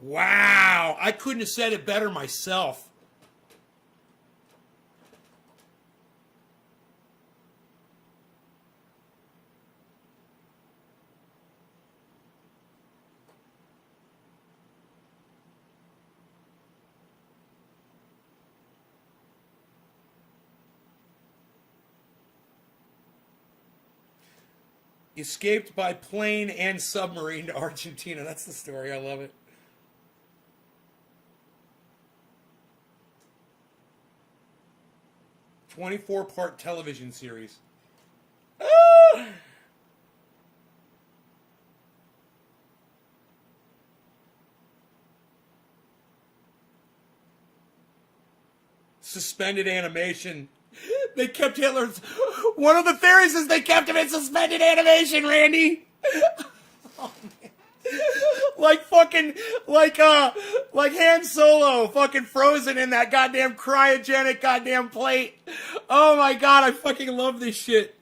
Wow, I couldn't have said it better myself. Escaped by plane and submarine to Argentina. That's the story. I love it. A 24-part television series. Ah! Suspended animation. They kept Hitler's... One of the theories is they kept him in suspended animation, Randy. like fucking, like Han Solo, fucking frozen in that goddamn cryogenic goddamn plate. Oh my god, I fucking love this shit.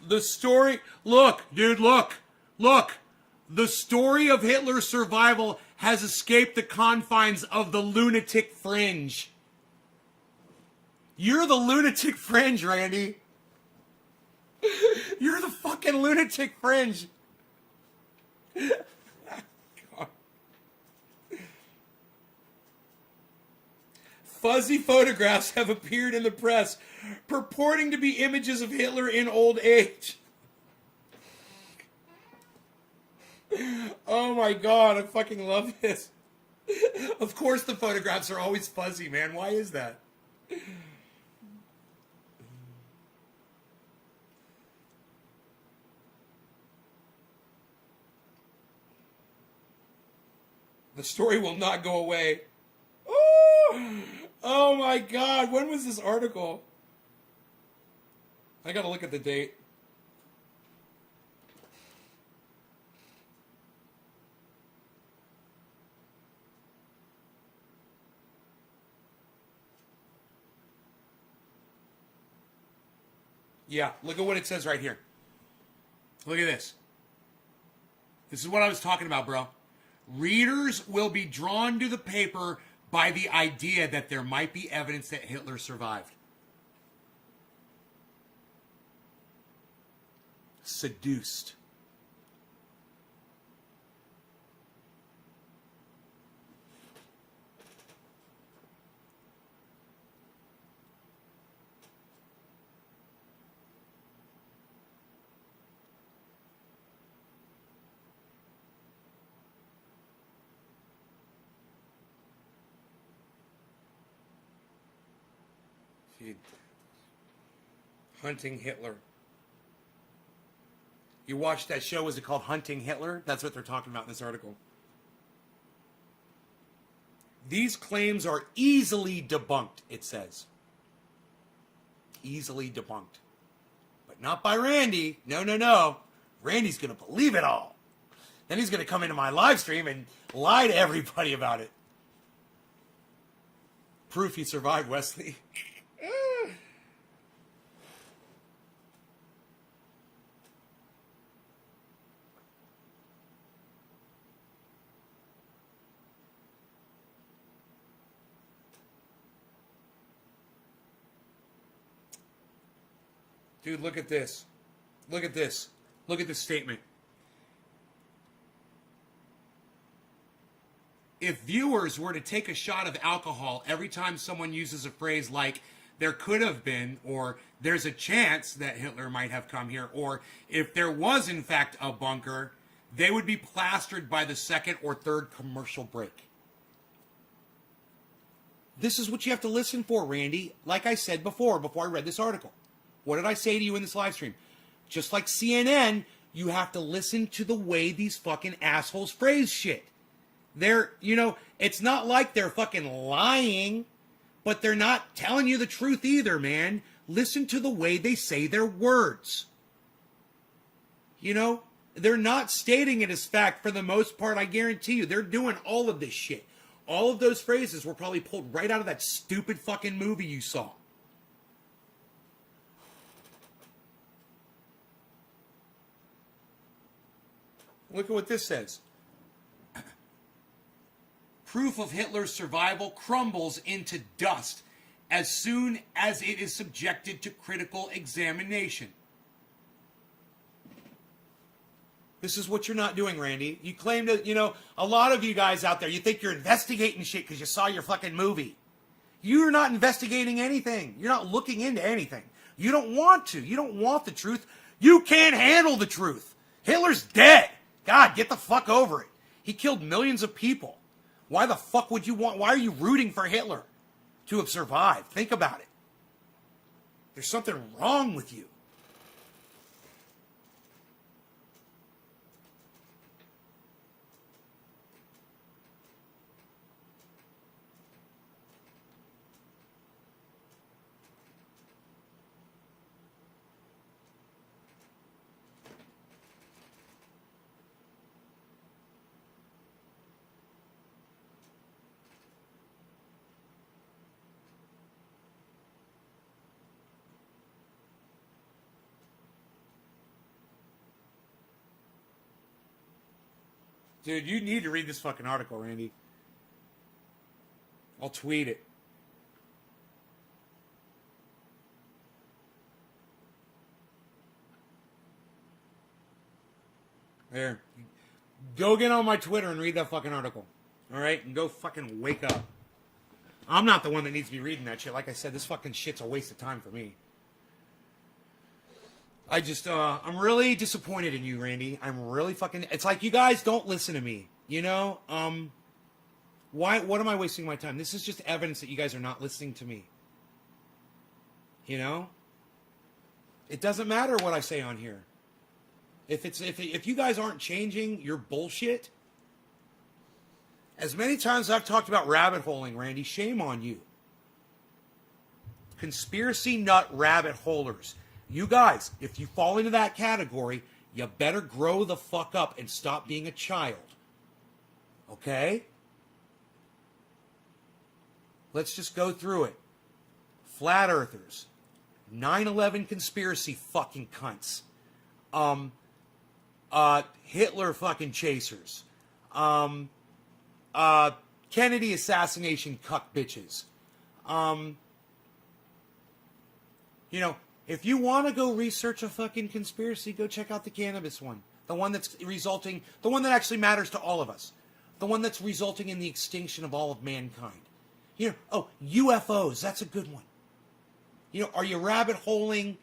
The story, look, dude, look. The story of Hitler's survival has escaped the confines of the lunatic fringe. You're the lunatic fringe, Randy. You're the fucking lunatic fringe. God. Fuzzy photographs have appeared in the press purporting to be images of Hitler in old age. Oh my god, I fucking love this. Of course the photographs are always fuzzy, man. Why is that? The story will not go away. Oh my god, when was this article? I gotta look at the date. Yeah, look at what it says right here. Look at this. This is what I was talking about, bro. Readers will be drawn to the paper by the idea that there might be evidence that Hitler survived. Seduced. Hunting Hitler. You watched that show, was it called Hunting Hitler? That's what they're talking about in this article. These claims are easily debunked, it says. Easily debunked. But not by Randy. No. Randy's going to believe it all. Then he's going to come into my live stream and lie to everybody about it. Proof he survived, Wesley. Dude, look at this. Look at this. Look at this statement. If viewers were to take a shot of alcohol every time someone uses a phrase like, there could have been, or there's a chance that Hitler might have come here, or if there was in fact a bunker, they would be plastered by the second or third commercial break. This is what you have to listen for, Randy. Like I said before I read this article. What did I say to you in this live stream? Just like CNN, you have to listen to the way these fucking assholes phrase shit. They're, it's not like they're fucking lying, but they're not telling you the truth either, man. Listen to the way they say their words. They're not stating it as fact for the most part, I guarantee you. They're doing all of this shit. All of those phrases were probably pulled right out of that stupid fucking movie you saw. Look at what this says. Proof of Hitler's survival crumbles into dust as soon as it is subjected to critical examination. This is what you're not doing, Randy. You claim to, a lot of you guys out there, you think you're investigating shit because you saw your fucking movie. You're not investigating anything. You're not looking into anything. You don't want to. You don't want the truth. You can't handle the truth. Hitler's dead. God, get the fuck over it. He killed millions of people. Why the fuck would you why are you rooting for Hitler to have survived? Think about it. There's something wrong with you. Dude, you need to read this fucking article, Randy. I'll tweet it. There. Go get on my Twitter and read that fucking article. Alright? And go fucking wake up. I'm not the one that needs to be reading that shit. Like I said, this fucking shit's a waste of time for me. I just, I'm really disappointed in you, Randy. I'm really fucking... It's like you guys don't listen to me. You know? What am I wasting my time? This is just evidence that you guys are not listening to me. You know? It doesn't matter what I say on here. If you guys aren't changing your bullshit, as many times as I've talked about rabbit holing, Randy, shame on you. Conspiracy nut rabbit holers. You guys, if you fall into that category, you better grow the fuck up and stop being a child. Okay? Let's just go through it. Flat earthers. 9/11 conspiracy fucking cunts. Hitler fucking chasers. Kennedy assassination cuck bitches. You know, if you want to go research a fucking conspiracy, go check out the cannabis one. The one that's resulting, the one that actually matters to all of us. The one that's resulting in the extinction of all of mankind. You know, oh, UFOs, that's a good one. You know, are you rabbit holing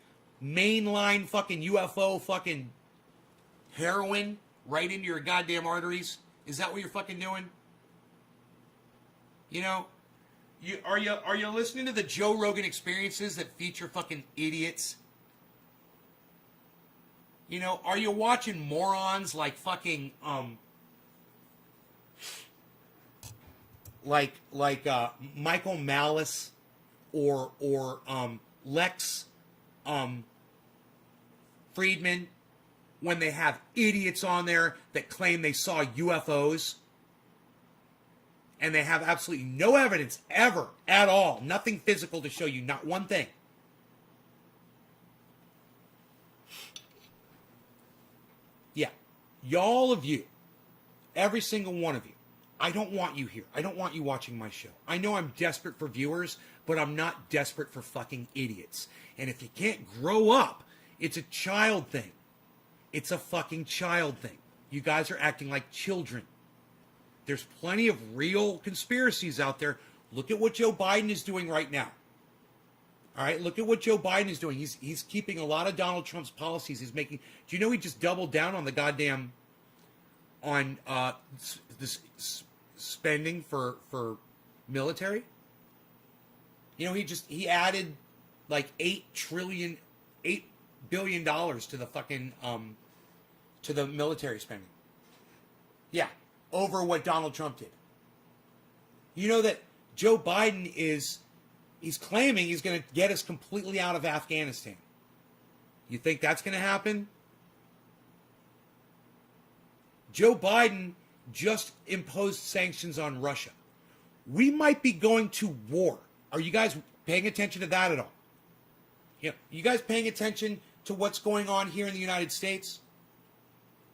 mainline fucking UFO fucking heroin right into your goddamn arteries? Is that what you're fucking doing? You know, are you listening to the Joe Rogan experiences that feature fucking idiots? You know, are you watching morons like fucking Michael Malice or Lex Friedman when they have idiots on there that claim they saw UFOs and they have absolutely no evidence ever at all, nothing physical to show you, not one thing. Yeah, y'all of you, every single one of you, I don't want you here. I don't want you watching my show. I know I'm desperate for viewers, but I'm not desperate for fucking idiots. And if you can't grow up, it's a child thing. It's a fucking child thing. You guys are acting like children. There's plenty of real conspiracies out there. Look at what Joe Biden is doing right now. All right, look at what Joe Biden is doing. He's keeping a lot of Donald Trump's policies. He's making. Do you know he just doubled down on the goddamn on this spending for military? You know, he added like $8 billion to the fucking to the military spending. Yeah, over what Donald Trump did. You know that Joe Biden he's claiming he's going to get us completely out of Afghanistan. You think that's going to happen? Joe Biden just imposed sanctions on Russia. We might be going to war. Are you guys paying attention to that at all? You guys paying attention to what's going on here in the United States?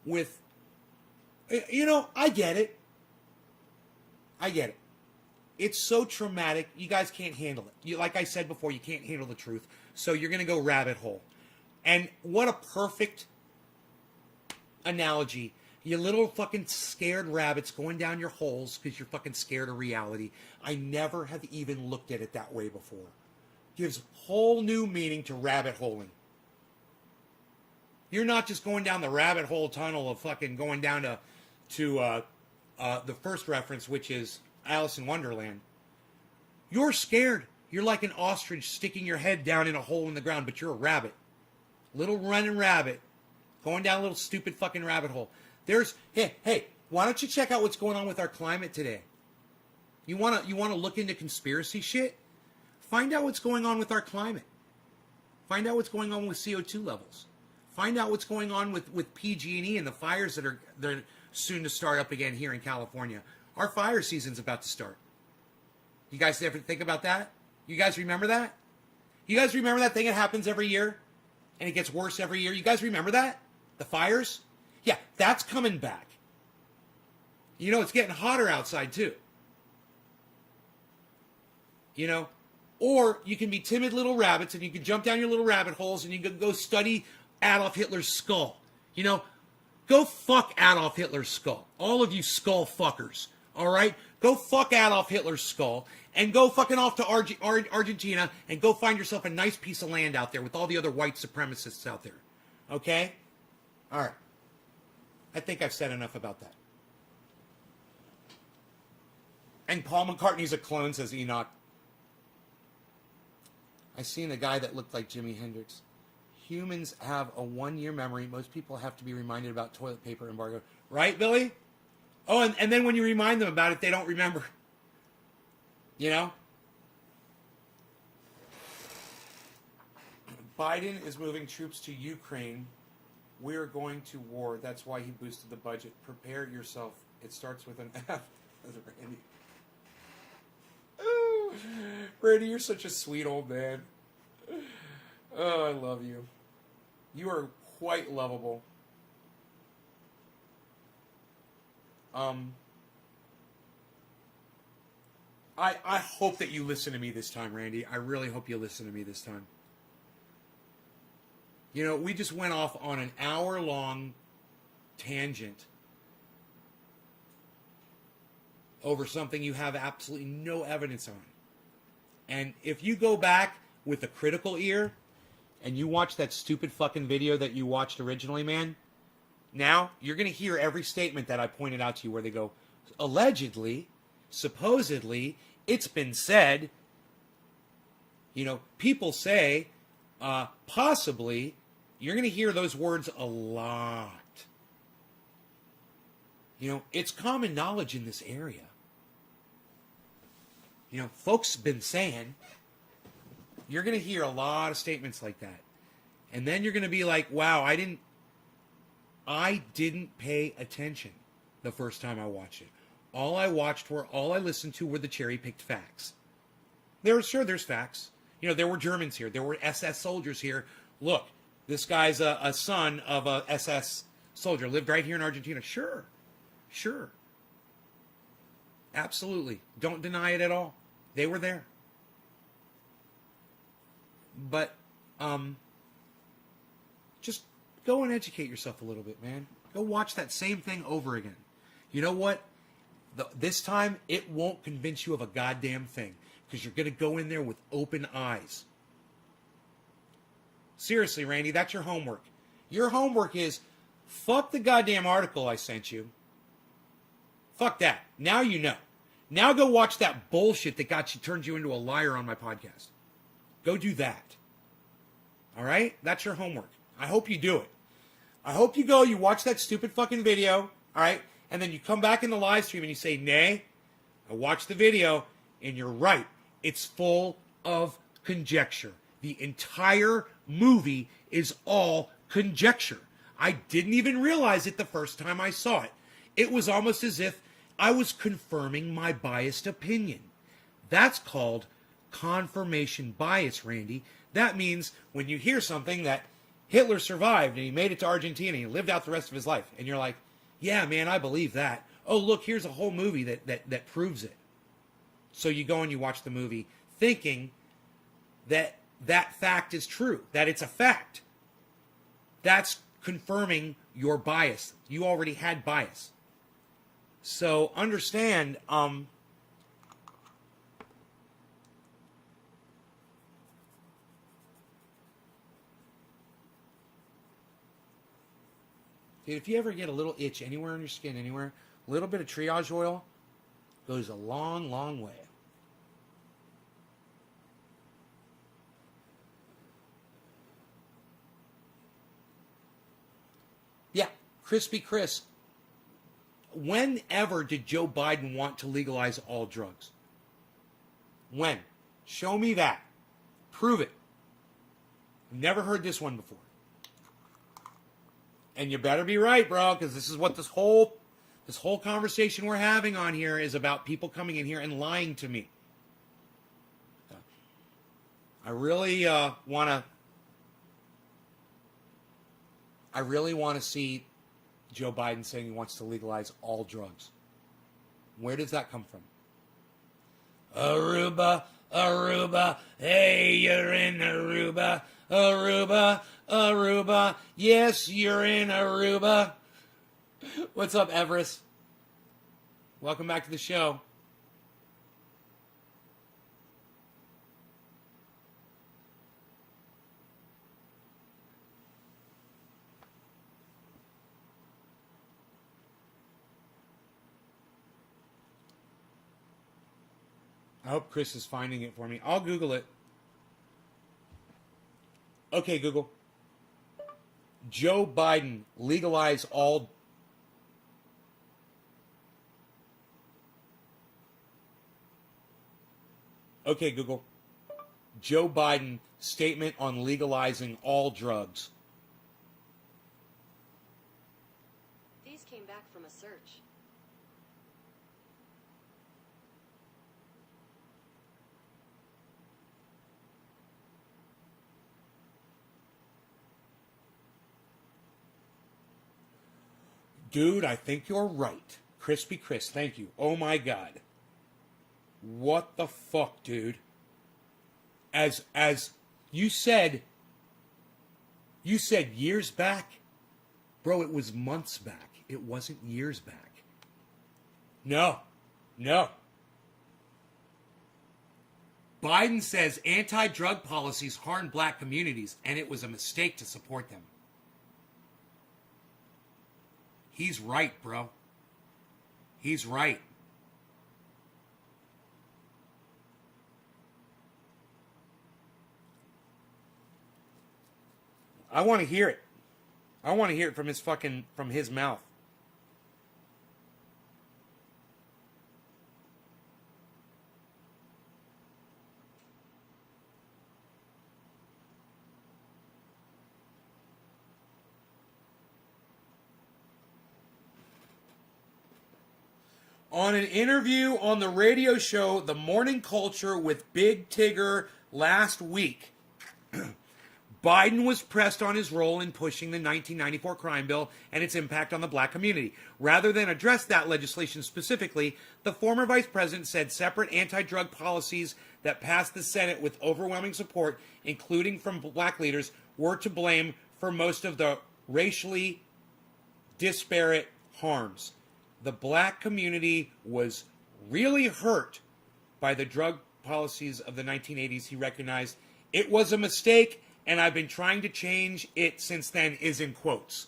With, you know, I get it. I get it. It's so traumatic. You guys can't handle it. Like I said before, you can't handle the truth. So you're going to go rabbit hole. And what a perfect analogy. You little fucking scared rabbits going down your holes because you're fucking scared of reality. I never have even looked at it that way before. Gives whole new meaning to rabbit holing. You're not just going down the rabbit hole tunnel of fucking going down to the first reference, which is Alice in Wonderland. You're scared. You're like an ostrich sticking your head down in a hole in the ground, but you're a rabbit. Little running rabbit. Going down a little stupid fucking rabbit hole. Hey, why don't you check out what's going on with our climate today? You wanna look into conspiracy shit? Find out what's going on with our climate. Find out what's going on with CO2 levels. Find out what's going on with PG&E and the fires that are soon to start up again here in California. Our fire season's about to start. You guys ever think about that? You guys remember that? You guys remember that thing that happens every year? And it gets worse every year? You guys remember that? The fires? Yeah, that's coming back. You know, it's getting hotter outside, too. You know? Or you can be timid little rabbits and you can jump down your little rabbit holes and you can go study Adolf Hitler's skull. You know? Go fuck Adolf Hitler's skull. All of you skull fuckers. All right? Go fuck Adolf Hitler's skull and go fucking off to Argentina and go find yourself a nice piece of land out there with all the other white supremacists out there. Okay? All right. I think I've said enough about that. And Paul McCartney's a clone, says Enoch. I seen a guy that looked like Jimi Hendrix. Humans have a 1-year memory. Most people have to be reminded about toilet paper embargo. Right, Billy? Oh, and then when you remind them about it, they don't remember. You know? Biden is moving troops to Ukraine. We're going to war. That's why he boosted the budget. Prepare yourself. It starts with an F. That's Randy. Ooh, Randy, you're such a sweet old man. Oh, I love you. You are quite lovable. I hope that you listen to me this time, Randy. I really hope you listen to me this time. You know, we just went off on an hour-long tangent over something you have absolutely no evidence on. And if you go back with a critical ear and you watch that stupid fucking video that you watched originally, man, now you're going to hear every statement that I pointed out to you where they go, allegedly, supposedly, it's been said, you know, people say, possibly, you're going to hear those words a lot. You know, it's common knowledge in this area. You know, folks have been saying, you're going to hear a lot of statements like that. And then you're going to be like, wow, I didn't pay attention the first time I watched it. All I listened to were the cherry-picked facts. There's facts. You know, there were Germans here. There were SS soldiers here. Look, this guy's a son of a SS soldier. Lived right here in Argentina. Sure. Absolutely. Don't deny it at all. They were there. But, just go and educate yourself a little bit, man. Go watch that same thing over again. You know what? This time, it won't convince you of a goddamn thing. Because you're going to go in there with open eyes. Seriously, Randy, that's your homework. Your homework is, fuck the goddamn article I sent you. Fuck that. Now you know. Now go watch that bullshit that turned you into a liar on my podcast. Go do that. All right? That's your homework. I hope you do it. I hope you watch that stupid fucking video, all right? And then you come back in the live stream and you say, nay, I watched the video, and you're right. It's full of conjecture. The entire movie is all conjecture. I didn't even realize it the first time I saw it. It was almost as if I was confirming my biased opinion. That's called confirmation bias, Randy. That means when you hear something that Hitler survived and he made it to Argentina and he lived out the rest of his life, and you're like, yeah, man, I believe that. Oh, look, here's a whole movie that proves it. So you go and you watch the movie thinking that fact is true, that it's a fact. That's confirming your bias. You already had bias. So understand, dude, if you ever get a little itch anywhere on your skin, anywhere, a little bit of triage oil goes a long, long way. Yeah, Crispy Chris. Whenever did Joe Biden want to legalize all drugs? When? Show me that. Prove it. I've never heard this one before. And you better be right, bro, because this is what this whole conversation we're having on here is about, people coming in here and lying to me. I really want to see Joe Biden saying he wants to legalize all drugs. Where does that come from? Aruba, Aruba, hey, you're in Aruba. Aruba, Aruba, yes, you're in Aruba. What's up, Everest? Welcome back to the show. I hope Chris is finding it for me. I'll Google it. Okay, Google. Joe Biden legalize all... Okay, Google. Joe Biden statement on legalizing all drugs. These came back from a search. Dude, I think you're right. Crispy Chris, thank you. Oh my God. What the fuck, dude? As you said years back. Bro, it was months back. It wasn't years back. No. Biden says anti-drug policies harm black communities, and it was a mistake to support them. He's right, bro. He's right. I want to hear it. I want to hear it from his mouth. On an interview on the radio show The Morning Culture with Big Tigger last week, Biden was pressed on his role in pushing the 1994 crime bill and its impact on the black community. Rather than address that legislation specifically, the former vice president said separate anti-drug policies that passed the Senate with overwhelming support, including from black leaders, were to blame for most of the racially disparate harms. The black community was really hurt by the drug policies of the 1980s. He recognized it was a mistake, and I've been trying to change it since then, is in quotes.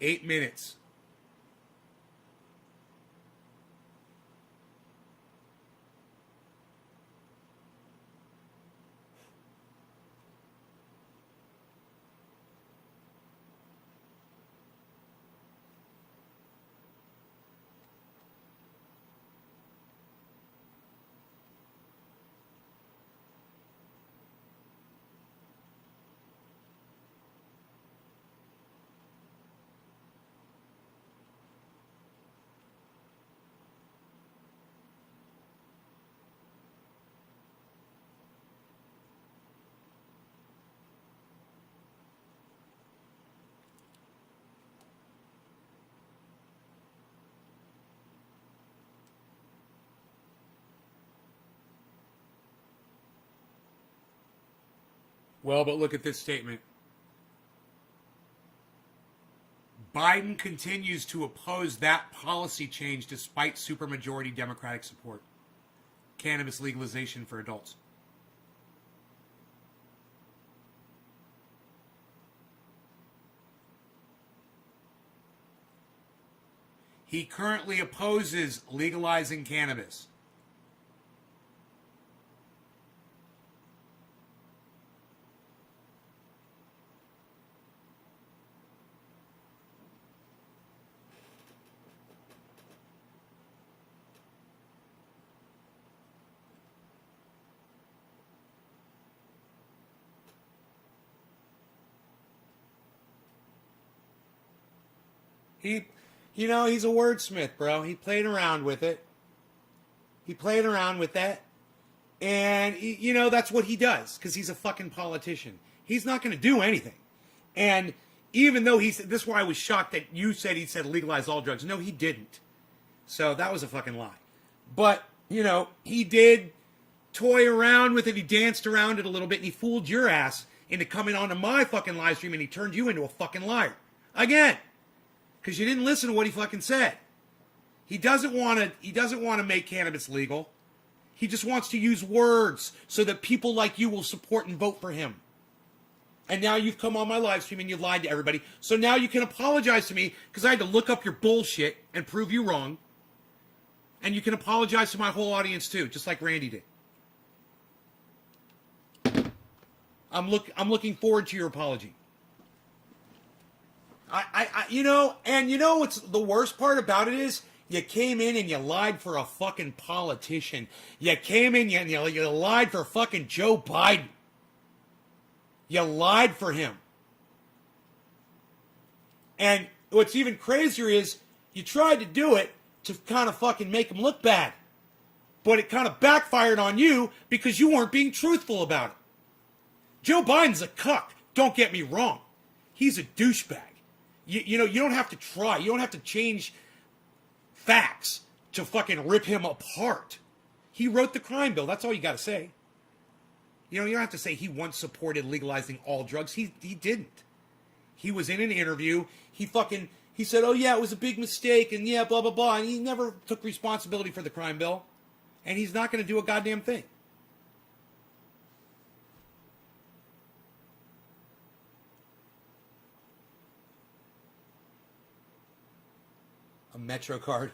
Eight minutes. Well, but look at this statement. Biden continues to oppose that policy change despite supermajority Democratic support. Cannabis legalization for adults. He currently opposes legalizing cannabis. He, you know, he's a wordsmith, bro. He played around with it. He played around with that. And, you know, that's what he does because he's a fucking politician. He's not going to do anything. And even though this is why I was shocked that you said he said legalize all drugs. No, he didn't. So that was a fucking lie. But, you know, he did toy around with it. He danced around it a little bit and he fooled your ass into coming onto my fucking live stream and he turned you into a fucking liar. Again. Because you didn't listen to what he fucking said. He doesn't want to make cannabis legal. He just wants to use words so that people like you will support and vote for him. And now you've come on my live stream and you lied to everybody. So now you can apologize to me because I had to look up your bullshit and prove you wrong. And you can apologize to my whole audience too, just like Randy did. I'm looking forward to your apology. You know what's the worst part about it is you came in and you lied for a fucking politician. You came in and you lied for fucking Joe Biden. You lied for him. And what's even crazier is you tried to do it to kind of fucking make him look bad. But it kind of backfired on you because you weren't being truthful about it. Joe Biden's a cuck. Don't get me wrong. He's a douchebag. You know, you don't have to try. You don't have to change facts to fucking rip him apart. He wrote the crime bill. That's all you got to say. You know, you don't have to say he once supported legalizing all drugs. He didn't. He was in an interview. He said, oh yeah, it was a big mistake and yeah, blah, blah, blah. And he never took responsibility for the crime bill. And he's not going to do a goddamn thing. A Metro card.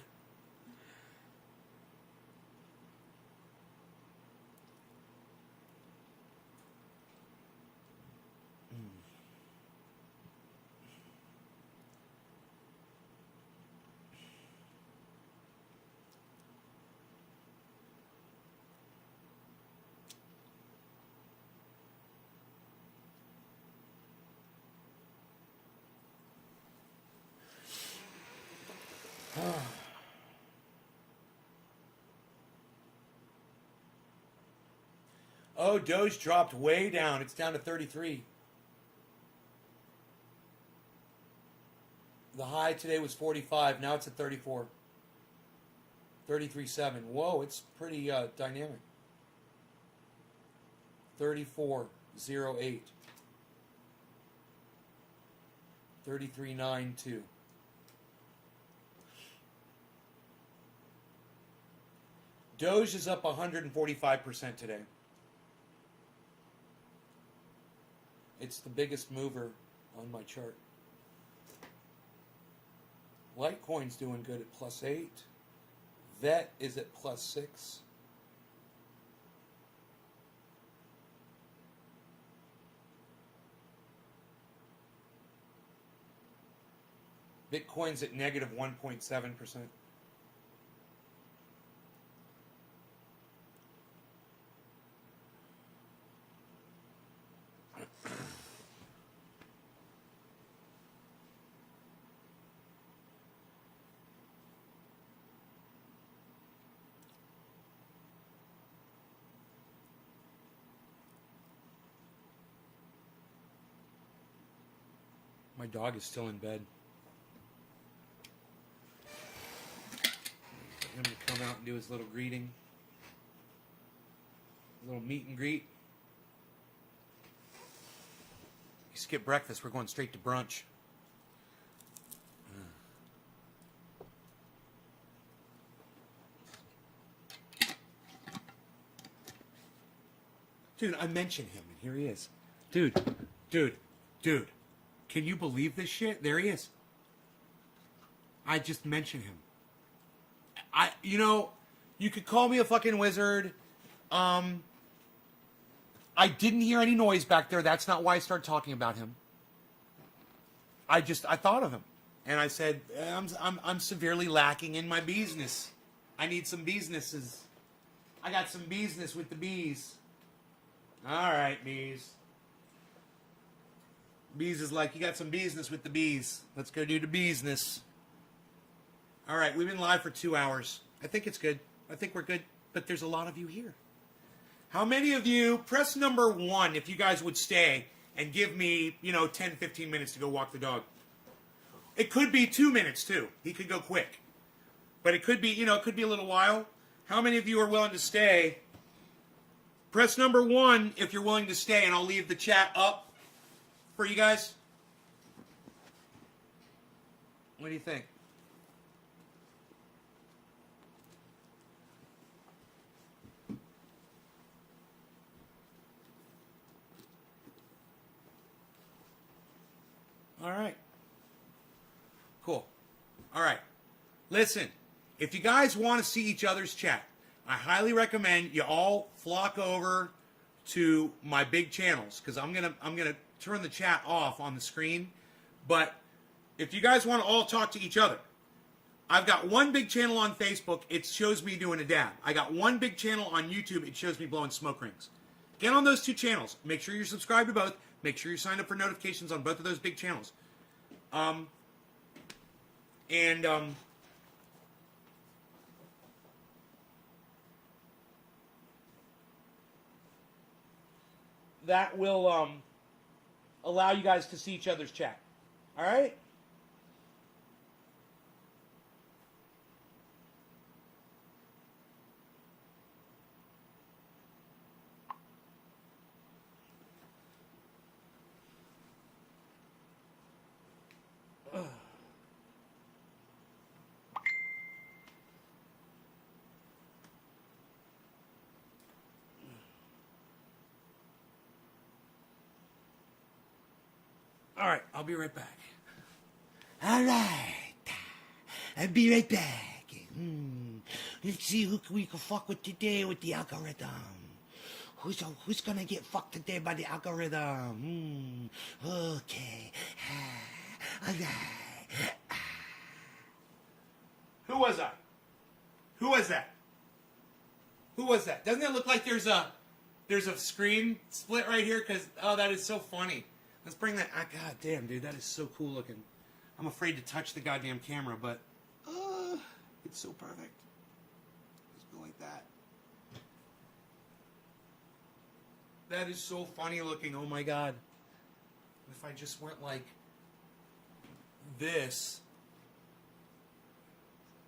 Oh, Doge dropped way down. It's down to 33. The high today was 45. Now it's at 34. 33.7. Whoa, it's pretty dynamic. 34.08. 33.92. Doge is up 145% today. It's the biggest mover on my chart. Litecoin's doing good at +8. VET is at +6. Bitcoin's at negative 1.7%. My dog is still in bed. I'm going to come out and do his little greeting. A little meet and greet. You skip breakfast, we're going straight to brunch. Dude, I mentioned him, and here he is. Dude. Can you believe this shit? There he is. I just mentioned him. You could call me a fucking wizard. I didn't hear any noise back there. That's not why I started talking about him. I thought of him. And I said, I'm severely lacking in my business. I need some businesses. I got some business with the bees. All right, bees. Bees is like, you got some business with the bees. Let's go do the business. All right, we've been live for 2 hours. I think it's good. I think we're good. But there's a lot of you here. How many of you, press number 1 if you guys would stay and give me, 10, 15 minutes to go walk the dog. It could be 2 minutes, too. He could go quick. But it could be, it could be a little while. How many of you are willing to stay? Press number 1 if you're willing to stay, and I'll leave the chat up for you guys. What do you think? All right. Cool. All right. Listen, if you guys want to see each other's chat, I highly recommend you all flock over to my big channels because I'm gonna turn the chat off on the screen. But if you guys want to all talk to each other, I've got one big channel on Facebook. It shows me doing a dab. I got one big channel on YouTube. It shows me blowing smoke rings. Get on those 2 channels. Make sure you're subscribed to both. Make sure you're signed up for notifications on both of those big channels. That will allow you guys to see each other's chat. All right? All right, I'll be right back. All right, I'll be right back. Let's see who we can fuck with today with the algorithm. Who's gonna get fucked today by the algorithm? Okay. All right. Who was that? Who was that? Who was that? Doesn't it look like there's a screen split right here? That is so funny. Let's bring that. God damn, dude, that is so cool looking. I'm afraid to touch the goddamn camera, but it's so perfect. Just go like that. That is so funny looking. Oh my god. If I just went like this.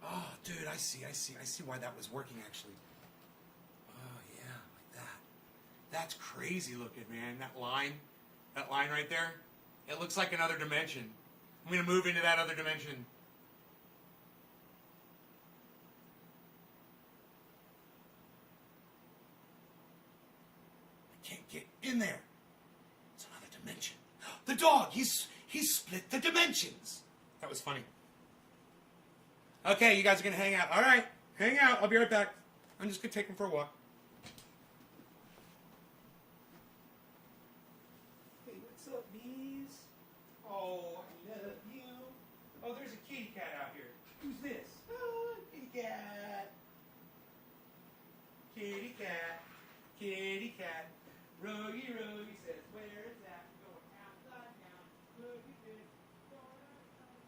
Oh, dude, I see why that was working actually. Oh yeah, like that. That's crazy looking, man. That line right there, it looks like another dimension. I'm going to move into that other dimension. I can't get in there. It's another dimension. The dog, he's split the dimensions. That was funny. Okay, you guys are going to hang out. All right, hang out. I'll be right back. I'm just going to take him for a walk. What's up, bees? Oh, I love you. Oh, there's a kitty cat out here. Who's this? Oh, kitty cat. Kitty cat. Kitty cat. Rogie says, where is that? Going outside now. Rogie says, going outside.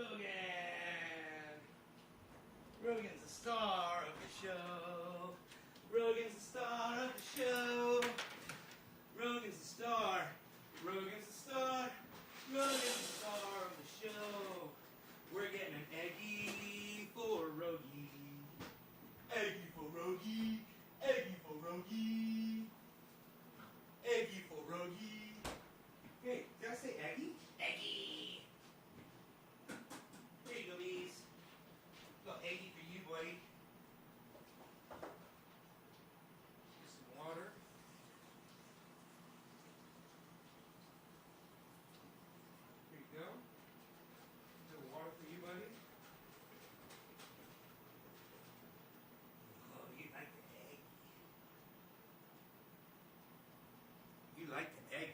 Rogan. Rogan's the star of the show. Rogan's the star of the show. Rogan's the star. Rogan's the star. Rogan's the star of the show. We're getting an Eggie for Rogie. Eggie for Rogie. Eggie for Rogie. Eggie for Rogie. Hey, did I say Eggie? Eggie. Here you go, bees. Little Eggie for you, buddy. Get some water. Here you go. A little water for you, buddy. Oh, you like the egg. You like the egg.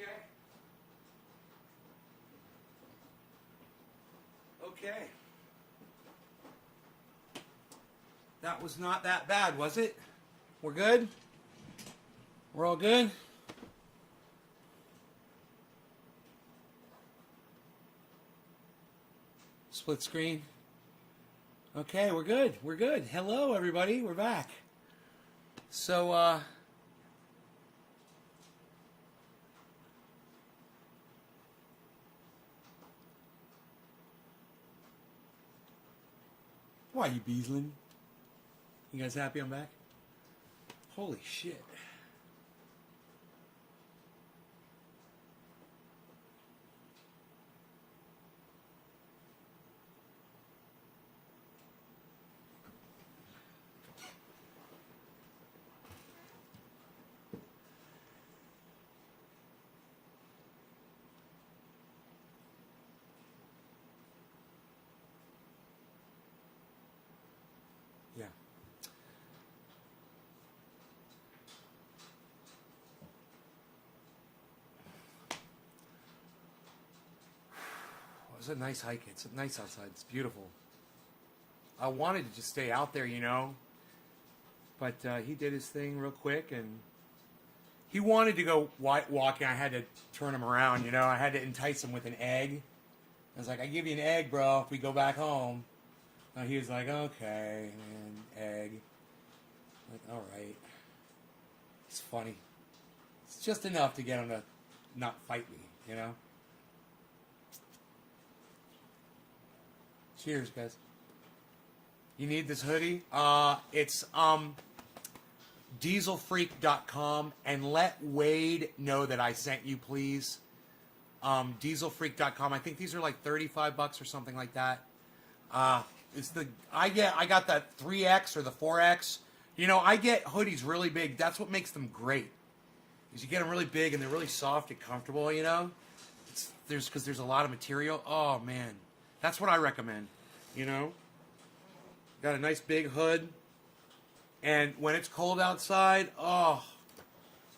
Okay. Okay. That was not that bad, was it? We're good? We're all good? Split screen. Okay, we're good. We're good. Hello, everybody. We're back. So, why you beesling? You guys happy I'm back? Holy shit. Yeah. It was a nice hike. It's nice outside. It's beautiful. I wanted to just stay out there, you know. But he did his thing real quick, and he wanted to go walking. I had to turn him around, you know. I had to entice him with an egg. I was like, I give you an egg, bro, if we go back home. And he was like, okay, man, egg. I'm like, all right. It's funny. It's just enough to get him to not fight me, you know. Cheers, guys. You need this hoodie? It's dieselfreak.com, and let Wade know that I sent you, please. Dieselfreak.com. I think these are like $35 or something like that. I got that 3X or the 4X. You know, I get hoodies really big. That's what makes them great. Is you get them really big and they're really soft and comfortable, you know? Because there's a lot of material. Oh man. That's what I recommend, you know? Got a nice big hood. And when it's cold outside, oh,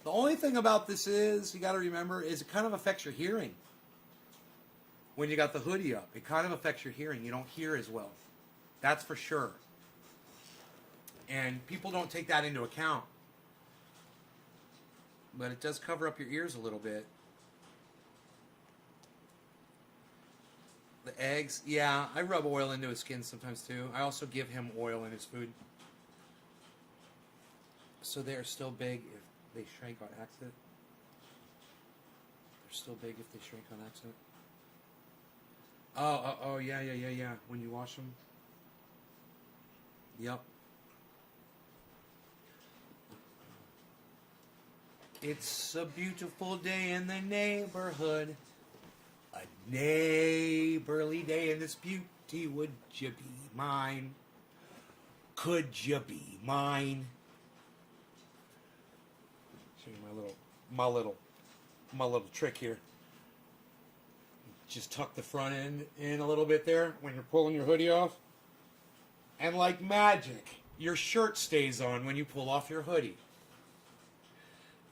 the only thing about this is, you got to remember, is it kind of affects your hearing. When you got the hoodie up, it kind of affects your hearing. You don't hear as well. That's for sure. And people don't take that into account. But it does cover up your ears a little bit. The eggs, yeah, I rub oil into his skin sometimes too. I also give him oil in his food. So they're still big if they shrink on accident. They're still big if they shrink on accident. Oh, yeah. When you wash them. Yep. It's a beautiful day in the neighborhood. A neighborly day in this beauty. Would you be mine? Could you be mine? Show you my little trick here. Just tuck the front end in a little bit there when you're pulling your hoodie off. And like magic, your shirt stays on when you pull off your hoodie.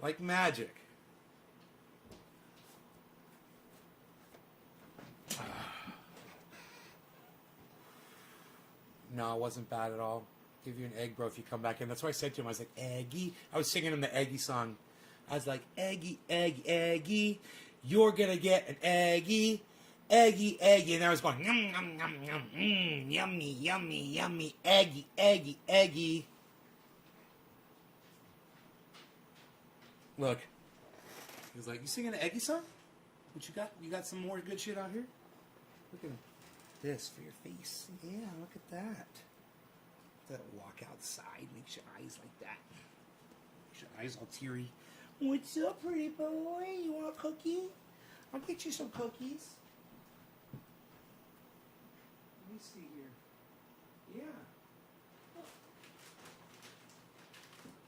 Like magic. No, it wasn't bad at all. give you an egg, bro, if you come back in. That's why I said to him, I was like, Eggy. I was singing him the Eggy song. I was like, Eggy, Eggy, Eggy. You're going to get an Eggy. Eggy, Eggy. And I was going, yum, yum, yum, yum. Yummy, yummy, yummy. Eggy, Eggy, Eggy. Look. He was like, you singing an Eggy song? What you got? You got some more good shit out here? Look at this for your face. Yeah, look at that. That walk outside. Makes your eyes like that. Makes your eyes all teary. What's up, pretty boy? You want a cookie? I'll get you some cookies. Let me see here. Yeah.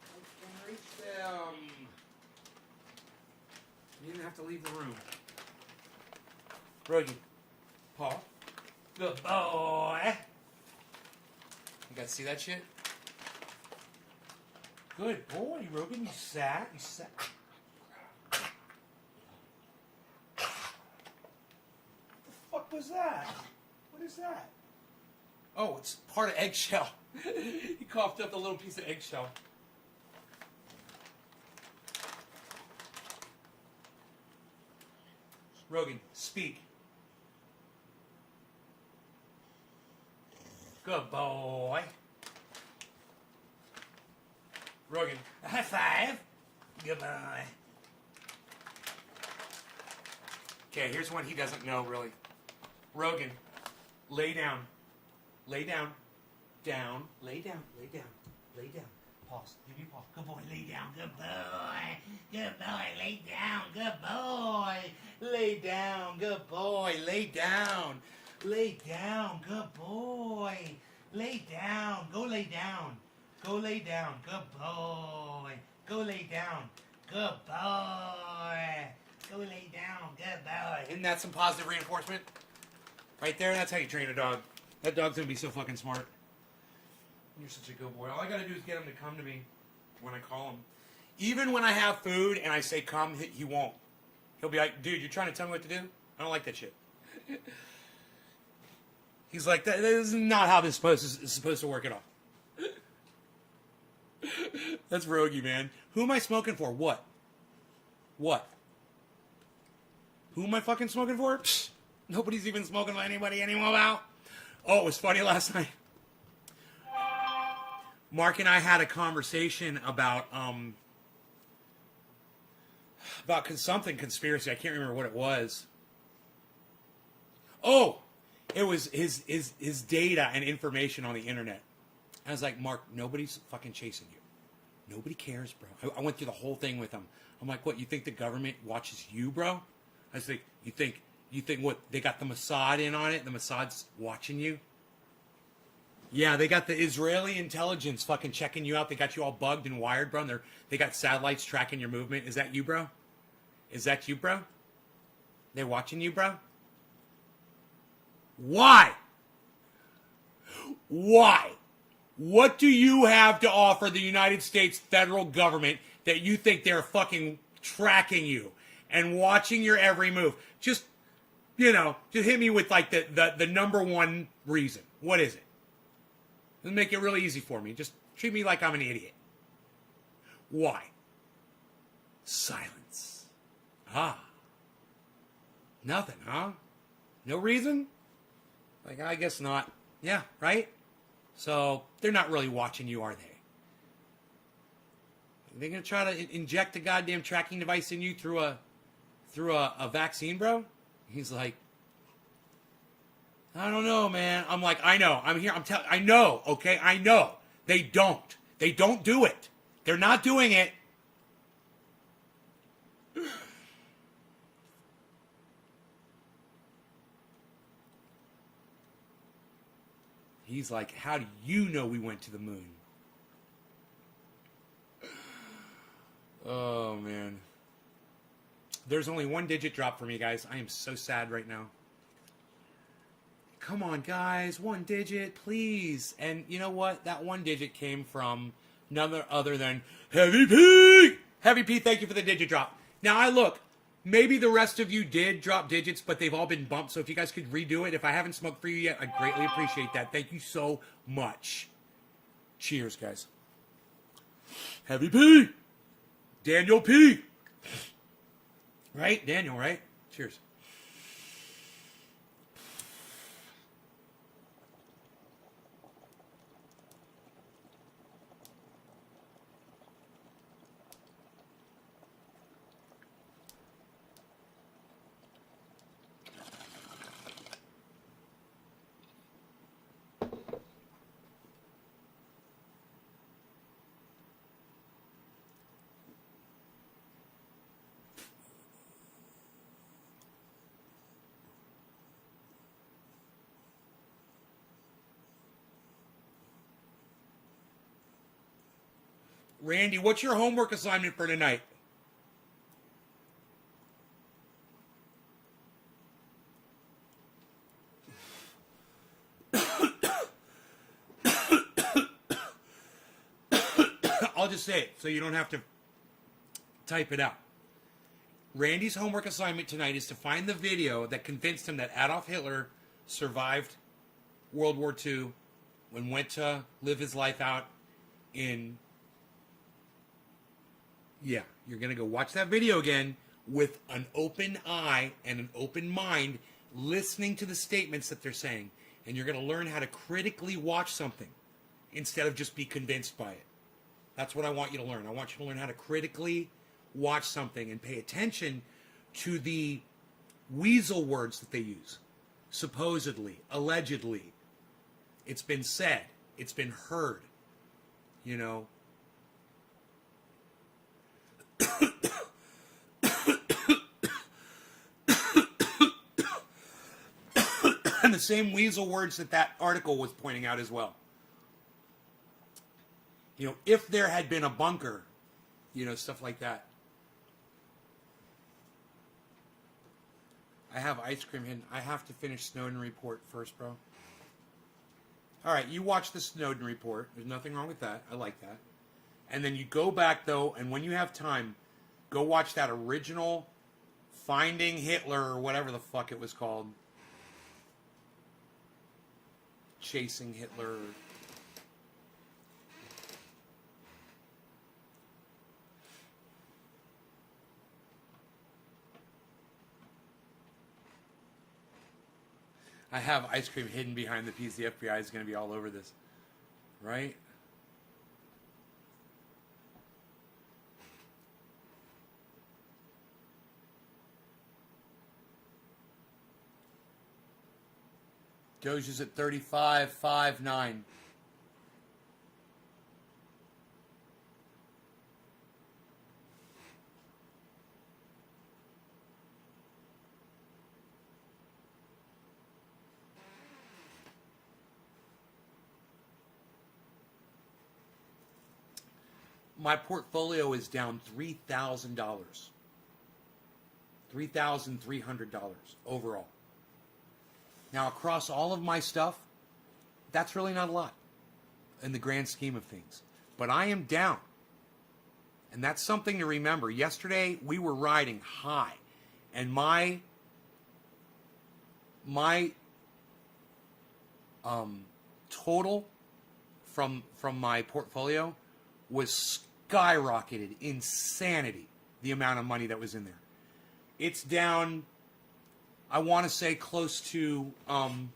I can reach them. You didn't have to leave the room. Rogie. Paul. Good boy. You guys see that shit? Good boy, Rogan. You sat. You sat. What the fuck was that? What is that? Oh, it's part of eggshell. He coughed up a little piece of eggshell. Rogan, speak. Good boy. Rogan, high five. Good boy. Okay, here's one he doesn't know, really. Rogan, lay down. Lay down. Down. Lay down. Lay down. Lay down. Pause. Give me a pause. Good boy, lay down. Good boy. Good boy, lay down. Good boy. Lay down. Good boy. Lay down. Lay down. Good boy. Lay down. Go lay down. Go lay down. Good boy. Go lay down. Good boy. Go lay down. Good boy. Isn't that some positive reinforcement? Right there, that's how you train a dog. That dog's gonna be so fucking smart. You're such a good boy. All I gotta do is get him to come to me when I call him. Even when I have food and I say come, he won't. He'll be like, dude, you're trying to tell me what to do? I don't like that shit. He's like, this is not how this is supposed to work at all. That's Rogie, man. Who am I smoking for? What? What? Who am I fucking smoking for? Psh, nobody's even smoking for anybody anymore now. Oh, it was funny last night. Mark and I had a conversation about something conspiracy. I can't remember what it was. Oh, it was his data and information on the internet. I was like, Mark, nobody's fucking chasing you. Nobody cares, bro. I went through the whole thing with him. I'm like, what? You think the government watches you, bro? I was like, you think what? They got the Mossad in on it. The Mossad's watching you. Yeah, they got the Israeli intelligence fucking checking you out. They got you all bugged and wired, bro. And they got satellites tracking your movement. Is that you, bro? Is that you, bro? They're watching you, bro? Why? Why? What do you have to offer the United States federal government that you think they're fucking tracking you and watching your every move? Just hit me with like the number one reason. What is it? It'll make it really easy for me. Just treat me like I'm an idiot. Why? Silence. Ah. Nothing, huh? No reason? Like, I guess not. Yeah, right? So, they're not really watching you, are they? They're going to try to inject a goddamn tracking device in you through a vaccine, bro? He's like, I don't know, man. I'm like, I know. I'm here. I know, okay? I know. They don't. They don't do it. They're not doing it. He's like, how do you know we went to the moon? Oh, man. There's only one digit drop for me, guys. I am so sad right now. Come on, guys. One digit, please. And you know what? That one digit came from none other than Heavy P! Heavy P, thank you for the digit drop. Now, I look. Maybe the rest of you did drop digits, but they've all been bumped. So if you guys could redo it. If I haven't smoked for you yet, I greatly appreciate that. Thank you so much. Cheers, guys. Heavy P. Daniel P. Right? Daniel, right? Cheers. Randy, what's your homework assignment for tonight? I'll just say it so you don't have to type it out. Randy's homework assignment tonight is to find the video that convinced him that Adolf Hitler survived World War II and went to live his life out in... Yeah, you're going to go watch that video again with an open eye and an open mind, listening to the statements that they're saying. And you're going to learn how to critically watch something instead of just be convinced by it. That's what I want you to learn. I want you to learn how to critically watch something and pay attention to the weasel words that they use. Supposedly, allegedly. It's been said. It's been heard. You know. And the same weasel words that article was pointing out as well. You know, if there had been a bunker, you know, stuff like that. I have ice cream hidden. I have to finish Snowden report first, bro. All right, you watch the Snowden report. There's nothing wrong with that. I like that. And then you go back, though, and when you have time, go watch that original Finding Hitler or whatever the fuck it was called. Chasing Hitler. I have ice cream hidden behind the piece. The FBI is going to be all over this. Right? Doge is at 35.59. My portfolio is down $3,000. $3,300 overall. Now, across all of my stuff, that's really not a lot in the grand scheme of things. But I am down. And that's something to remember. Yesterday, we were riding high. And my total from my portfolio was skyrocketed. Insanity, the amount of money that was in there. It's down, I want to say, close to I'm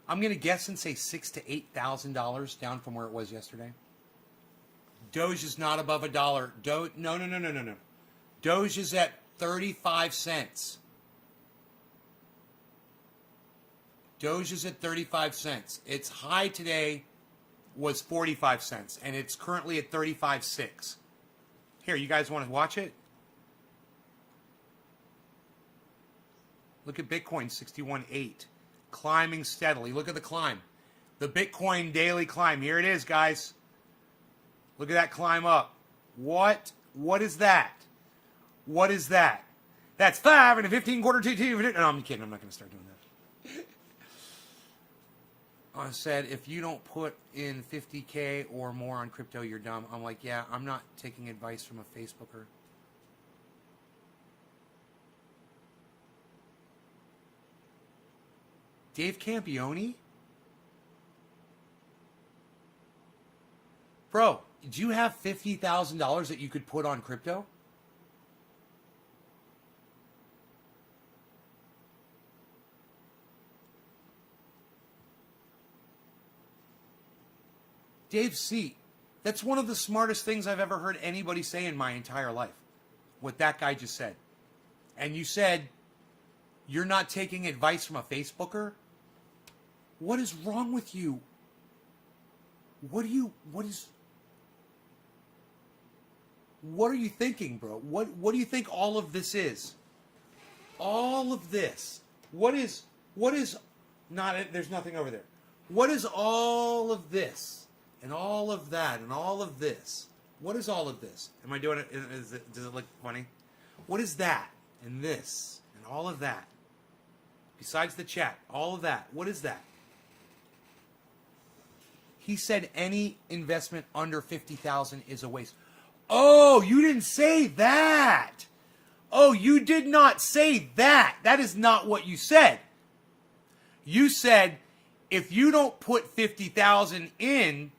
going to guess and say $6,000 to $8,000 down from where it was yesterday. Doge is not above $1. No. Doge is at 35 cents. Doge is at 35 cents. Its high today was 45 cents, and it's currently at 35.6. Here, you guys want to watch it? Look at Bitcoin, 61.8. Climbing steadily. Look at the climb. The Bitcoin daily climb. Here it is, guys. Look at that climb up. What is that? What is that? That's 5 and a 15 quarter two. No, I'm kidding. I'm not going to start doing that. I said, if you don't put in 50K or more on crypto, you're dumb. I'm like, yeah, I'm not taking advice from a Facebooker. Dave Campione? Bro, do you have $50,000 that you could put on crypto? Dave C., that's one of the smartest things I've ever heard anybody say in my entire life. What that guy just said. And you said, you're not taking advice from a Facebooker? What is wrong with you? What are you thinking, bro? What do you think all of this is? All of this. What is not, there's nothing over there. What is all of this? And all of that, and all of this. What is all of this? Am I doing it? Does it look funny? What is that? And this? And all of that? Besides the chat, all of that. What is that? He said any investment under $50,000 is a waste. Oh, you didn't say that. Oh, you did not say that. That is not what you said. You said if you don't put $50,000 in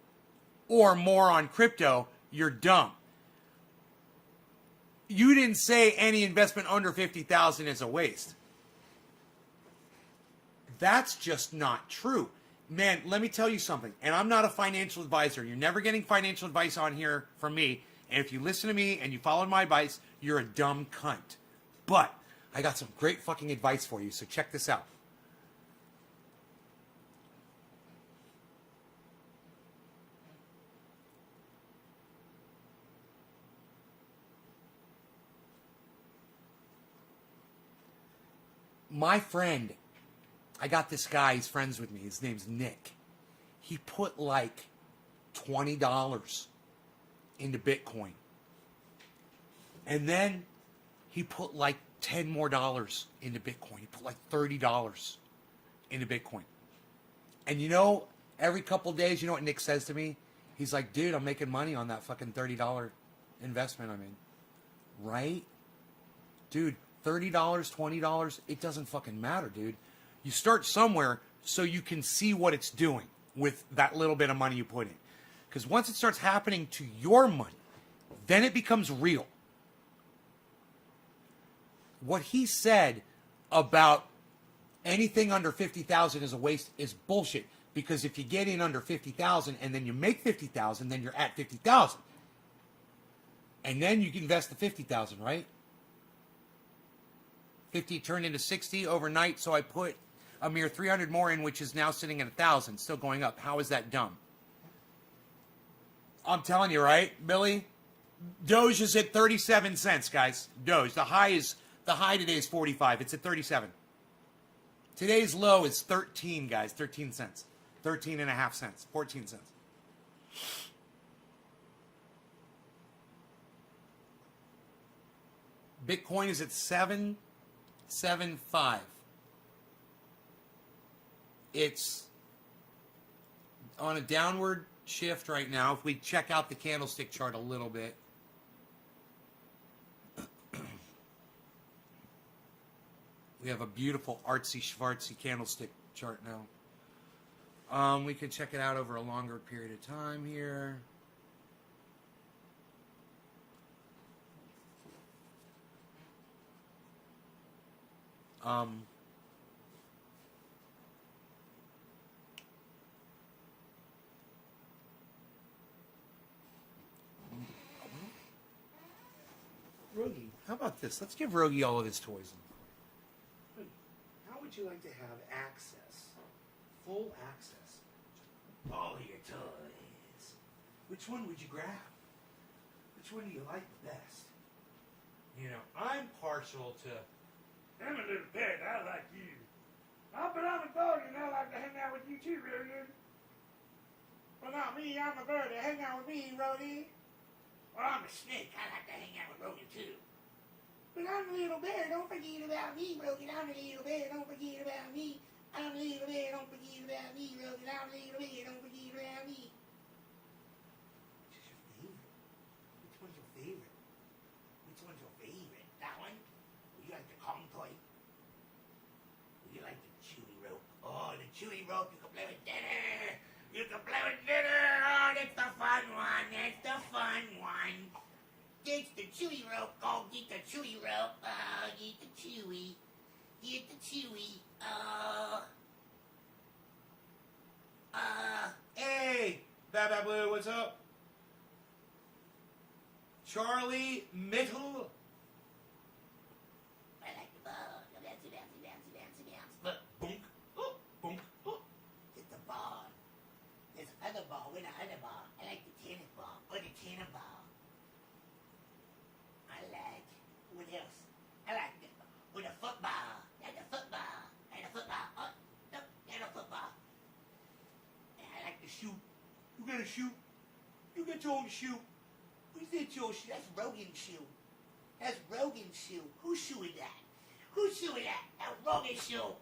or more on crypto, you're dumb. You didn't say any investment under $50,000 is a waste. That's just not true. Man, let me tell you something. And I'm not a financial advisor. You're never getting financial advice on here from me. And if you listen to me and you follow my advice, you're a dumb cunt. But I got some great fucking advice for you. So check this out. My friend, I got this guy, he's friends with me. His name's Nick. He put like $20 into Bitcoin. And then he put like $10 more into Bitcoin. He put like $30 into Bitcoin. And you know, every couple days, you know what Nick says to me? He's like, dude, I'm making money on that fucking $30 investment I'm in. Right? Dude, $30, $20, it doesn't fucking matter, dude. You start somewhere so you can see what it's doing with that little bit of money you put in. Because once it starts happening to your money, then it becomes real. What he said about anything under $50,000 is a waste is bullshit. Because if you get in under $50,000 and then you make $50,000, then you're at $50,000. And then you can invest the $50,000, right? 50 turned into 60 overnight, so I put a mere 300 more in, which is now sitting at 1,000, still going up. How is that dumb? I'm telling you, right, Billy? Doge is at 37 cents, guys. Doge. The high today is 45. It's at 37. Today's low is 13, guys. 13 cents. 13 and a half cents. 14 cents. Bitcoin is at 775. It's on a downward shift right now. If we check out the candlestick chart a little bit. We have a beautiful artsy-schwartsy candlestick chart now. We can check it out over a longer period of time here. Rogie, how about this? Let's give Rogie all of his toys. How would you like to have access, full access, to all of your toys? Which one would you grab? Which one do you like the best? You know, I'm partial to... I'm a little pet, I like you. Oh, but I'm a bird and I like to hang out with you too, Rody. Well, not me, I'm a bird. Hang out with me, Rody. Well, I'm a snake. I like to hang out with Rody too. But I'm a little bear. Don't forget about me, Rody. I'm a little bear. Don't forget about me. I'm a little bear. Don't forget about me, Rody. I'm a little bear. Don't forget about me. Which is your favorite? Which one's your favorite? Which one's your favorite? That one? Would you like the Kong toy? Would you like the chewy rope? Oh, That's the chewy rope. Oh, get the chewy rope. Get the chewy. Get the chewy. Hey, Bad Blue, what's up? Charlie Mitchell. I like the ball. Bouncy, bouncy, bouncy, bouncy, bounce. Look, boom, oh, boom, oh. It's the ball. There's another ball with another ball. I like the tennis ball or the tennis ball. I like, what else? I like the, with a football. Like the football. Like the football. Oh, no, not a football. And I like to shoot. You gotta shoot. You got your own shoe. Who's that your shoe? That's Rogan's shoe. That's Rogan's shoe. Whose shoe is that? Whose shoe is that? That's Rogan's shoe.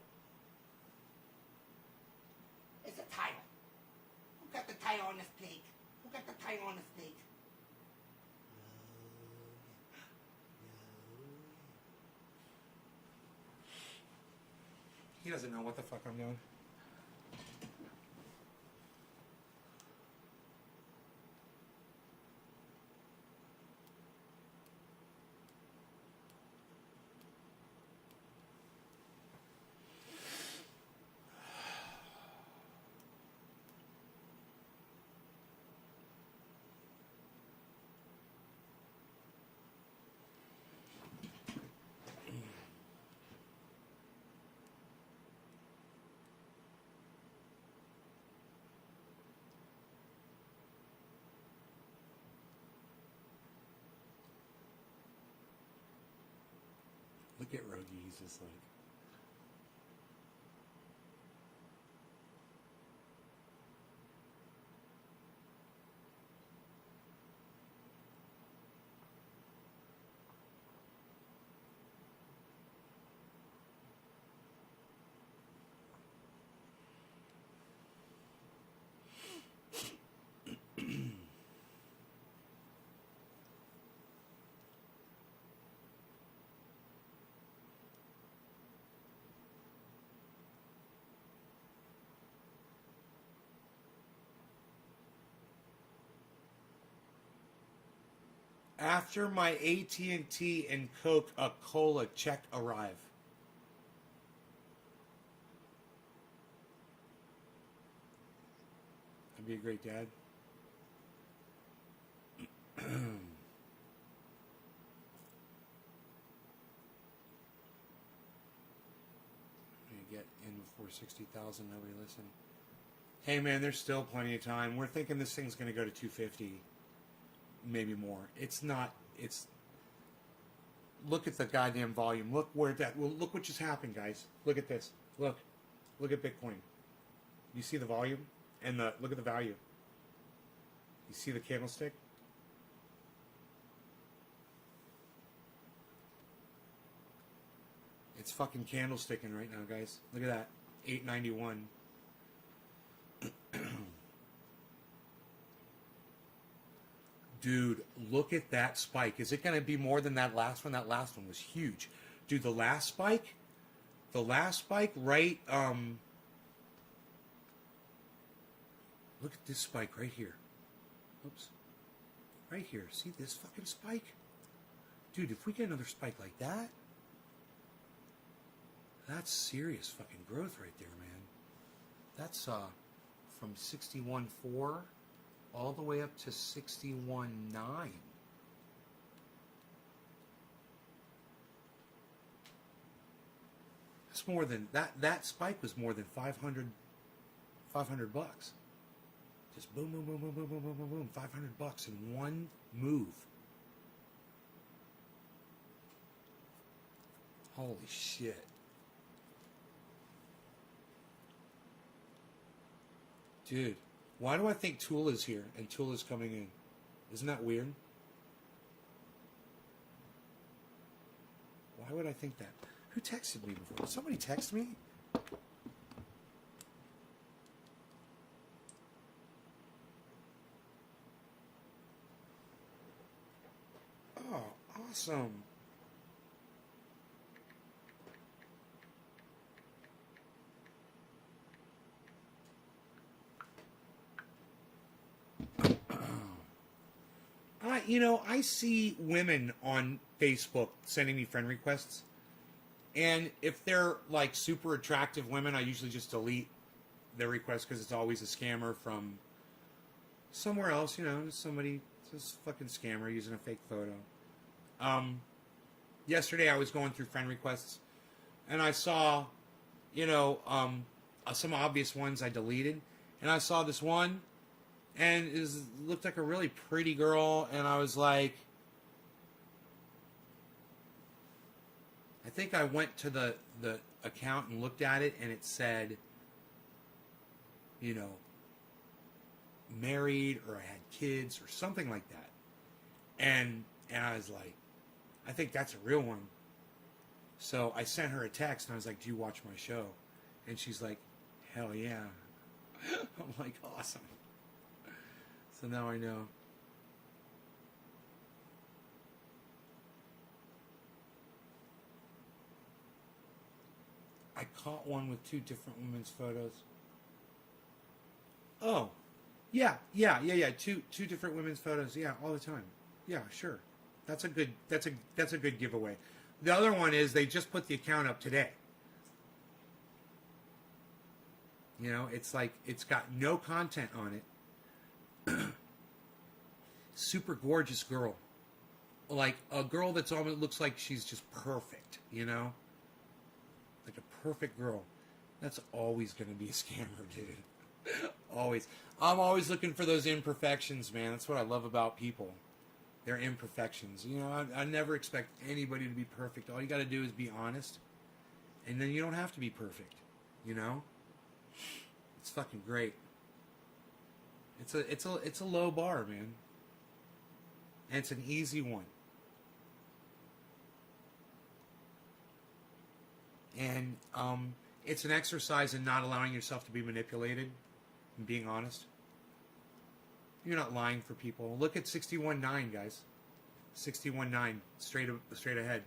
It's a title. Who got the title on the snake? Who got the title on the snake? He doesn't know what the fuck I'm doing. Look at Rogie, he's just like... After my AT&T and Coca-Cola check arrive. I'd be a great dad. Get in before 60,000, nobody listen. Hey man, there's still plenty of time. We're thinking this thing's going to go to 250. Maybe more. It's not. It's. Look at the goddamn volume. Look where that. Well, look what just happened, guys. Look at this. Look at Bitcoin. You see the volume and the look at the value. You see the candlestick. It's fucking candlesticking right now, guys. Look at that. 891. Dude, look at that spike. Is it going to be more than that last one? That last one was huge. Dude, the last spike, right, look at this spike right here. Oops. Right here. See this fucking spike? Dude, if we get another spike like that, that's serious fucking growth right there, man. That's from 61.4 all the way up to 61.9. That's more than that spike was more than 500 bucks. Just boom, boom, boom, boom, boom, boom, boom, boom, boom. 500 bucks in one move. Holy shit. Dude, why do I think Tool is here and Tool is coming in? Isn't that weird? Why would I think that? Who texted me before? Did somebody text me? Oh, awesome. I see women on Facebook sending me friend requests, and if they're like super attractive women, I usually just delete their request because it's always a scammer from somewhere else. Just somebody, just fucking scammer using a fake photo. Yesterday I was going through friend requests, and I saw, some obvious ones I deleted, and I saw this one, and it looked like a really pretty girl, and I was like, I think I went to the account and looked at it, and it said, married, or I had kids, or something like that, and I was like, I think that's a real one. So I sent her a text, and I was like, do you watch my show? And she's like, hell yeah. I'm like, awesome. So now I know. I caught one with 2 different women's photos. Oh, yeah. 2 different women's photos. Yeah, all the time. Yeah, sure. That's a good giveaway. The other one is they just put the account up today. It's like it's got no content on it. Super gorgeous girl. Like a girl that's almost looks like she's just perfect, Like a perfect girl. That's always going to be a scammer, dude. Always. I'm always looking for those imperfections, man. That's what I love about people. Their imperfections. I never expect anybody to be perfect. All you got to do is be honest. And then you don't have to be perfect. It's fucking great. It's a low bar, man. And it's an easy one. And it's an exercise in not allowing yourself to be manipulated and being honest. You're not lying for people. Look at 61.9, guys. 61.9, straight ahead.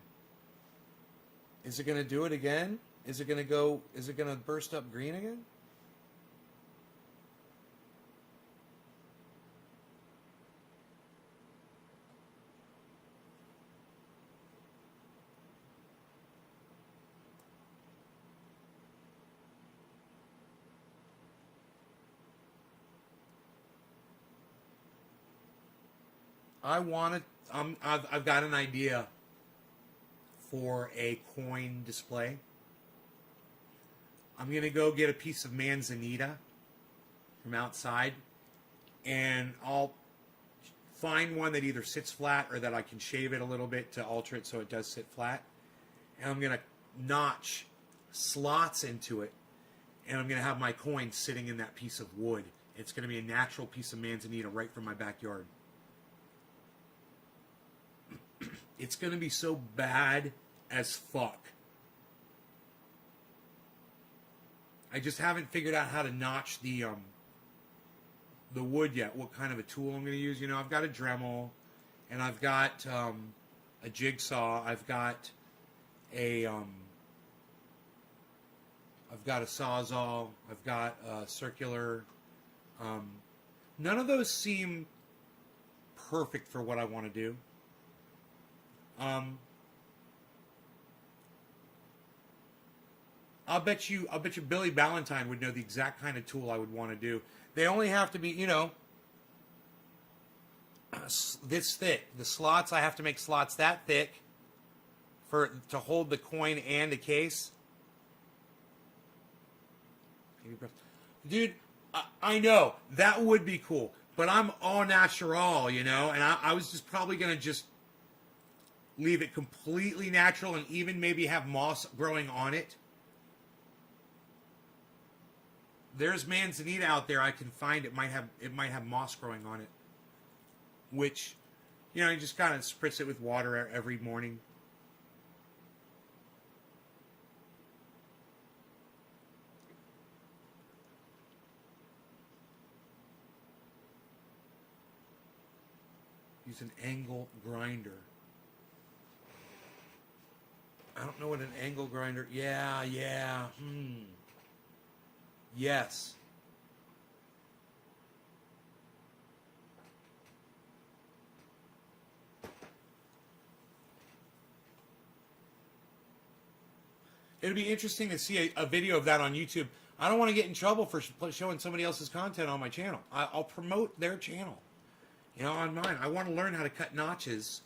Is it going to do it again? Is it going to burst up green again? I've got an idea for a coin display. I'm going to go get a piece of manzanita from outside, and I'll find one that either sits flat or that I can shave it a little bit to alter it so it does sit flat. And I'm going to notch slots into it, and I'm going to have my coin sitting in that piece of wood. It's going to be a natural piece of manzanita right from my backyard. It's going to be so bad as fuck. I just haven't figured out how to notch the wood yet. What kind of a tool I'm going to use? I've got a Dremel, and I've got a jigsaw. I've got a Sawzall. I've got a circular. None of those seem perfect for what I want to do. I'll bet you Billy Ballantyne would know the exact kind of tool I would want to do. They only have to be, this thick. The slots, I have to make slots that thick to hold the coin and the case. Dude, I know, that would be cool. But I'm all natural, and I was just probably going to just leave it completely natural and even maybe have moss growing on it. There's manzanita out there I can find. It might have moss growing on it. Which, you just kind of spritz it with water every morning. Use an angle grinder. I don't know what an angle grinder... Yeah. Yes. It'd be interesting to see a video of that on YouTube. I don't want to get in trouble for showing somebody else's content on my channel. I'll promote their channel, you know, on mine. I want to learn how to cut notches.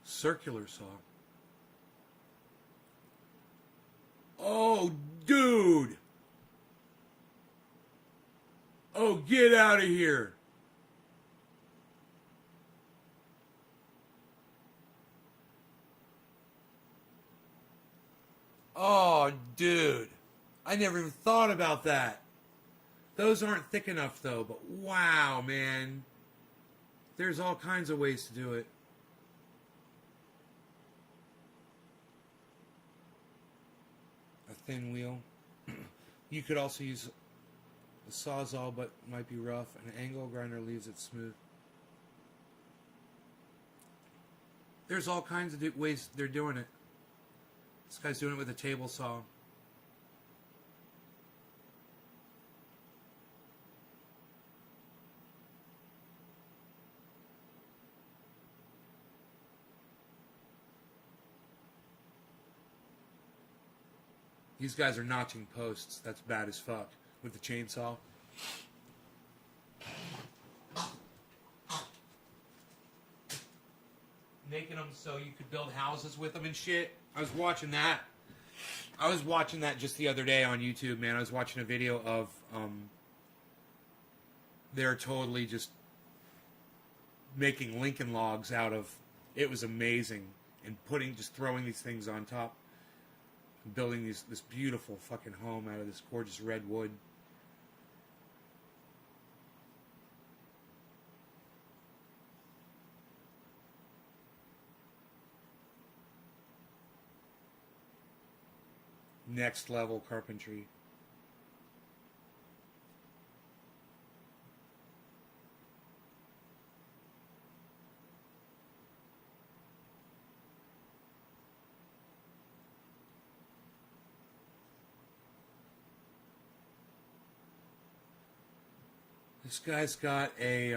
Circular saw. Oh, dude. Oh, get out of here. Oh, dude. I never even thought about that. Those aren't thick enough, though, but wow, man. There's all kinds of ways to do it. A thin wheel. You could also use a sawzall, but it might be rough. An angle grinder leaves it smooth. There's all kinds of ways they're doing it. This guy's doing it with a table saw. These guys are notching posts. That's bad as fuck. With the chainsaw. Making them so you could build houses with them and shit. I was watching that. I was watching that just the other day on YouTube, man. I was watching a video of they're totally just making Lincoln logs out of. It was amazing, and just throwing these things on top, and building this beautiful fucking home out of this gorgeous red wood. Next level carpentry. This guy's got a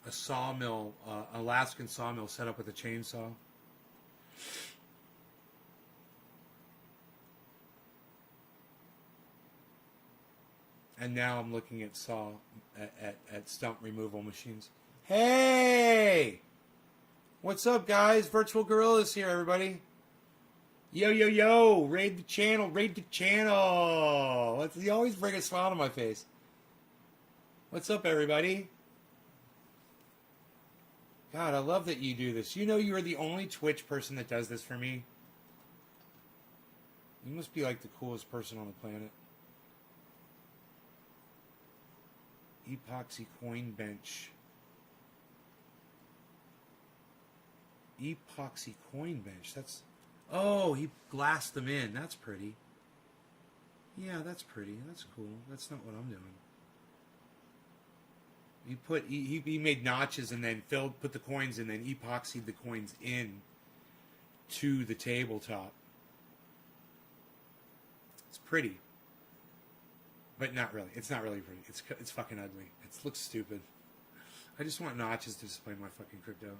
sawmill, Alaskan sawmill set up with a chainsaw. And now I'm looking at stump removal machines. Hey! What's up, guys? Virtual Gorillas here, everybody. Yo, yo, yo! Raid the channel, raid the channel! You always bring a smile to my face. What's up, everybody? God, I love that you do this. You know you are the only Twitch person that does this for me. You must be like the coolest person on the planet. Epoxy coin bench. Epoxy coin bench. That's... Oh, he glassed them in. That's pretty. Yeah, that's pretty. That's cool. That's not what I'm doing. He made notches and then put the coins in, then epoxied the coins in to the tabletop. It's pretty. But not really. It's not really pretty. It's fucking ugly. It looks stupid. I just want notches to display my fucking crypto.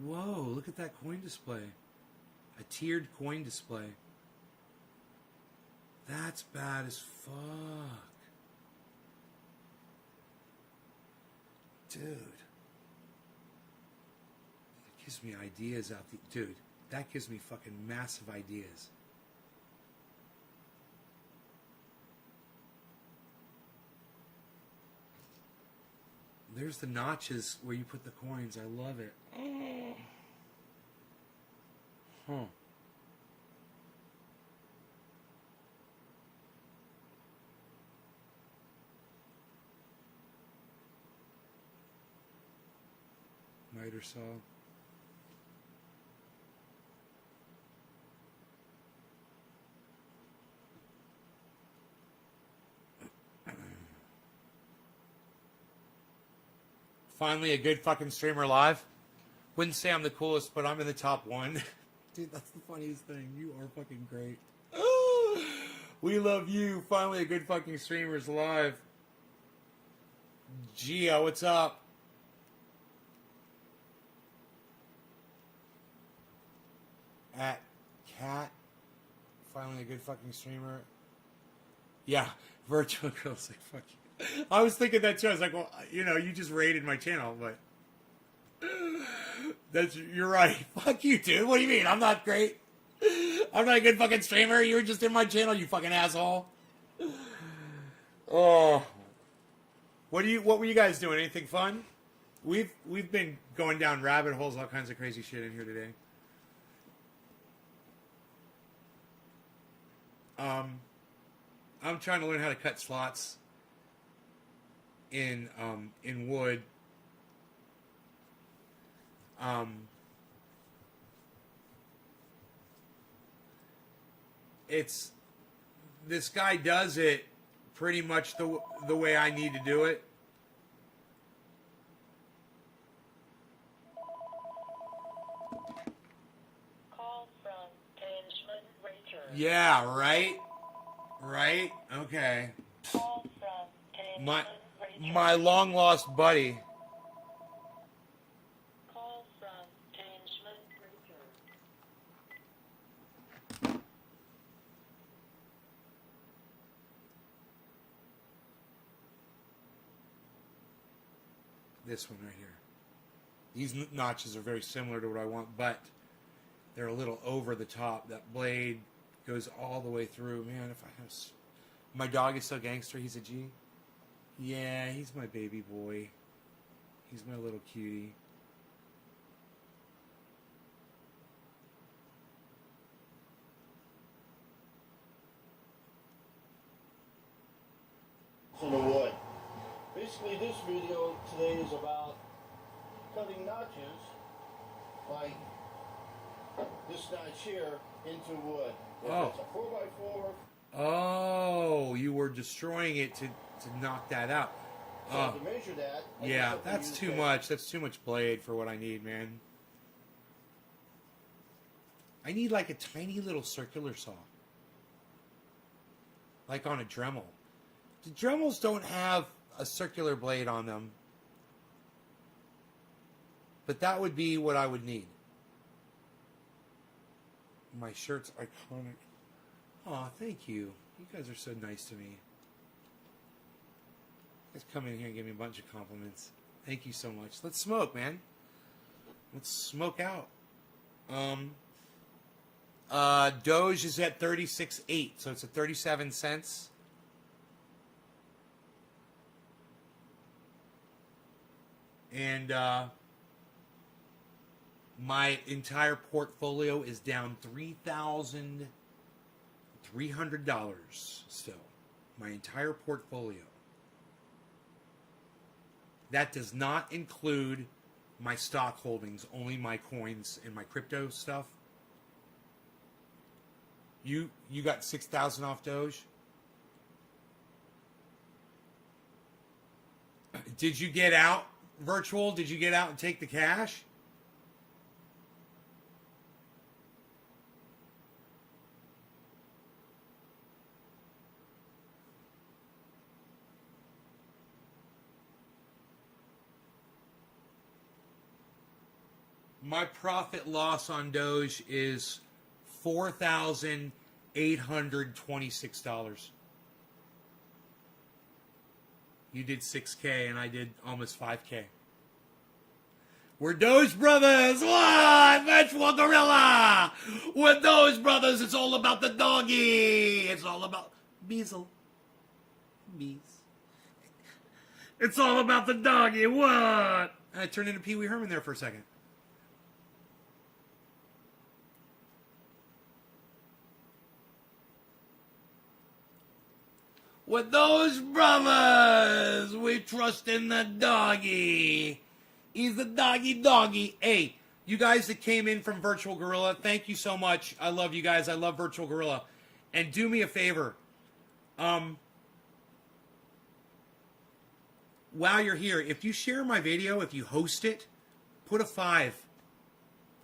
Whoa, look at that coin display. A tiered coin display. That's bad as fuck. Dude. That gives me ideas out the... Dude, that gives me fucking massive ideas. There's the notches where you put the coins. I love it. Huh. Miter saw. Finally, a good fucking streamer live. Wouldn't say I'm the coolest, but I'm in the top one. Dude, that's the funniest thing. You are fucking great. We love you. Finally, a good fucking streamer's live. Gia, what's up? At Cat. Finally, a good fucking streamer. Yeah, virtual girls like fuck you. I was thinking that too. I was like, well, you know, you just raided my channel, but you're right. Fuck you, dude. What do you mean? I'm not great. I'm not a good fucking streamer. You were just in my channel, you fucking asshole. Oh, what were you guys doing? Anything fun? We've been going down rabbit holes, all kinds of crazy shit in here today. I'm trying to learn how to cut slots in wood. This guy does it pretty much the way I need to do it. Call from Kingsman Ranger. Yeah, right? Right? Okay. Call from Kingsman Ranger. My long lost buddy. Call from Kingsman Ranger. This one right here. These notches are very similar to what I want, but they're a little over the top. That blade goes all the way through. Man, if I have... My dog is so gangster, he's a G. Yeah, he's my baby boy. He's my little cutie. In the wood. Basically, this video today is about cutting notches like this notch here into wood. If Oh. it's a 4x4, Oh, you were destroying it to knock that out. so to measure that. I Yeah, just have to that's use too that. much. That's too much blade for what I need, man. I need like a tiny little circular saw. Like on a Dremel. The Dremels don't have a circular blade on them. But that would be what I would need. My shirt's iconic. Aw, thank you. You guys are so nice to me. You guys come in here and give me a bunch of compliments. Thank you so much. Let's smoke, man. Let's smoke out. Doge is at 36.8, so it's at 37 cents. And my entire portfolio is down $3,300 still. My entire portfolio. That does not include my stock holdings, only my coins and my crypto stuff. You got 6,000 off Doge? Did you get out virtual? Did you get out and take the cash? My profit loss on Doge is $4,826. You did 6K and I did almost 5K. We're Doge Brothers! What? Virtual Gorilla! We're Doge Brothers! It's all about the doggy! It's all about... Beezle. Bees. It's all about the doggy! What? I turned into Pee Wee Herman there for a second. With those brothers, we trust in the doggy. He's the doggy. Hey, you guys that came in from Virtual Gorilla, thank you so much. I love you guys. I love Virtual Gorilla. And do me a favor. While you're here, if you share my video, if you host it, put a 5.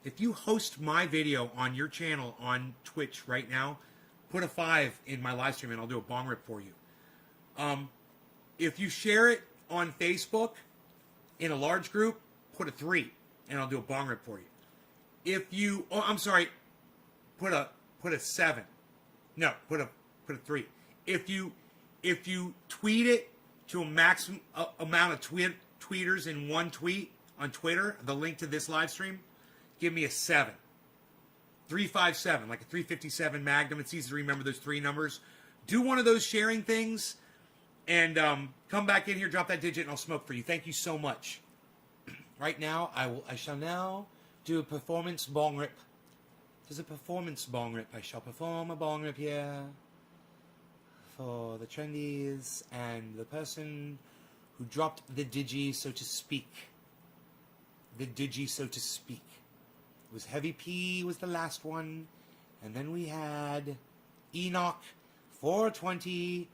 If you host my video on your channel on Twitch right now, put a 5 in my live stream and I'll do a bong rip for you. If you share it on Facebook in a large group, put a 3 and I'll do a bong rip for you. If you, put a 7. No, put a 3. If you tweet it to a maximum amount of tweeters in one tweet on Twitter, the link to this live stream, give me a 7. 357, like a 357 Magnum. It's easy to remember those 3 numbers. Do one of those sharing things and come back in here, drop that digit, and I'll smoke for you. Thank you so much. Right now, I shall now do a performance bong rip. There's a performance bong rip. I shall perform a bong rip here for the trendies and the person who dropped the digi, so to speak. The digi, so to speak. It was Heavy P was the last one. And then we had Enoch, 420,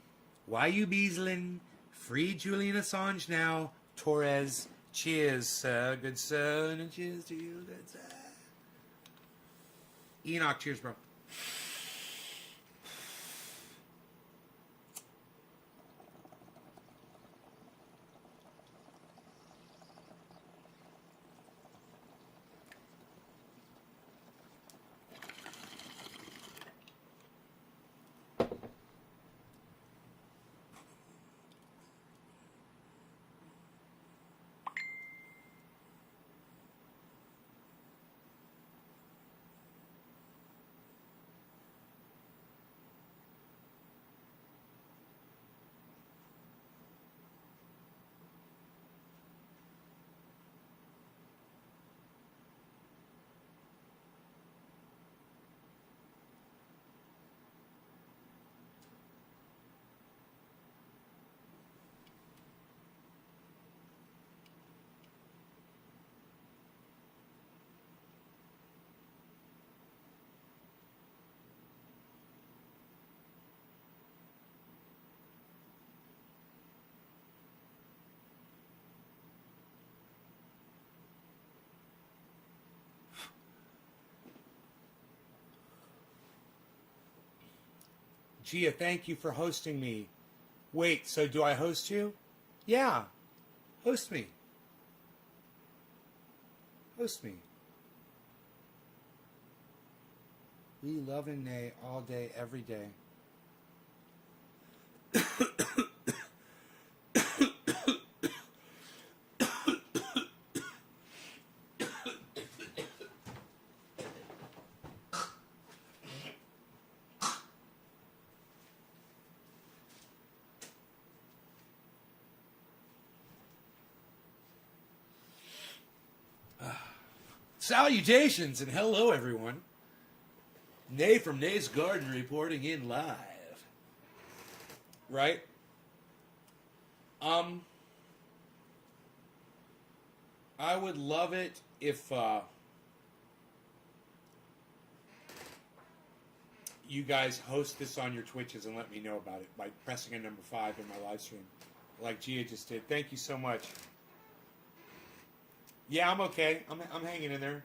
YU Beaslin, free Julian Assange now, Torres. Cheers, sir. Good sir. And cheers to you, good sir. Enoch, cheers, bro. Gia, thank you for hosting me. Wait, so do I host you? Yeah. Host me. Host me. We love and nay all day, every day. Salutations and hello, everyone. Nay from Nay's Garden reporting in live. Right? I would love it if you guys host this on your Twitches and let me know about it by pressing a number 5 in my live stream, like Gia just did. Thank you so much. Yeah, I'm okay. I'm hanging in there.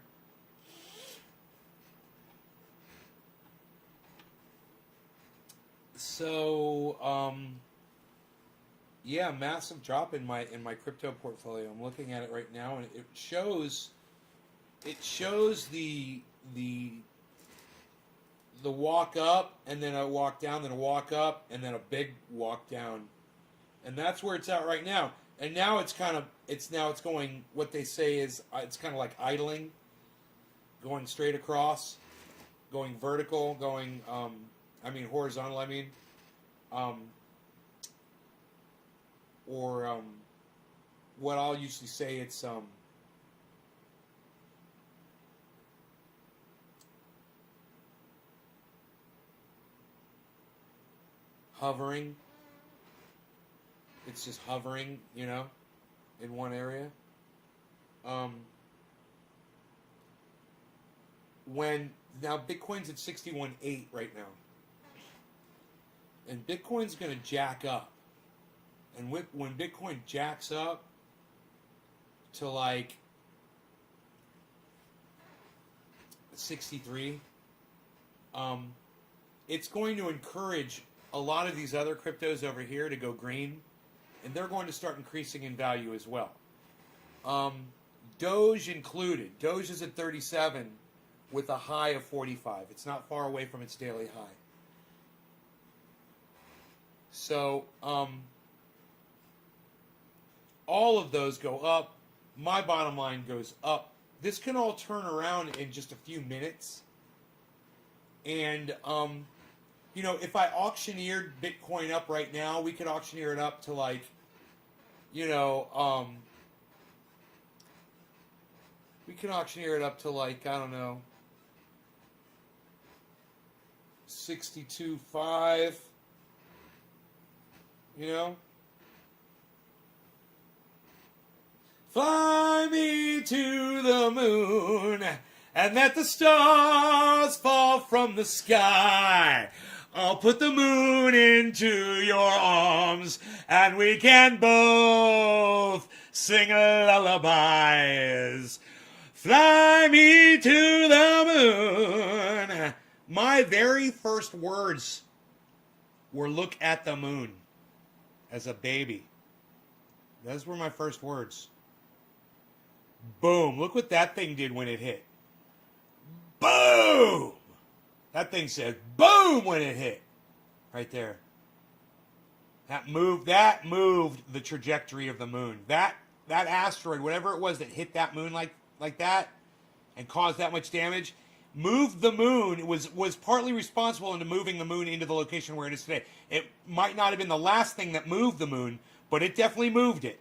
So, yeah, massive drop in my crypto portfolio. I'm looking at it right now, and it shows the walk up, and then a walk down, then a walk up, and then a big walk down, and that's where it's at right now. And now it's going, what they say is, it's kind of like idling, going straight across, going vertical, going, horizontal, or what I'll usually say, it's, hovering. It's just hovering, in one area. when now Bitcoin's at 61.8 right now, and Bitcoin's going to jack up, and when Bitcoin jacks up to like 63, it's going to encourage a lot of these other cryptos over here to go green, and they're going to start increasing in value as well. Doge included. Doge is at 37 with a high of 45. It's not far away from its daily high. So, all of those go up. My bottom line goes up. This can all turn around in just a few minutes. And, you know, if I auctioneered Bitcoin up right now, we could auctioneer it up to like, you know, we can auctioneer it up to like, I don't know, 62.5, you know? Fly me to the moon and let the stars fall from the sky. I'll put the moon into your arms and we can both sing lullabies. Fly me to the moon. My very first words were look at the moon as a baby. Those were my first words. Boom. Look what that thing did when it hit. Boom! That thing said boom when it hit. Right there. That moved the trajectory of the moon. That asteroid, whatever it was that hit that moon like that and caused that much damage, moved the moon, was partly responsible into moving the moon into the location where it is today. It might not have been the last thing that moved the moon, but it definitely moved it.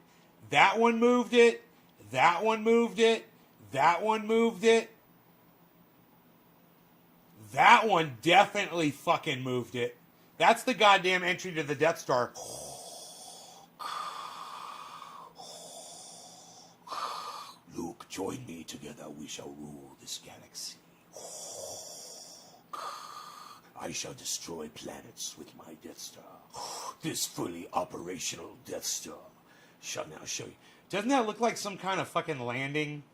That one moved it. That one moved it. That one moved it. That one definitely fucking moved it. That's the goddamn entry to the Death Star. Luke, join me. Together we shall rule this galaxy. I shall destroy planets with my Death Star. This fully operational Death Star shall now show you. Doesn't that look like some kind of fucking landing?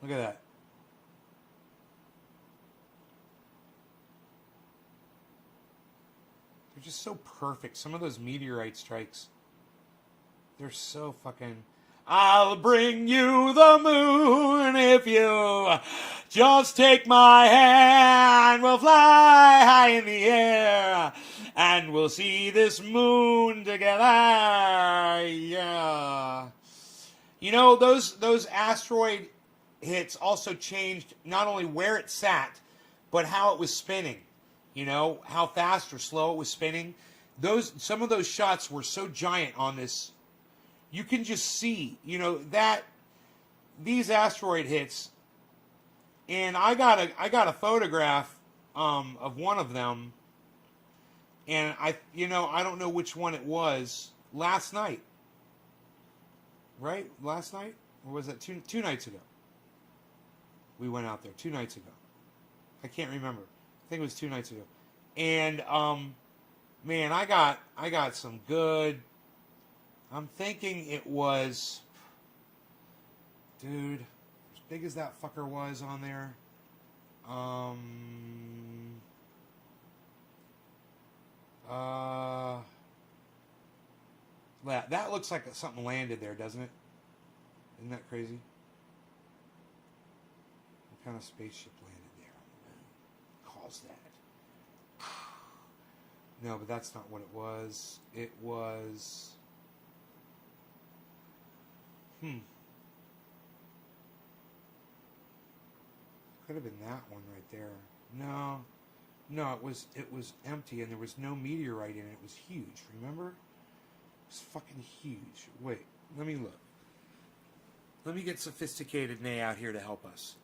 Look at that. They're just so perfect. Some of those meteorite strikes, they're so fucking... I'll bring you the moon if you just take my hand. We'll fly high in the air and we'll see this moon together. Yeah. You know, those asteroid hits also changed not only where it sat, but how it was spinning. You know, how fast or slow it was spinning. Some of those shots were so giant on this. You can just see, you know, that these asteroid hits, and I got a photograph of one of them, and I don't know which one it was. Last night, right? Last night, or was that two nights ago? We went out there 2 nights ago. I can't remember. I think it was 2 nights ago, and man, I got some good. I'm thinking it was, dude, as big as that fucker was on there. That looks like something landed there, doesn't it? Isn't that crazy? What kind of spaceship landed there? Calls that. No, but that's not what it was. It was... Could have been that one right there. No, it was empty and there was no meteorite in it. It was huge, remember? It was fucking huge. Wait, let me look. Let me get Sophisticated Nay out here to help us.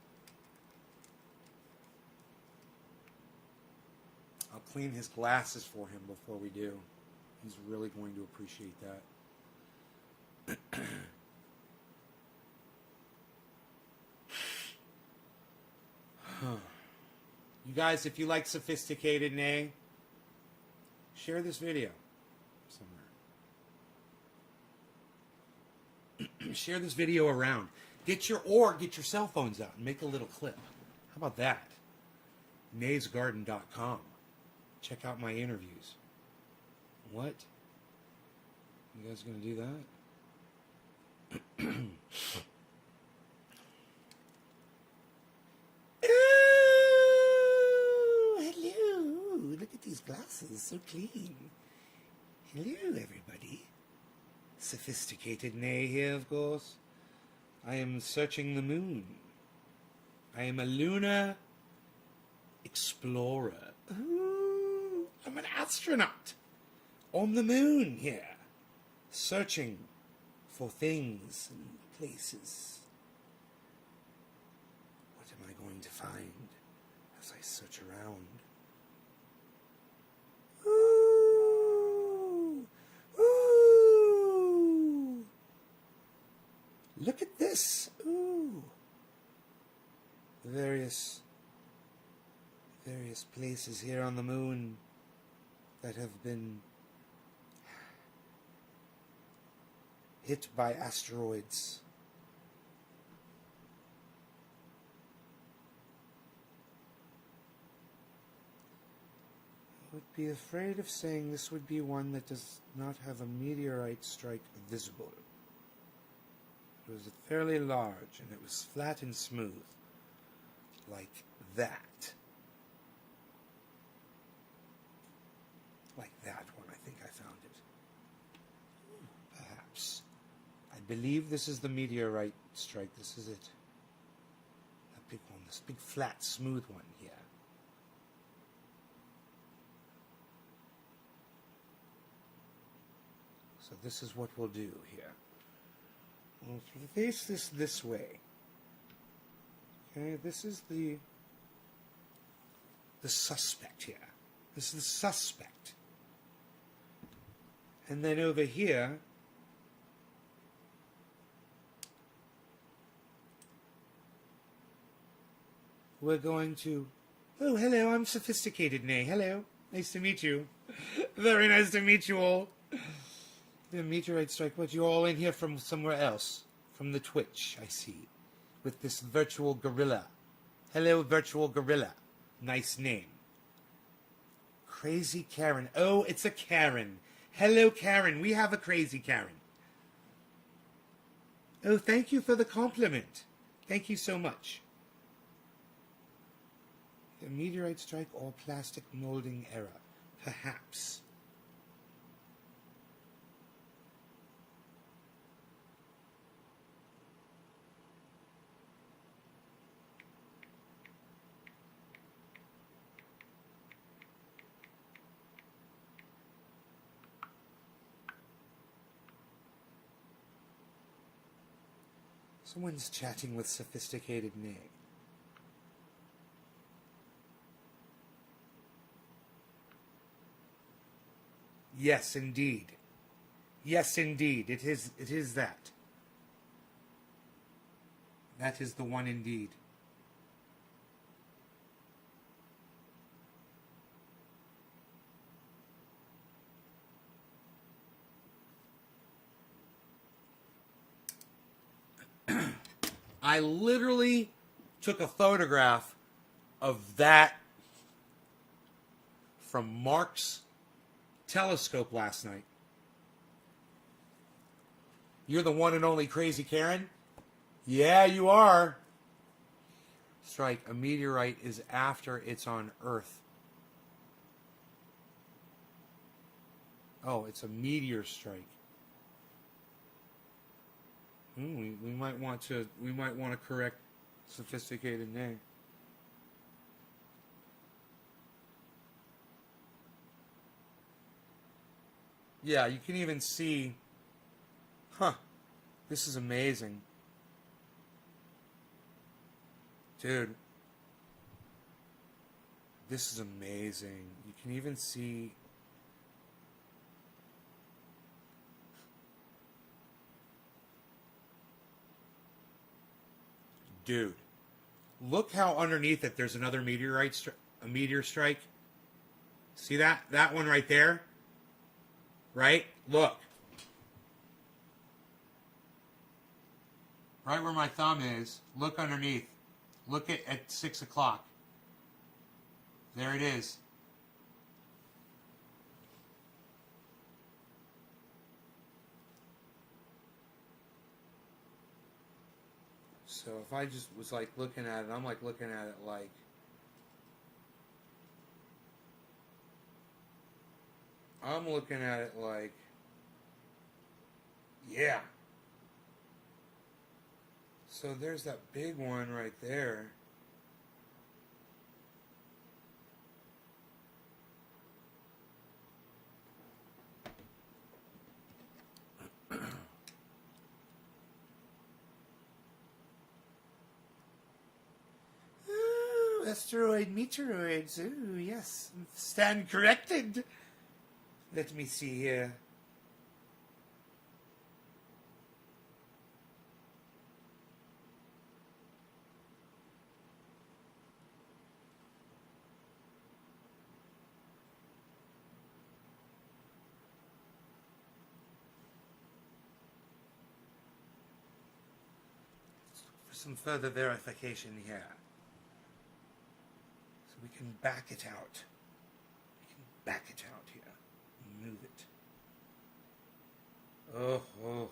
I'll clean his glasses for him before we do. He's really going to appreciate that. You guys, if you like sophisticated nay, share this video somewhere. Share this video around. Get your cell phones out and make a little clip. How about that? naysgarden.com. Check out my interviews. What? You guys gonna do that? Oh, hello. Look at these glasses. So clean. Hello, everybody. Sophisticated Nay here, of course. I am searching the moon. I am a lunar explorer. Ooh, I'm an astronaut on the moon here, searching for things and places. What am I going to find as I search around? Ooh, ooh. Look at this. Ooh. Various places here on the moon that have been hit by asteroids. I would be afraid of saying this would be one that does not have a meteorite strike visible. It was fairly large, and it was flat and smooth, like that. Like that one, I think I found it. Perhaps. I believe this is the meteorite strike. This is it. That big one, this big flat, smooth one here. So this is what we'll do here. We'll face this way. Okay, this is the suspect here. This is the suspect. And then over here, we're going to... Oh, hello, I'm Sophisticated Nay. Hello. Nice to meet you. Very nice to meet you all. The meteorite strike, but you're all in here from somewhere else. From the Twitch, I see. With this virtual gorilla. Hello, virtual gorilla. Nice name. Crazy Karen. Oh, it's a Karen. Hello, Karen. We have a crazy Karen. Oh, thank you for the compliment. Thank you so much. The meteorite strike or plastic molding error. Perhaps. Someone's chatting with Sophisticated Nay. Yes, indeed. Yes, indeed. It is that. That is the one indeed. I literally took a photograph of that from Mark's telescope last night. You're the one and only Crazy Karen? Yeah, you are. Strike. A meteorite is after it's on Earth. Oh, it's a meteor strike. We might want to correct Sophisticated Nay. Yeah, you can even see. Huh. This is amazing. Dude. This is amazing. You can even see. Dude. look how underneath it there's another a meteor strike. See that? That one right there? Right? Look. Right where my thumb is, look underneath. Look at 6 o'clock. There it is. So if I just was like looking at it, I'm like looking at it like, I'm looking at it like, yeah. So there's that big one right there. Ooh, asteroid meteoroids. Ooh, yes. Stand corrected. Let me see here. For some further verification here. So we can back it out. We can back it out here. Move it. Oh, oh.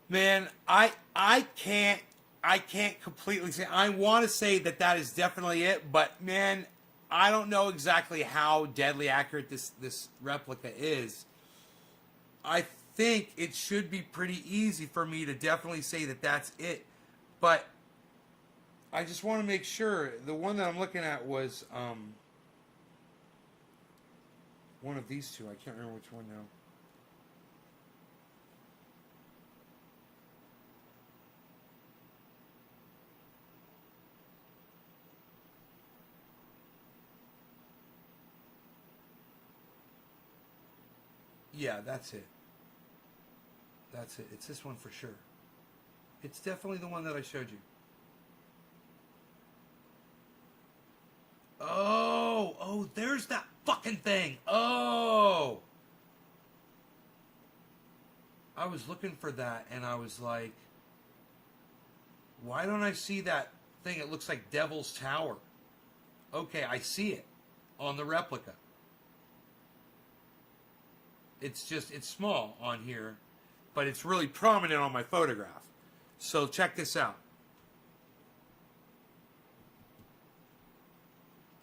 Man, I can't completely say. I want to say that that is definitely it, but man, I don't know exactly how deadly accurate this replica is. I think it should be pretty easy for me to definitely say that that's it, but I just want to make sure. The one that I'm looking at was one of these two. I can't remember which one now. Yeah, that's it. That's it. It's this one for sure. It's definitely the one that I showed you. Oh, there's that fucking thing. Oh. I was looking for that and I was like, why don't I see that thing? It looks like Devil's Tower. Okay, I see it on the replica. It's small on here, but it's really prominent on my photograph. So check this out.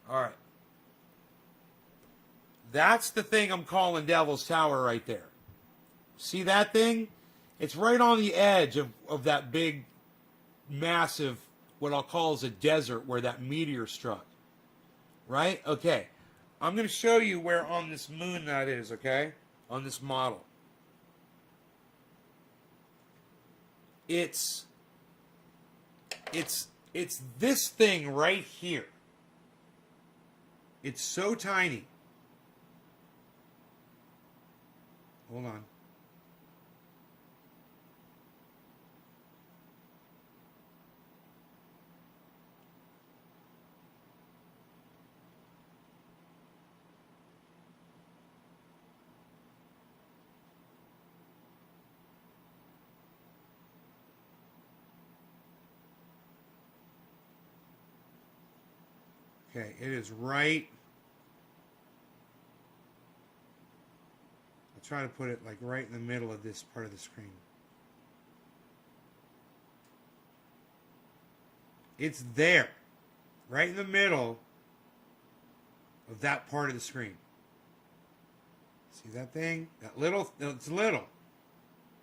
All right. That's the thing I'm calling Devil's Tower right there. See that thing? It's right on the edge of that big, massive, what I'll call is a desert where that meteor struck. Right? Okay. I'm going to show you where on this moon that is, okay? On this model. It's this thing right here. It's so tiny. Hold on. Okay, it is right. I'll try to put it like right in the middle of this part of the screen. It's there, right in the middle of that part of the screen. See that thing? That little, it's little,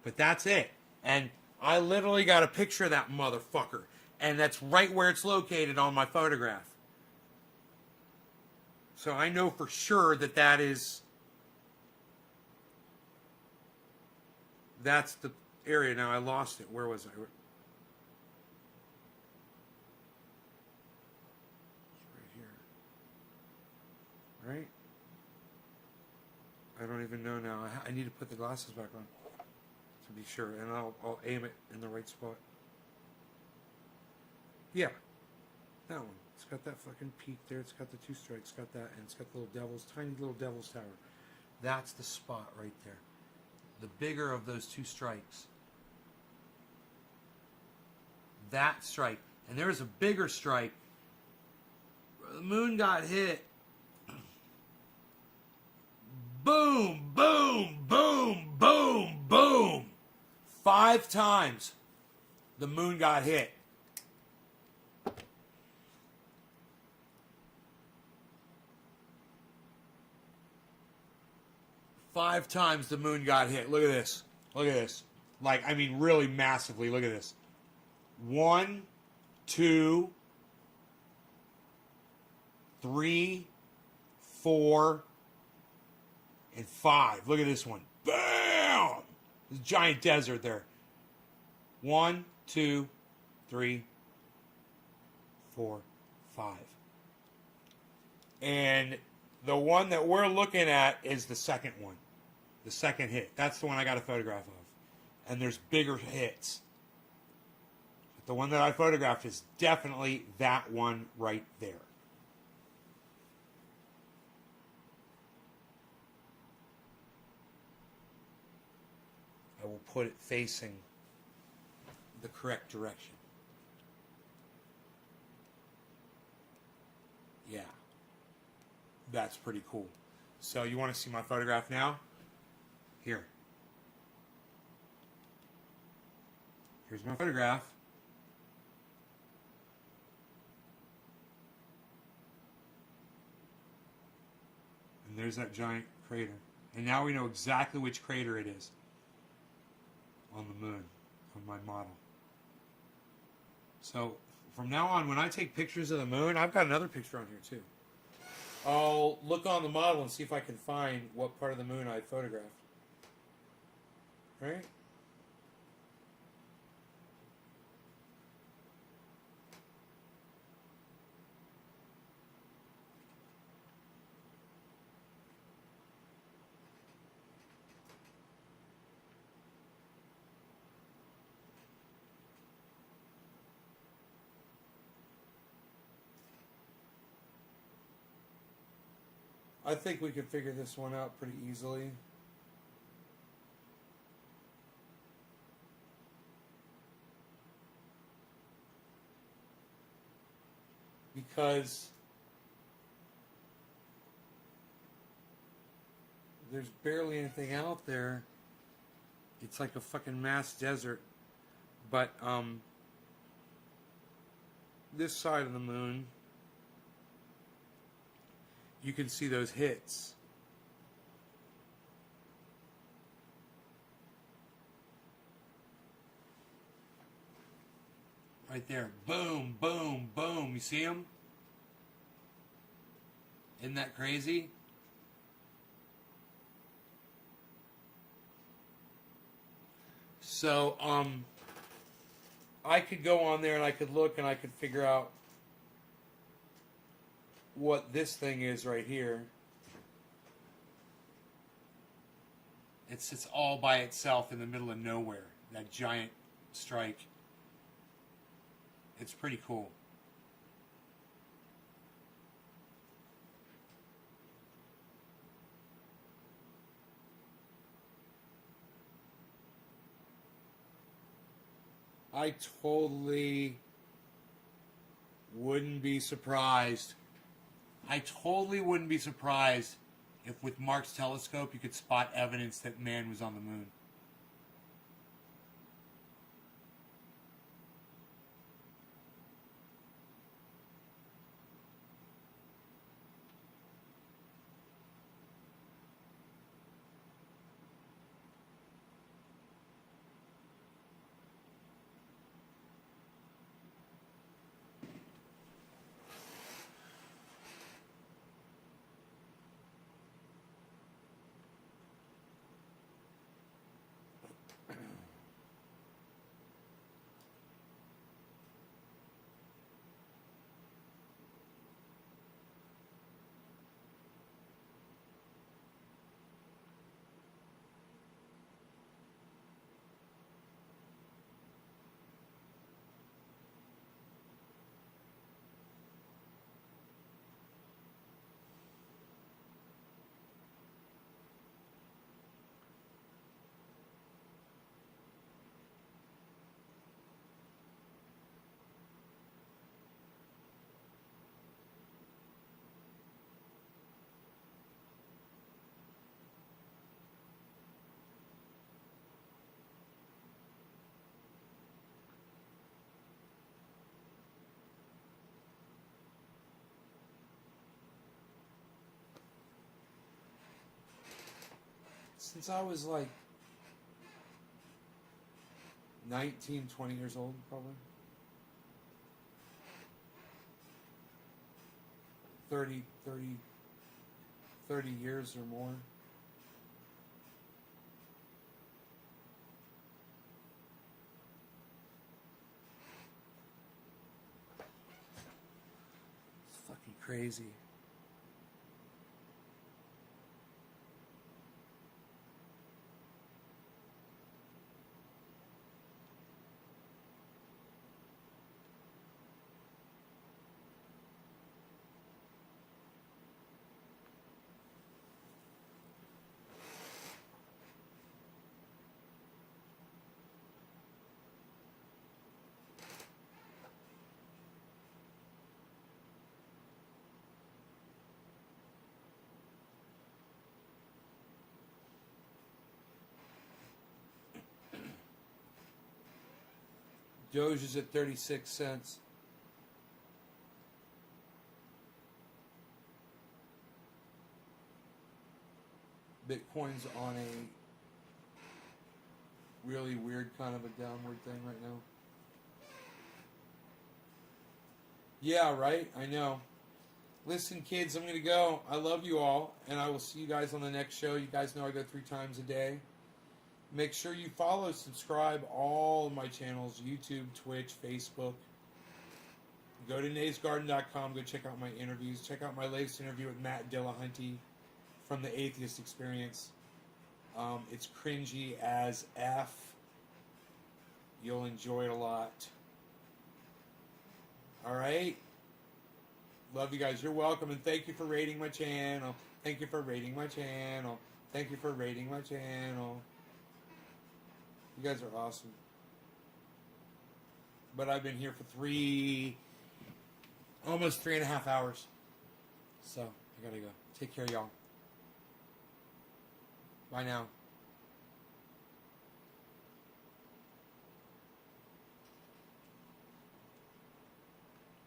but that's it. And I literally got a picture of that motherfucker, and that's right where it's located on my photograph. So I know for sure that that's the area. Now I lost it. Where was I? It's right here. Right? I don't even know now. I need to put the glasses back on to be sure, and I'll aim it in the right spot. Yeah, that one. It's got that fucking peak there. It's got the two strikes. It's got that, and it's got the tiny little devil's tower. That's the spot right there. The bigger of those two strikes. That strike. And there's a bigger strike. The moon got hit. Boom, boom, boom, boom, boom. 5 times the moon got hit. Five times the moon got hit. Look at this. Look at this. Like, I mean, really massively. Look at this. 1, 2, 3, 4, and 5. Look at this one. Bam! There's a giant desert there. 1, 2, 3, 4, 5. And the one that we're looking at is the second one. The second hit. That's the one I got a photograph of. And there's bigger hits. But the one that I photographed is definitely that one right there. I will put it facing the correct direction. Yeah. That's pretty cool. So you want to see my photograph now? Here. Here's my photograph. And there's that giant crater. And now we know exactly which crater it is on the moon, on my model. So From now on, when I take pictures of the moon, I've got another picture on here too. I'll look on the model and see if I can find what part of the moon I photographed. Right? I think we could figure this one out pretty easily. Because there's barely anything out there. It's like a fucking mass desert. But this side of the moon, you can see those hits. Right there. Boom, boom, boom. You see them? Isn't that crazy? So, I could go on there and I could look and I could figure out what this thing is right here. It sits all by itself in the middle of nowhere. That giant strike. It's pretty cool. I totally wouldn't be surprised. I totally wouldn't be surprised if with Mark's telescope you could spot evidence that man was on the moon. Since I was like 19, 20 years old, probably. 30 years or more. It's fucking crazy. Doge is at 36 cents. Bitcoin's on a really weird kind of a downward thing right now. Yeah, right? I know. Listen, kids, I'm going to go. I love you all, and I will see you guys on the next show. You guys know I go 3 times a day. Make sure you follow, subscribe all of my channels, YouTube, Twitch, Facebook. Go to naysgarden.com. Go check out my interviews. Check out my latest interview with Matt Dillahunty from the Atheist Experience. It's cringy as F. You'll enjoy it a lot. All right? Love you guys. You're welcome, and thank you for rating my channel. Thank you for rating my channel. Thank you for rating my channel. You guys are awesome. But I've been here for almost 3.5 hours. So, I gotta go. Take care, y'all. Bye now.